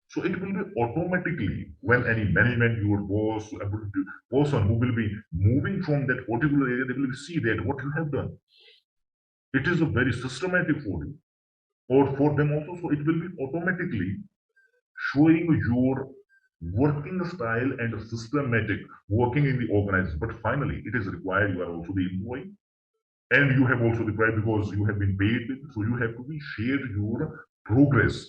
So it will be automatically when any management, your boss, person who will be moving from that particular area, they will see that what you have done. It is a very systematic for you or for them also. So it will be automatically showing your working style and systematic working in the organization. But finally, it is required you are also the employee and you have also required because you have been paid with, so you have to be shared your progress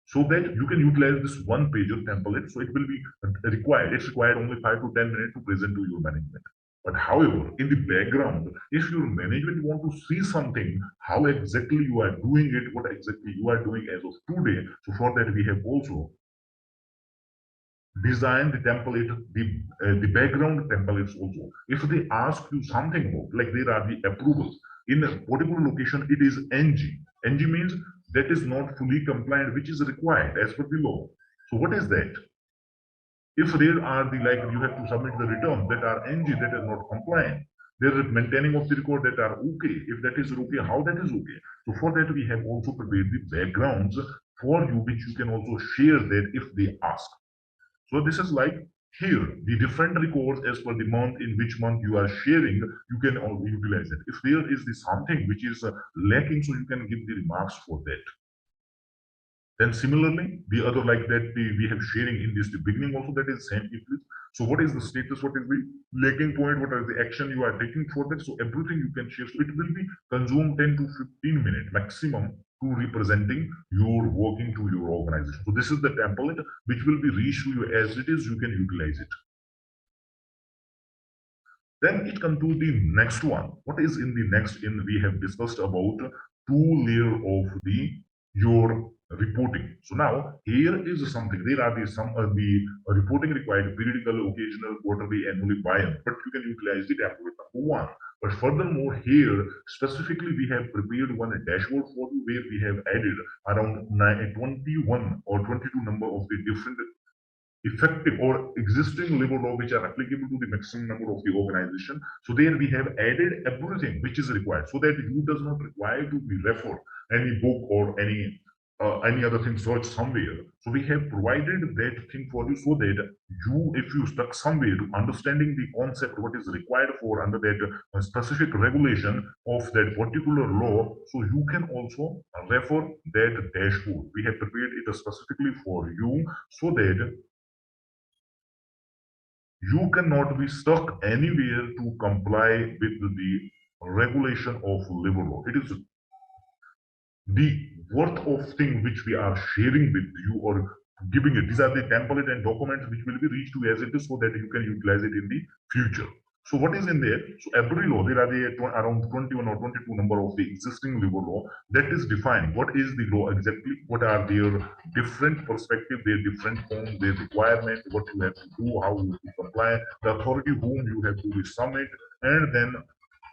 so that you can utilize this one page of template. So it will be required. It's required only 5 to 10 minutes to present to your management. But however, in the background, if your management want to see something, how exactly you are doing it, what exactly you are doing as of today, so for that we have also design the template, the background templates also. If they ask you something about, like there are the approvals in a particular location, it is NG. NG means that is not fully compliant, which is required as per the law. So what is that? If there are the like you have to submit the return that are NG, that are not compliant, there is maintaining of the record that are okay. If that is okay, how that is okay? So for that we have also prepared the backgrounds for you, which you can also share that if they ask. So this is like here, the different records as per the month, in which month you are sharing, you can also utilize it. If there is the something which is lacking, so you can give the remarks for that. Then similarly, the other like that we have sharing in this the beginning also, that is same English. So what is the status? What is the lacking point? What are the action you are taking for that? So everything you can share. So it will be consume 10 to 15 minutes maximum to representing your working to your organization. So this is the template which will be reached to you as it is. You can utilize it. Then it comes to the next one. What is in the next? In we have discussed about two layer of the your reporting. So now here is something. There are the some the reporting required periodical, occasional, quarterly, annually, biannual. But you can utilize the template number one. But furthermore, here specifically we have prepared one dashboard for you where we have added around 21 or 22 number of the different effective or existing labor law which are applicable to the maximum number of the organization. So there we have added everything which is required so that you does not require to be referred any book or any other thing search somewhere. So we have provided that thing for you so that you, if you stuck somewhere to understanding the concept, what is required for under that specific regulation of that particular law, so you can also refer that dashboard. We have prepared it specifically for you so that you cannot be stuck anywhere to comply with the regulation of labor law. It is the worth of thing which we are sharing with you or giving it. These are the template and documents which will be reached to as it is so that you can utilize it in the future. So what is in there? So every law, there are around 21 or 22 number of the existing labor law that is defining what is the law exactly, what are their different perspective, their different form, their requirement, what you have to do, how you have to comply, the authority whom you have to submit, and then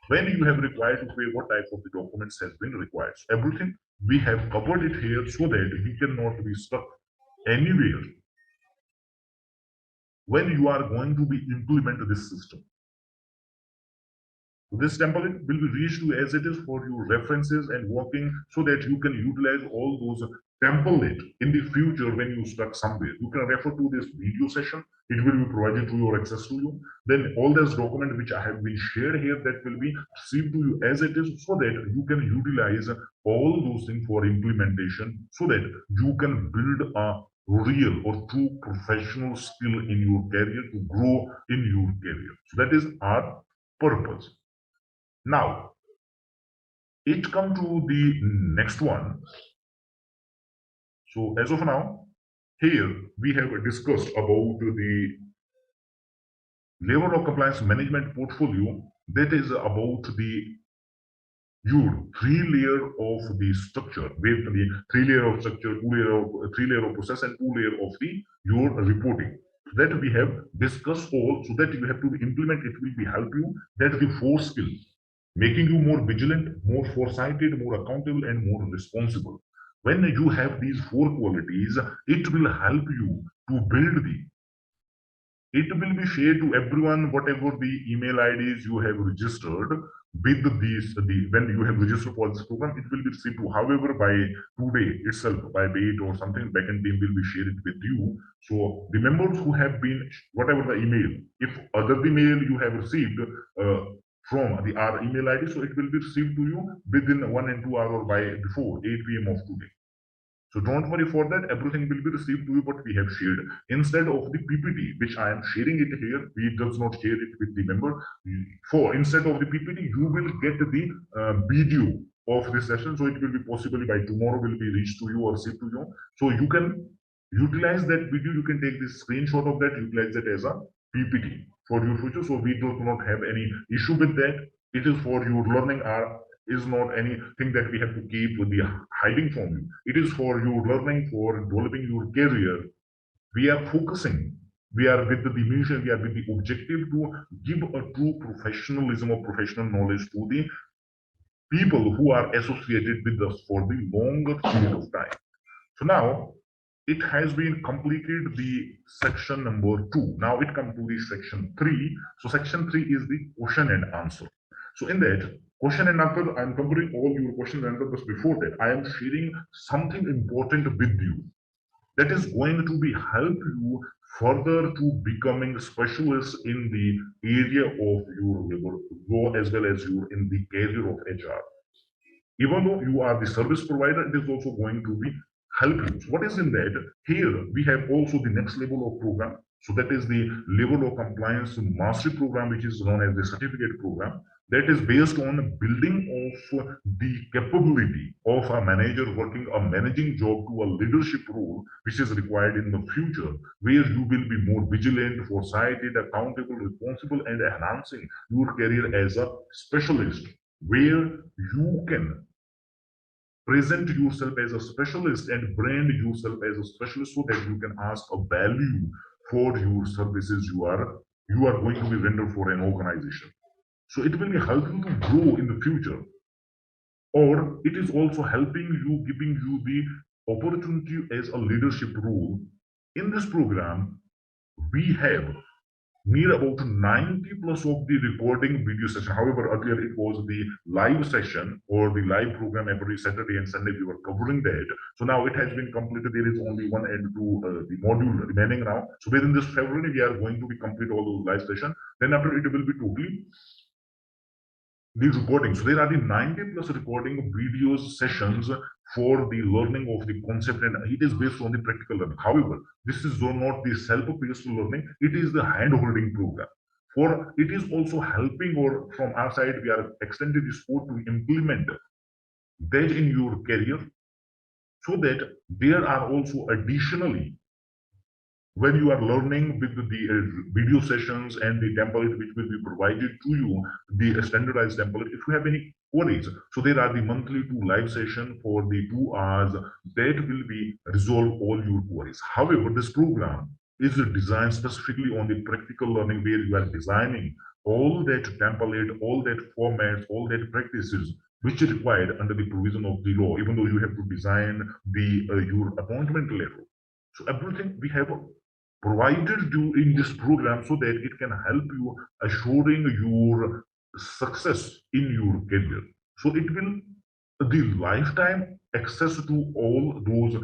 when you have required to pay, what type of the documents has been required. So everything we have covered it here so that you cannot be stuck anywhere when you are going to be implement this system. So this template will be reached to as it is for your references and working so that you can utilize all those template in the future when you stuck somewhere. You can refer to this video session. It will be provided to your access to you. Then all those documents which I have been shared here that will be received to you as it is so that you can utilize all those things for implementation so that you can build a real or true professional skill in your career to grow in your career. So that is our purpose. Now, it come to the next one. So as of now, here we have discussed about the labor law compliance management portfolio. That is about the your three-layer of the structure, with the three-layer of structure, three-layer of process, and two-layer of the your reporting. That we have discussed all, so that you have to implement. It will be help you. That the four skills, making you more vigilant, more foresighted, more accountable, and more responsible. When you have these four qualities, it will help you to build the, it will be shared to everyone, whatever the email IDs you have registered with these, when you have registered for this program, it will be received to, however, by today itself, by date or something, backend team will be shared it with you. So the members who have been, whatever the email, if other the mail you have received from the our email ID, so it will be received to you within 1 and 2 hours by before 8 p.m. of today. So don't worry for that. Everything will be received to you what we have shared. Instead of the PPT, which I am sharing it here, we does not share it with the member. For instead of the PPT, you will get the video of this session. So it will be possibly by tomorrow will be reached to you or sent to you. So you can utilize that video. You can take this screenshot of that, utilize that as a PPT for your future. So we do not have any issue with that. It is for your learning. Is not anything that we have to keep with the hiding from you. It is for your learning, for developing your career. We are focusing. We are with the mission. We are with the objective to give a true professionalism or professional knowledge to the people who are associated with us for the longer period of time. So now it has been completed the section number 2. Now it comes to the section 3. So section 3 is the question and answer. So in that question and answer, I'm covering all your questions and answers. But before that, I am sharing something important with you that is going to be help you further to becoming specialist in the area of your law as well as your in the career of HR. Even though you are the service provider, it is also going to be help you. So what is in that? Here we have also the next level of program. So that is the level of compliance mastery program, which is known as the certificate program. That is based on building of the capability of a manager working a managing job to a leadership role, which is required in the future, where you will be more vigilant, foresighted, accountable, responsible, and enhancing your career as a specialist, where you can present yourself as a specialist and brand yourself as a specialist so that you can ask a value for your services you are going to be rendered for an organization. So it will be helping to grow in the future, or it is also helping you, giving you the opportunity as a leadership role. In this program, we have near about 90 plus of the recording video session. However, earlier it was the live session or the live program every Saturday and Sunday. We were covering that. So now it has been completed. There is only 1 and 2 the module remaining now. So within this February, we are going to be complete all those live sessions. Then after it will be totally the recording. So there are the 90 plus recording videos sessions for the learning of the concept, and it is based on the practical learning. However, this is not the self-paced learning, it is the hand-holding program. For it is also helping, or from our side, we are extending the support to implement that in your career, so that there are also additionally, when you are learning with the video sessions and the template which will be provided to you, the standardized template, if you have any queries, so there are the monthly 2 live session for the 2 hours that will be resolve all your queries. However, this program is designed specifically on the practical learning, where you are designing all that template, all that formats, all that practices which is required under the provision of the law, even though you have to design the your appointment letter. So everything we have provided you in this program so that it can help you assuring your success in your career. So it will the lifetime access to all those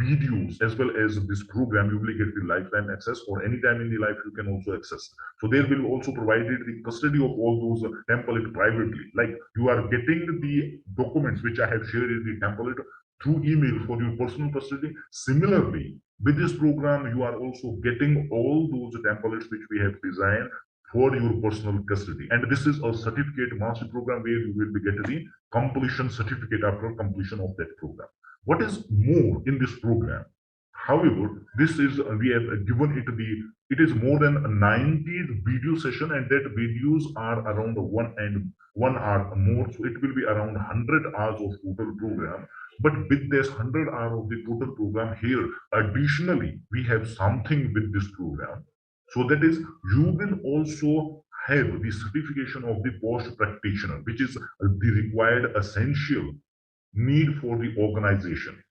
videos as well as this program. You will get the lifetime access, or anytime in the life you can also access. So there will also provided the custody of all those template privately, like you are getting the documents which I have shared in the template through email for your personal custody. Similarly, with this program, you are also getting all those templates which we have designed for your personal custody. And this is a certificate mastery program where you will be getting the completion certificate after completion of that program. What is more in this program? However, this is we have given it the it is more than a 90 video session, and that videos are around 1 hour more. So it will be around 100 hours of total program. But with this 100 hour of the total program here, additionally, we have something with this program. So that is, you will also have the certification of the post practitioner, which is the required essential need for the organization.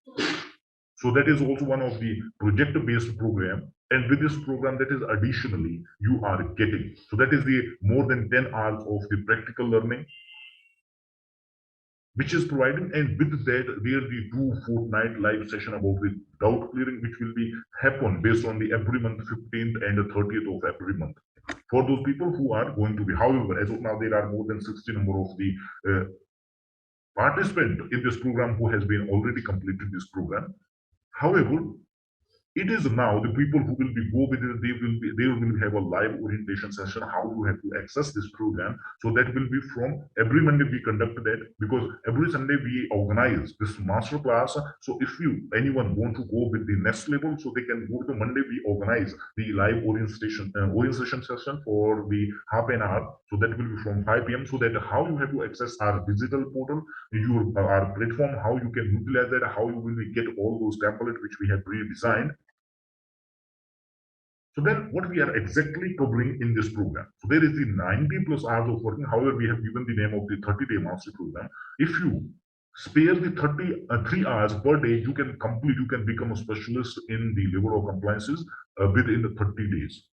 So that is also one of the project-based program. And with this program, that is additionally you are getting. So that is the more than 10 hours of the practical learning, which is providing, and with that there the 2 fortnight live session about the doubt clearing, which will be happen based on the every month 15th and 30th of every month for those people who are going to be. However, as of now there are more than 60 number of the participant in this program who has been already completed this program. However, it is now the people who will be go with it, they will have a live orientation session how you have to access this program. So that will be from every Monday we conduct that, because every Sunday we organize this master class. So if anyone want to go with the next level, so they can go to Monday. We organize the live orientation session for the half an hour. So that will be from 5 p.m. So that how you have to access our digital portal, our platform, how you can utilize that, how you will get all those templates which we have pre-designed. So then what we are exactly covering in this program. So there is the 90 plus hours of working. However, we have given the name of the 30-day mastery program. If you spare the 3 hours per day, you can become a specialist in the level of compliances within the 30 days.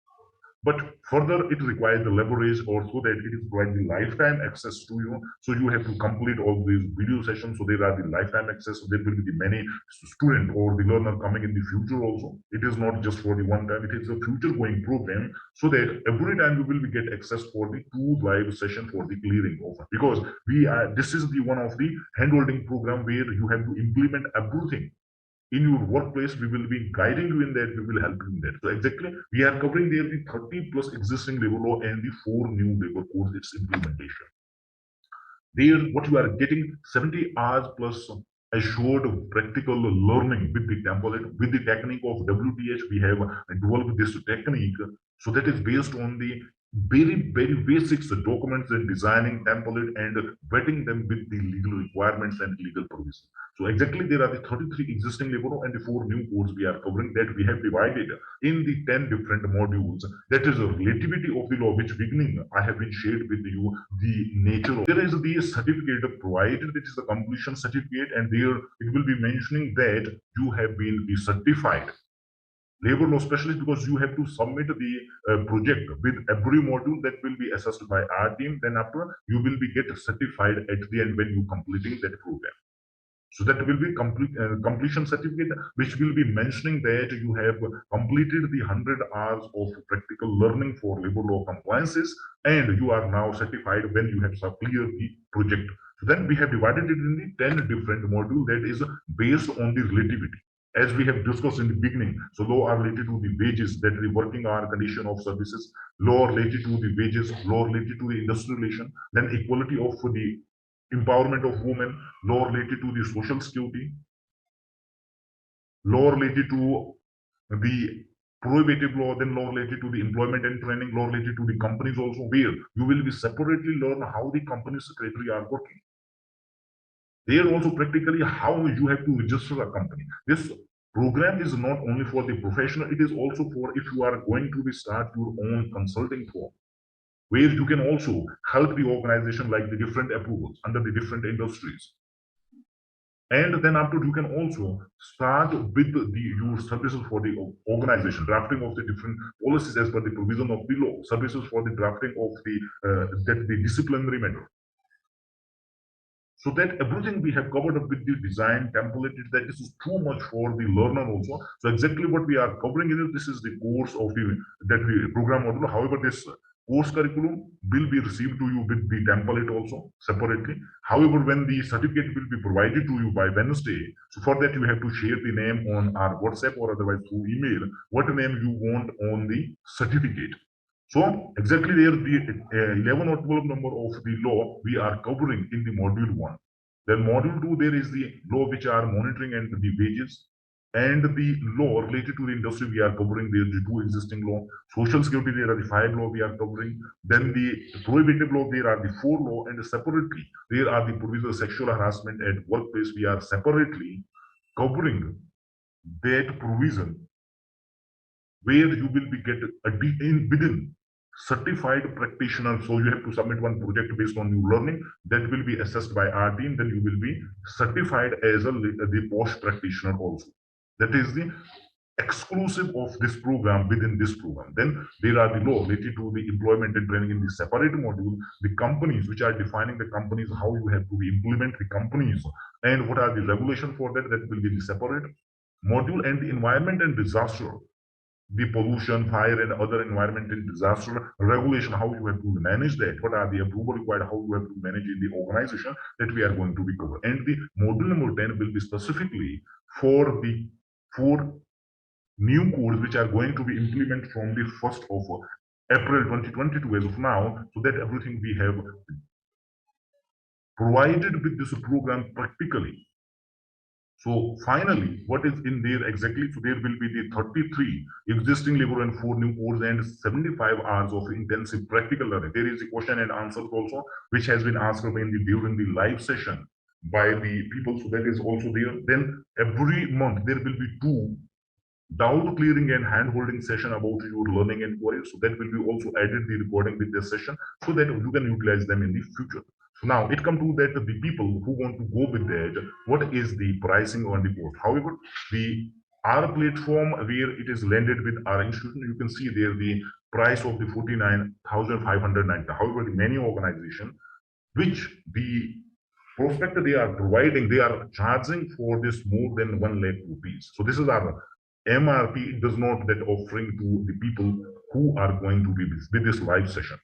But further, it requires the leverage also that it is providing lifetime access to you. So you have to complete all these video sessions. So there are the lifetime access. So there will be the many student or the learner coming in the future also. It is not just for the one time. It is a future going program. So that every time you will get access for the 2 live session for the clearing of, because this is the one of the handholding program where you have to implement everything in your workplace. We will be guiding you in that, we will help you in that. So exactly we are covering there the 30 plus existing labor law and the 4 new labor codes, its implementation. There what you are getting 70 hours plus assured practical learning with the template, with the technique of WTH. We have developed this technique. So that is based on the very basics, the documents and designing template and vetting them with the legal requirements and legal provisions. So exactly there are the 33 existing labor law and the 4 new codes we are covering, that we have divided in the 10 different modules. That is a relativity of the law, which beginning I have been shared with you the nature of. There is the certificate provided, which is the completion certificate, and there it will be mentioning that you have been certified labor law specialist, because you have to submit the project with every module that will be assessed by our team. Then after you will be get certified at the end when you completing that program. So that will be completion certificate, which will be mentioning that you have completed the 100 hours of practical learning for labor law compliances, and you are now certified when you have cleared the project. So then we have divided it in the 10 different modules that is based on the relativity. As we have discussed in the beginning, so law are related to the wages, that the working hour condition of services, law related to the wages, law related to the industrial relation, then equality of the empowerment of women, law related to the social security, law related to the prohibitive law, then law related to the employment and training, law related to the companies also, where you will be separately learn how the company secretary are working. There also practically how you have to register a company. This program is not only for the professional, it is also for if you are going to start your own consulting firm, where you can also help the organization like the different approvals under the different industries. And then after you can also start with your services for the organization, drafting of the different policies as per the provision of the law, services for the drafting of the disciplinary matter. So that everything we have covered up with the design template, that this is too much for the learner also. So exactly what we are covering is this is the course of the program module. However, this course curriculum will be received to you with the template also separately. However, when the certificate will be provided to you by Wednesday, so for that you have to share the name on our WhatsApp or otherwise through email, what name you want on the certificate. So exactly there the 11 or 12 number of the law we are covering in the module 1. Then module 2 there is the law which are monitoring and the wages, and the law related to the industry we are covering. There the 2 existing law. Social security there are the 5 law we are covering. Then the prohibitive law there are the 4 law, and separately there are the provisional sexual harassment at workplace. We are separately covering that provision where you will be get within certified practitioner. So you have to submit one project based on your learning that will be assessed by our team. Then you will be certified as the post practitioner also. That is the exclusive of this program within this program. Then there are the law related to the employment and training in the separate module. The companies which are defining the companies, how you have to implement the companies, and what are the regulation for that. That will be the separate module. And the environment and disaster, the pollution, fire, and other environmental disaster regulation, how you have to manage that, what are the approval required, how you have to manage in the organization, that we are going to be covered. And the module number 10 will be specifically for the 4 new codes which are going to be implemented from the 1st of April 2022 as of now, so that everything we have provided with this program practically. So finally, what is in there exactly? So there will be the 33 existing labor and 4 new codes and 75 hours of intensive practical learning. There is a question and answer also, which has been asked during the live session by the people. So that is also there. Then every month there will be 2 doubt clearing and hand holding session about your learning inquiries. So that will be also added the recording with this session, so that you can utilize them in the future. So now it comes to that the people who want to go with that, what is the pricing on the course. However, the our platform where it is landed with our institution, you can see there the price of the 49,590. However, the many organization which the prospector they are providing, they are charging for this more than 1 lakh rupees. So this is our MRP. It does not that offering to the people who are going to be with this live session.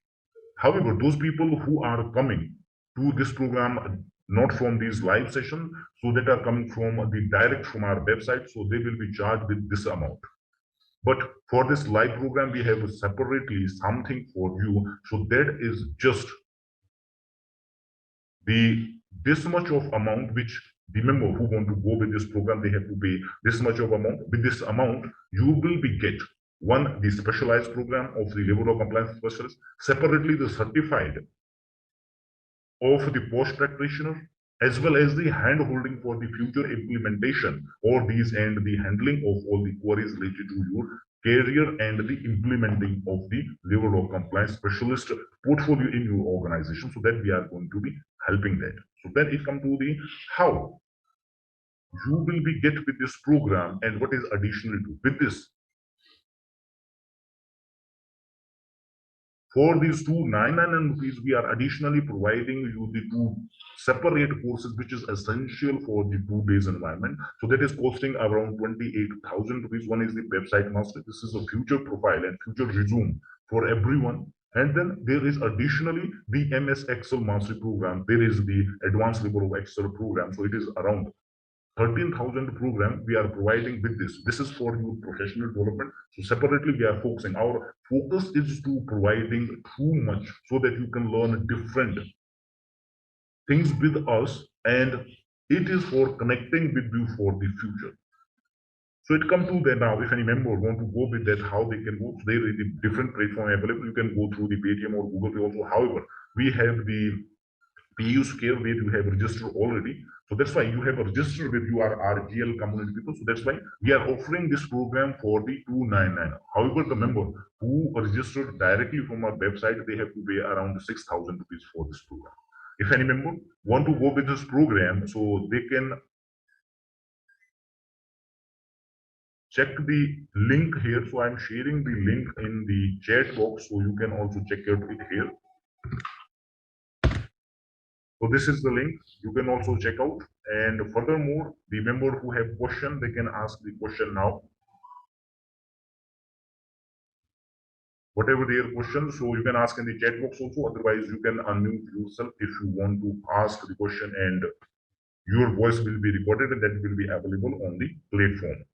However, those people who are coming to this program not from these live sessions, so that are coming from the direct from our website, so they will be charged with this amount. But for this live program, we have separately something for you. So that is just this much of amount which the member who want to go with this program, they have to pay this much of amount. With this amount, you will be get one, the specialized program of the labor law compliance specialist, separately the certified of the post practitioner, as well as the hand holding for the future implementation or these and the handling of all the queries related to your career and the implementing of the labor law compliance specialist portfolio in your organization, so that we are going to be helping that. So then it comes to the how you will be get with this program and what is additional to with this. For these 299 rupees, we are additionally providing you the 2 separate courses, which is essential for the 2 days environment. So that is costing around 28,000 rupees. One is the website master. This is a future profile and future resume for everyone. And then there is additionally the MS Excel mastery program. There is the advanced level of Excel program. So it is around 13,000 program we are providing with this. This is for your professional development. So separately we are focusing. Our focus is to providing too much so that you can learn different things with us, and it is for connecting with you for the future. So it comes to that now. If any member want to go with that, how they can go. So there is a different platform available. You can go through the Paytm or Google Pay also. However, we have the PU scale where you have registered already. So that's why you have registered with your RGL community people. So that's why we are offering this program for the 299. However, the member who registered directly from our website, they have to pay around 6,000 rupees for this program. If any member want to go with this program, so they can check the link here. So I'm sharing the link in the chat box, so you can also check it here. So this is the link. You can also check out. And furthermore, the member who have question, they can ask the question now. Whatever their questions, so you can ask in the chat box also. Otherwise, you can unmute yourself if you want to ask the question, and your voice will be recorded and that will be available on the platform.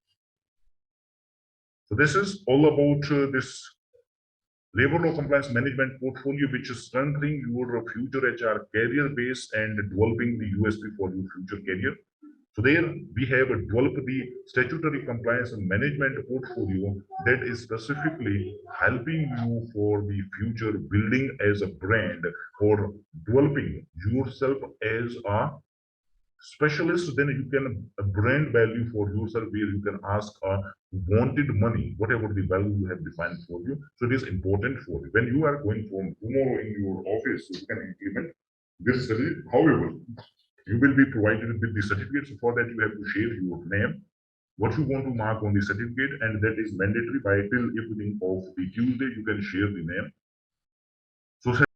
So this is all about this Labor law compliance management portfolio, which is strengthening your future HR career base and developing the USP for your future career. So there we have developed the statutory compliance and management portfolio that is specifically helping you for the future building as a brand, for developing yourself as a specialist. Then you can brand value for yourself where you can ask wanted money, whatever the value you have defined for you. So it is important for you. When you are going from tomorrow in your office, you can implement this study. However, you will be provided with the certificate. So for that, you have to share your name, what you want to mark on the certificate, and that is mandatory by till evening of the Tuesday. You can share the name. So